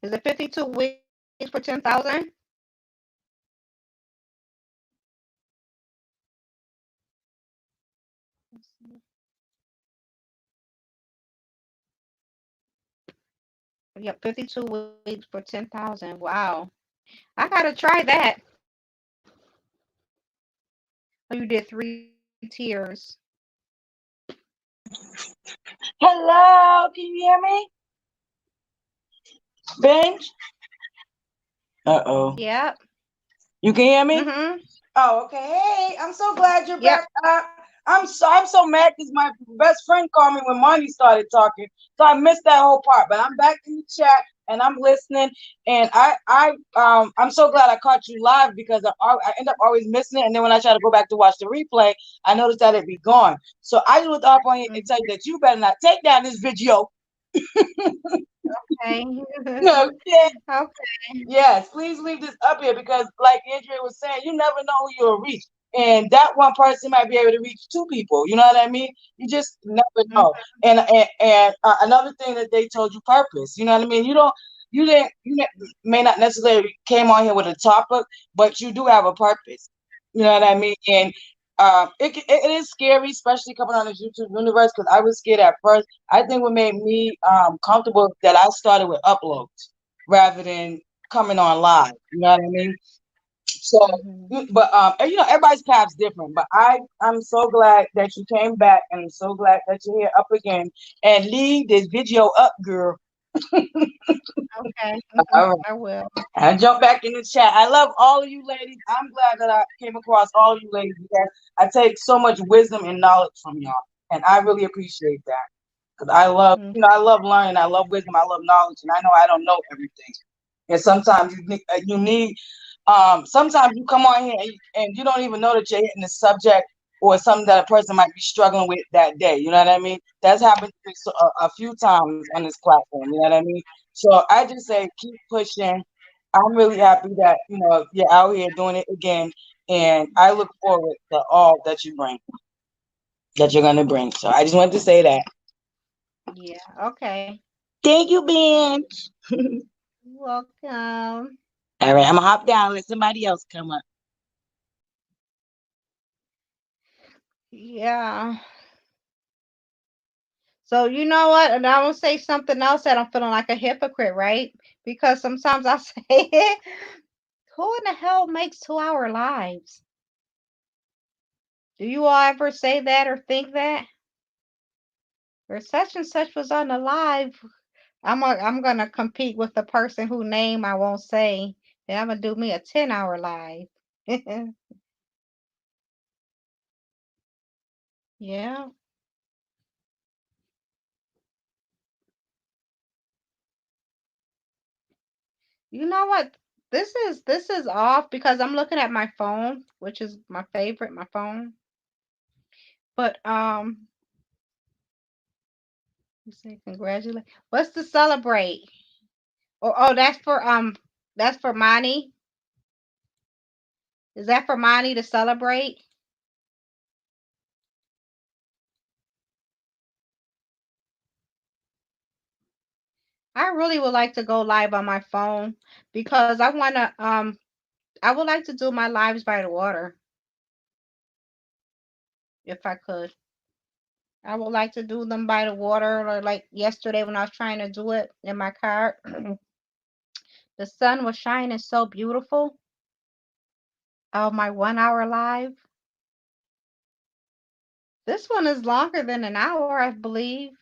Is it 52 weeks for 10,000? Yep, 52 weeks for 10,000. Wow. I gotta try that. Oh, you did 3 tiers. Hello, can you hear me? Benj? Uh-oh. Yep. You can hear me? Mm-hmm. Oh, okay. Hey, I'm so glad you're Yep. back up. I'm so mad because my best friend called me when Monty started talking, so I missed that whole part. But I'm back in the chat and I'm listening, and I'm so glad I caught you live because I end up always missing it, and then when I try to go back to watch the replay, I noticed that it'd be gone. So I just was up on here and tell you that you better not take down this video. Okay. No, Okay. yes, please leave this up here because, like Andrea was saying, you never know who you'll reach. And that one person might be able to reach two people. You know what I mean? You just never know. And another thing that they told you purpose. You know what I mean? May not necessarily came on here with a topic, but you do have a purpose. You know what I mean? And it is scary, especially coming on this YouTube universe, because I was scared at first. I think what made me comfortable that I started with uploads rather than coming on live. You know what I mean? So, Mhm. but and, everybody's path's different. But I'm so glad that you came back, and I'm so glad that you're here up again. And leave this video up, girl. Okay. All right. I will. And jump back in the chat. I love all of you ladies. I'm glad that I came across all of you ladies because I take so much wisdom and knowledge from y'all, and I really appreciate that. Because Mm. I love learning, I love wisdom, I love knowledge, and I know I don't know everything. And sometimes you need sometimes you come on here and you don't even know that you're hitting the subject or something that a person might be struggling with that day. You know what I mean? That's happened to me a few times on this platform. You know what I mean? So I just say keep pushing. I'm really happy that you're out here doing it again, and I look forward to all that you're gonna bring. So I just wanted to say that. Yeah. Okay. Thank you, Ben. Welcome. All right, I'm gonna hop down and let somebody else come up. Yeah. So you know what? And I will say something else that I'm feeling like a hypocrite, right? Because sometimes I say, who in the hell makes 2-hour lives? Do you all ever say that or think that? Or such and such was on the live. I'm gonna compete with the person whose name I won't say. And I'm gonna do me a 10-hour live. Yeah. You know what? This is off because I'm looking at my phone, which is my favorite, my phone. But you say congratulate. What's to celebrate? Oh, that's for Monty. Is that for Monty to celebrate? I really would like to go live on my phone because I would like to do my lives by the water if I could. I would like to do them by the water or like yesterday when I was trying to do it in my car. The sun was shining so beautiful. Oh, my 1 hour live. This one is longer than an hour, I believe.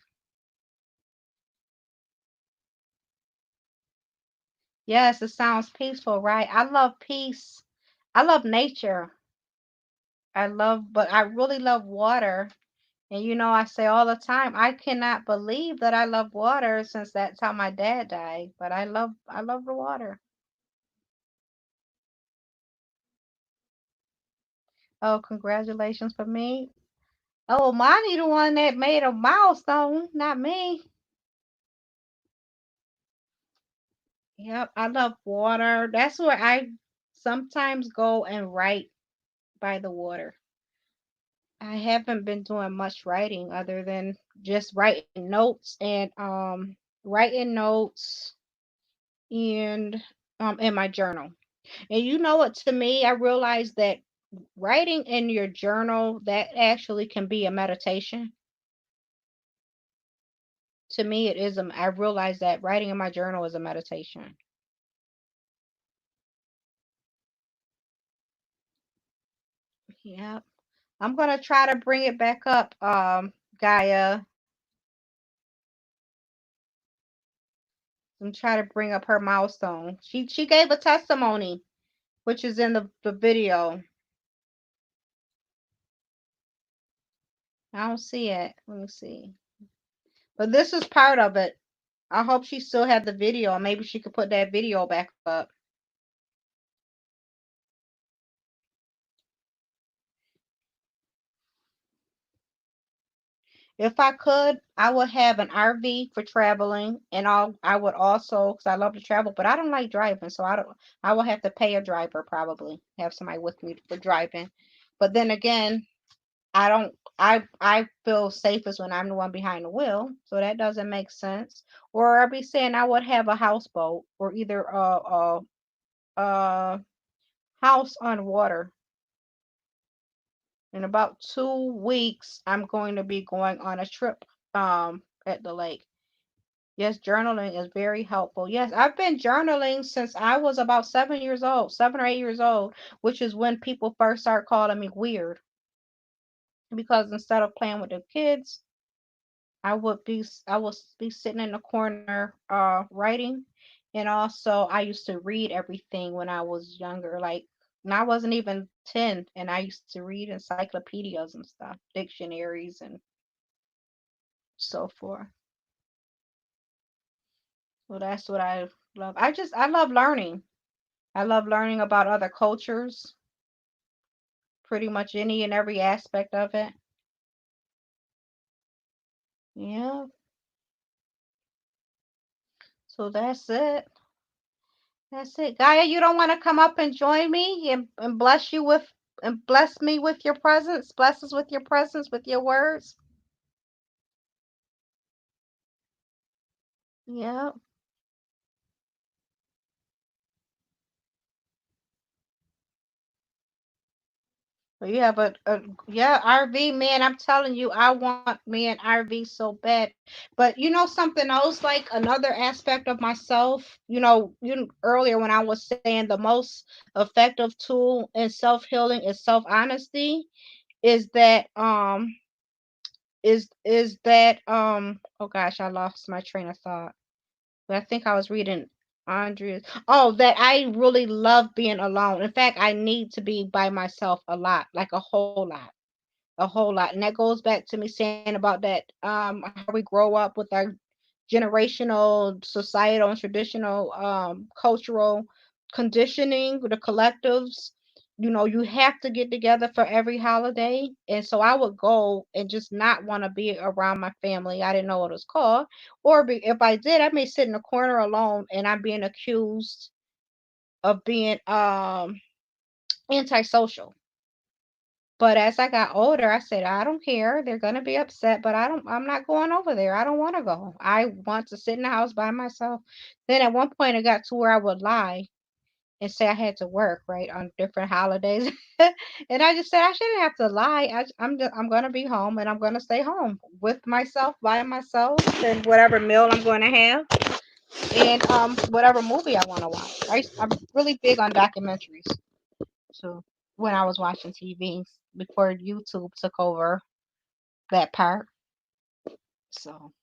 Yes, it sounds peaceful, right? I love peace. I love nature. But I really love water. And I say all the time, I cannot believe that I love water since that's how my dad died. But I love the water. Oh, congratulations for me. Oh, Monty the one that made a milestone, not me. Yep, I love water. That's where I sometimes go and write by the water. I haven't been doing much writing other than just writing notes and in my journal. And you know what, to me, I realized that writing in your journal that actually can be a meditation. To me it is I realized that writing in my journal is a meditation. Yep. I'm gonna try to bring it back up, Gaia. And try to bring up her milestone. She gave a testimony which is in the video. I don't see it. Let me see. But this is part of it. I hope she still had the video. Maybe she could put that video back up. If I could, I would have an RV for traveling, and I would also, because I love to travel, but I don't like driving, so I will have to pay a driver probably, have somebody with me for driving. But then again, I don't, I feel safest when I'm the one behind the wheel, so that doesn't make sense. Or I'd be saying I would have a houseboat or either a house on water. In about 2 weeks, I'm going to be going on a trip at the lake. Yes, journaling is very helpful. Yes, I've been journaling since I was about 7 years old, 7 or 8 years old, which is when people first start calling me weird. Because instead of playing with the kids, I would be sitting in the corner writing. And also I used to read everything when I was younger. Like and I wasn't even 10 and I used to read encyclopedias and stuff, dictionaries and so forth. So that's what I love. I love learning. I love learning about other cultures, pretty much any and every aspect of it. Yeah. So that's it. That's it. Gaia, you don't want to come up and join me and bless you with and bless me with your presence, bless us with your presence, with your words. Yeah. So you have a yeah, RV, man. I'm telling you, I want me an RV so bad. But you know something else, like another aspect of myself, earlier when I was saying the most effective tool in self-healing is self-honesty, is that oh gosh, I lost my train of thought. But I think I was reading Andrea's. Oh, that I really love being alone. In fact, I need to be by myself a lot, like a whole lot. And that goes back to me saying about that how we grow up with our generational, societal, and traditional cultural conditioning, the collectives. You have to get together for every holiday. And so I would go and just not want to be around my family. I didn't know what it was called. If I did, I may sit in a corner alone and I'm being accused of being antisocial. But as I got older, I said, I don't care. They're gonna be upset, but I'm not going over there. I don't want to go. I want to sit in the house by myself. Then at one point it got to where I would lie and say I had to work, right, on different holidays. And I just said I shouldn't have to lie. I'm gonna be home and I'm gonna stay home with myself, by myself, and whatever meal I'm gonna have, and whatever movie I want to watch. I'm really big on documentaries. So when I was watching TV before YouTube took over that part. So,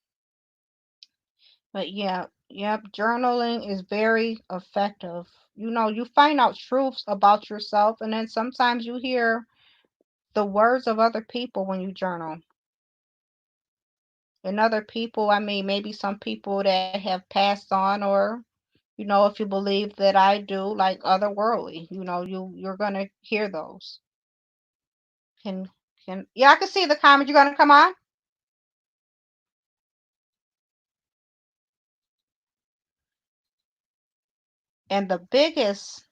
but yeah, yep, journaling is very effective. You find out truths about yourself, and then sometimes you hear the words of other people when you journal. And other people, I mean, maybe some people that have passed on, or if you believe that I do, like otherworldly, you're gonna hear those. Can yeah, I can see the comment. You gonna come on? And the biggest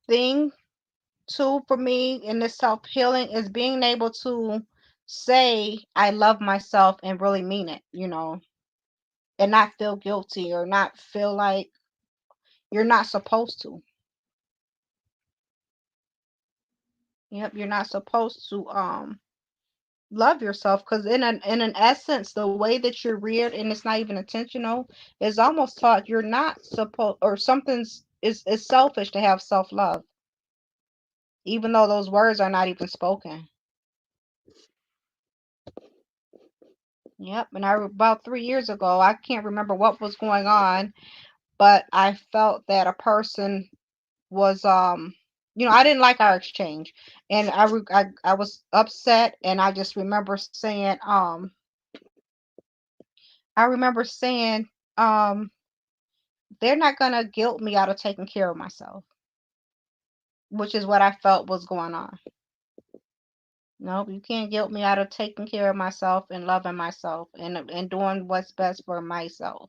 thing too for me in this self-healing is being able to say I love myself and really mean it, and not feel guilty or not feel like you're not supposed to. Yep, you're not supposed to love yourself, because in an essence, the way that you're reared, and it's not even intentional, is almost taught you're not supposed, or something's is selfish to have self-love, even though those words are not even spoken. Yep. And about 3 years ago, I can't remember what was going on, but I felt that a person was I didn't like our exchange, and I was upset, and I just remember saying I remember saying um they're not gonna guilt me out of taking care of myself, which is what I felt was going on. No, you can't guilt me out of taking care of myself and loving myself and doing what's best for myself.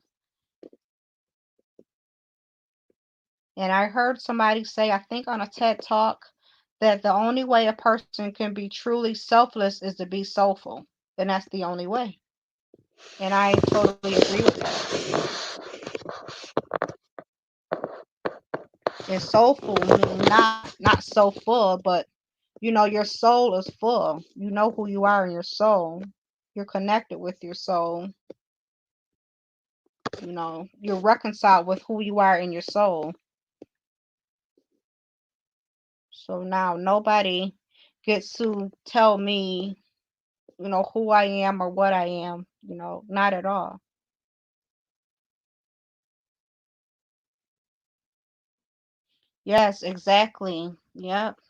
And I heard somebody say, I think on a TED talk, that the only way a person can be truly selfless is to be soulful. And that's the only way. And I totally agree with that. And soulful meaning not so full, but your soul is full. You know who you are in your soul. You're connected with your soul. You're reconciled with who you are in your soul. So now nobody gets to tell me, who I am or what I am, not at all. Yes, exactly. Yep.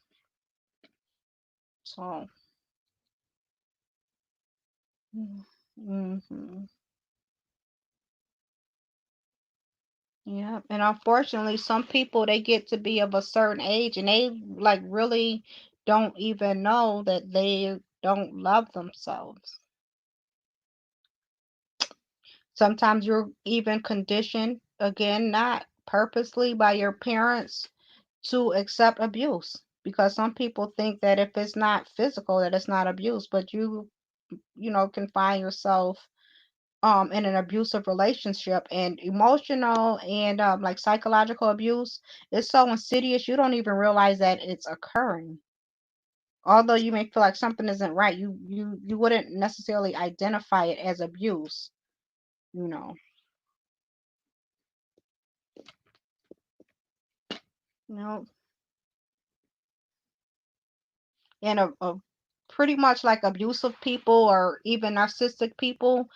So, mm-hmm. Yeah, and unfortunately, some people they get to be of a certain age and they like really don't even know that they don't love themselves. Sometimes you're even conditioned, again, not purposely by your parents, to accept abuse because some people think that if it's not physical, that it's not abuse, but you can find yourself in an abusive relationship, and emotional and like psychological abuse is so insidious you don't even realize that it's occurring. Although you may feel like something isn't right, you wouldn't necessarily identify it as abuse, you know. You know, and a pretty much like abusive people or even narcissistic people,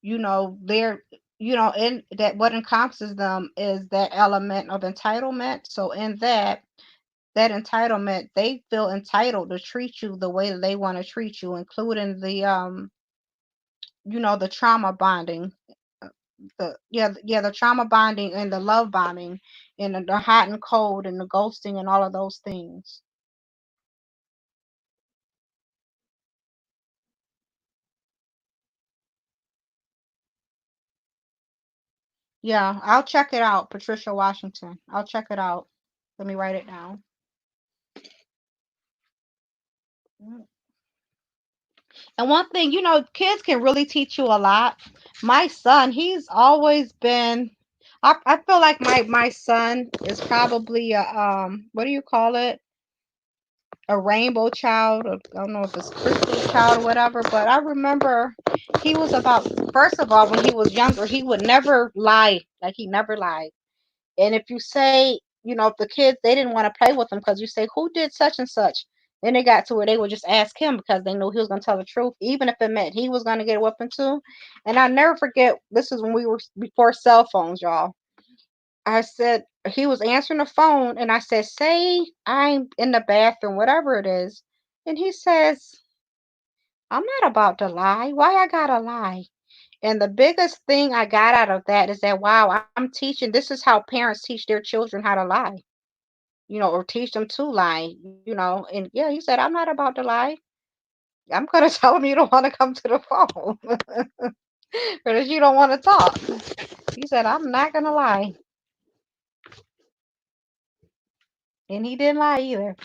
they're in that what encompasses them is that element of entitlement. So in that entitlement, they feel entitled to treat you the way that they want to treat you, including the trauma bonding, the trauma bonding and the love bombing and the hot and cold and the ghosting and all of those things. Yeah, I'll check it out, Patricia Washington. I'll check it out. Let me write it down. Mm. And one thing, kids can really teach you a lot. My son, he's always been. I feel like my son is probably a what do you call it? A rainbow child. Or, I don't know if it's crystal child or whatever. But I remember he was about. First of all, when he was younger, he would never lie. Like he never lied. And if you say, if the kids they didn't want to play with him because you say who did such and such, then they got to where they would just ask him because they knew he was going to tell the truth, even if it meant he was going to get a whipping too. And I never forget. This is when we were before cell phones, y'all. I said he was answering the phone, and I said, "Say I'm in the bathroom, whatever it is," and he says, "I'm not about to lie. Why I gotta lie?" And the biggest thing I got out of that is that, wow, I'm teaching. This is how parents teach their children how to lie, or teach them to lie. And yeah, he said, I'm not about to lie. I'm going to tell him you don't want to come to the phone because you don't want to talk. He said, I'm not going to lie. And he didn't lie either.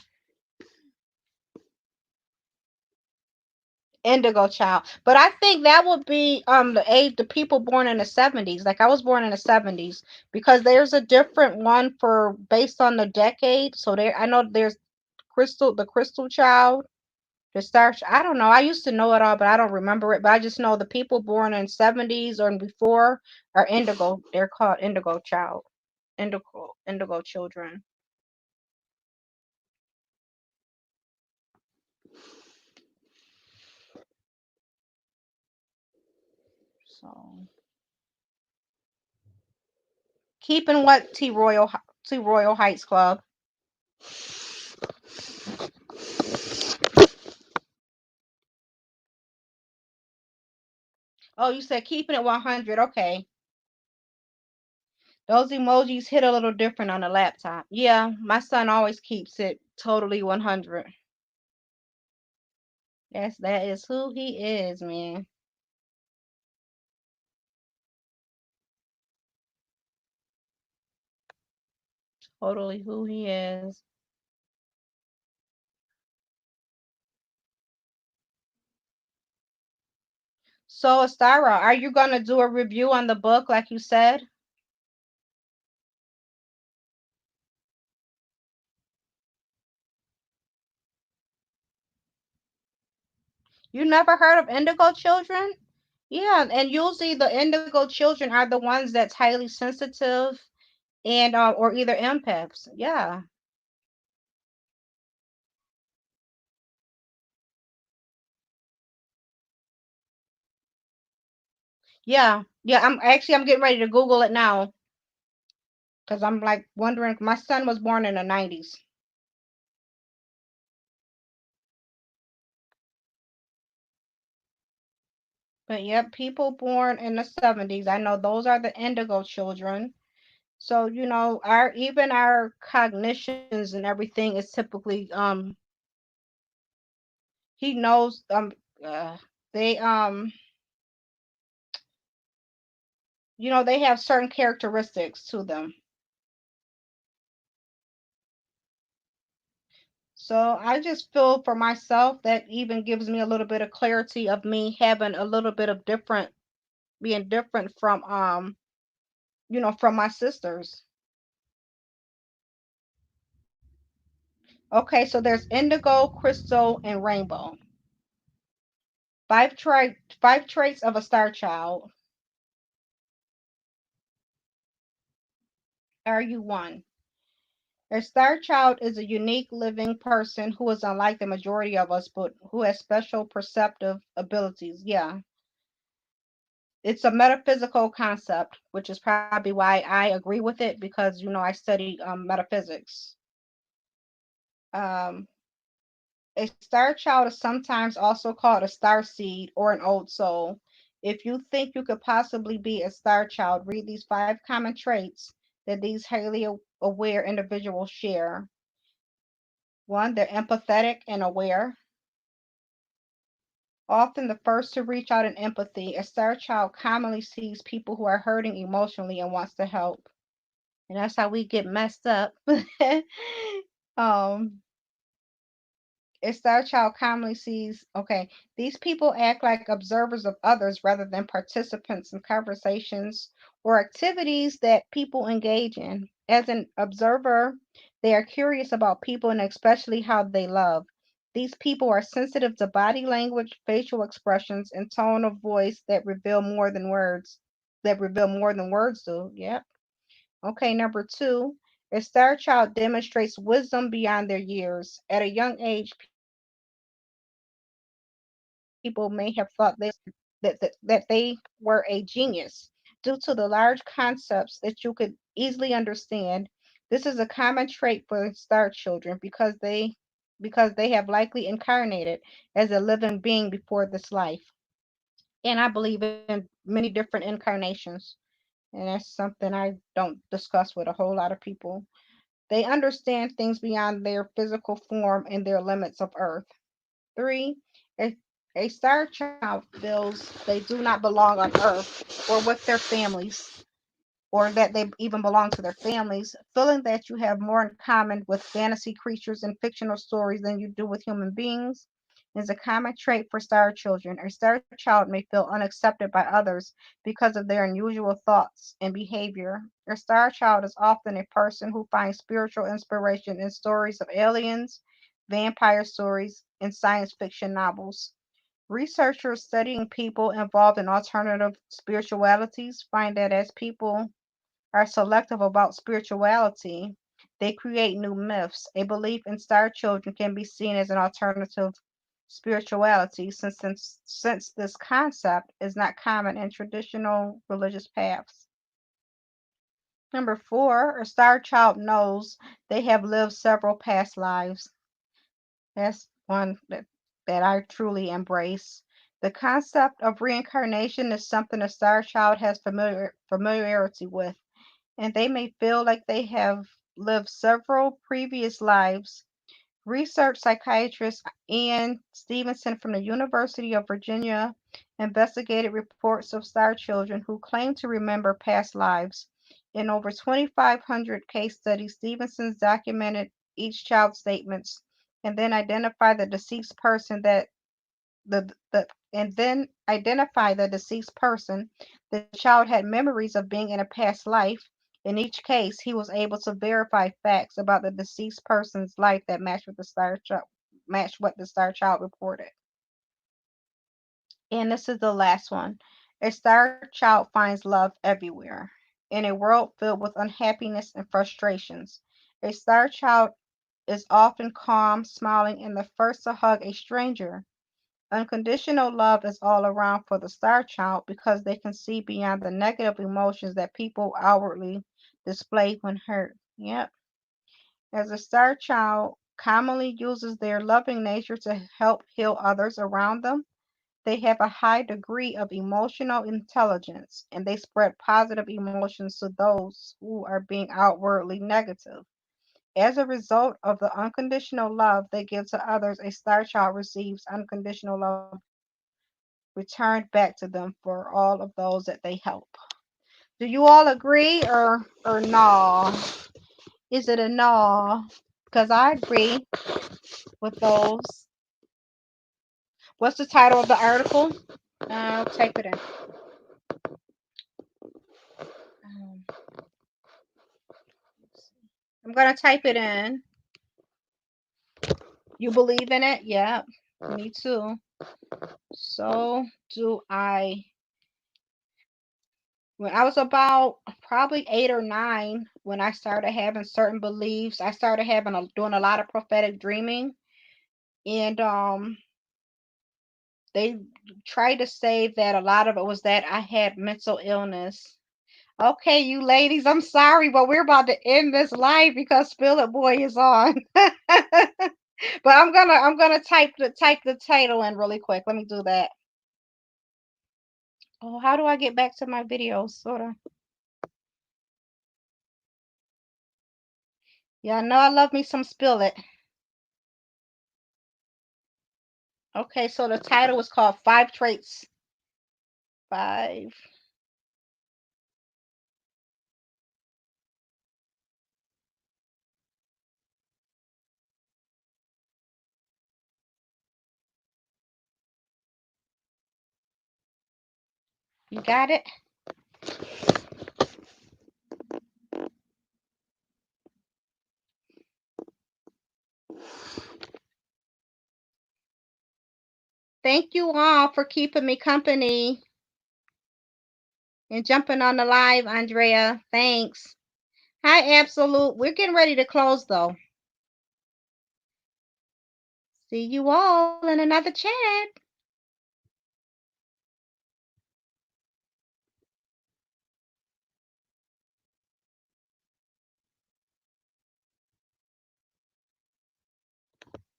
Indigo child. But I think that would be the people born in the 70s. Like I was born in the 70s because there's a different one for based on the decade. So there I know there's the crystal child, the star I don't know. I used to know it all, but I don't remember it. But I just know the people born in 70s or before are indigo. They're called indigo child. Indigo children. So Keeping what T Royal Heights Club? Oh, you said keeping it 100. Okay. Those emojis hit a little different on the laptop. Yeah, my son always keeps it totally 100. That is who he is, man. Totally who he is. So, Astara, are you gonna do a review on the book like you said? You never heard of indigo children? Yeah, and usually the indigo children are the ones that's highly sensitive and or either empaths. Yeah. Yeah. Yeah, I'm getting ready to Google it now because I'm like wondering my son was born in the 90s. But yep, people born in the 70s. I know those are the indigo children. So, our even our cognitions and everything is typically he knows they they have certain characteristics to them. So I just feel for myself that even gives me a little bit of clarity of me having a little bit of different being different from from my sisters. Okay, so there's indigo, crystal, and rainbow. Five traits of a star child. Are you one? A star child is a unique living person who is unlike the majority of us, but who has special perceptive abilities. Yeah. It's a metaphysical concept, which is probably why I agree with it because I study metaphysics. Um, a star child is sometimes also called a star seed or an old soul. If you think you could possibly be a star child, read these 5 common traits that these highly aware individuals share. One, they're empathetic and aware. Often the first to reach out in empathy, a star child commonly sees people who are hurting emotionally and wants to help. And that's how we get messed up. um, a star child commonly sees, okay, these people act like observers of others rather than participants in conversations or activities that people engage in. As an observer, they are curious about people and especially how they love. These people are sensitive to body language, facial expressions, and tone of voice that reveal more than words do. Yep. Okay, number 2, a star child demonstrates wisdom beyond their years. At a young age, people may have thought that they were a genius due to the large concepts that you could easily understand. This is a common trait for star children because they have likely incarnated as a living being before this life. And I believe in many different incarnations. And that's something I don't discuss with a whole lot of people. They understand things beyond their physical form and their limits of Earth. 3, a, a star child feels they do not belong on Earth or with their families, or that they even belong to their families, feeling that you have more in common with fantasy creatures and fictional stories than you do with human beings is a common trait for star children. A star child may feel unaccepted by others because of their unusual thoughts and behavior. A star child is often a person who finds spiritual inspiration in stories of aliens, vampire stories, and science fiction novels. Researchers studying people involved in alternative spiritualities find that as people are selective about spirituality, they create new myths. A belief in star children can be seen as an alternative spirituality since this concept is not common in traditional religious paths. Number 4, a star child knows they have lived several past lives. That's one that I truly embrace. The concept of reincarnation is something a star child has familiarity with, and they may feel like they have lived several previous lives. Research psychiatrist Ian Stevenson from the University of Virginia investigated reports of star children who claim to remember past lives. In over 2,500 case studies, Stevenson documented each child's statements and then identified the deceased person that the and then identify the deceased person. The child had memories of being in a past life. In each case, he was able to verify facts about the deceased person's life that matched what the star child reported. And this is the last one. A star child finds love everywhere. In a world filled with unhappiness and frustrations, a star child is often calm, smiling, and the first to hug a stranger. Unconditional love is all around for the star child because they can see beyond the negative emotions that people outwardly display when hurt. Yep. As a star child commonly uses their loving nature to help heal others around them, they have a high degree of emotional intelligence and they spread positive emotions to those who are being outwardly negative. As a result of the unconditional love they give to others, a star child receives unconditional love returned back to them for all of those that they help. Do you all agree or no? Is it a no? Because I agree with those. What's the title of the article? I'll type it in. I'm gonna type it in. You believe in it? Yeah, me too. So do I. When I was about probably 8 or 9, when I started having certain beliefs, I started doing a lot of prophetic dreaming, and they tried to say that a lot of it was that I had mental illness. Okay, you ladies, I'm sorry, but we're about to end this live because Spill It Boy is on. But I'm gonna type the title in really quick. Let me do that. Oh, how do I get back to my videos? Sorta. Yeah, I know I love me some Spill It. Okay, so the title was called 5 Traits. 5. You got it? Thank you all for keeping me company and jumping on the live, Andrea. Thanks. Hi, Absolute. We're getting ready to close though. See you all in another chat.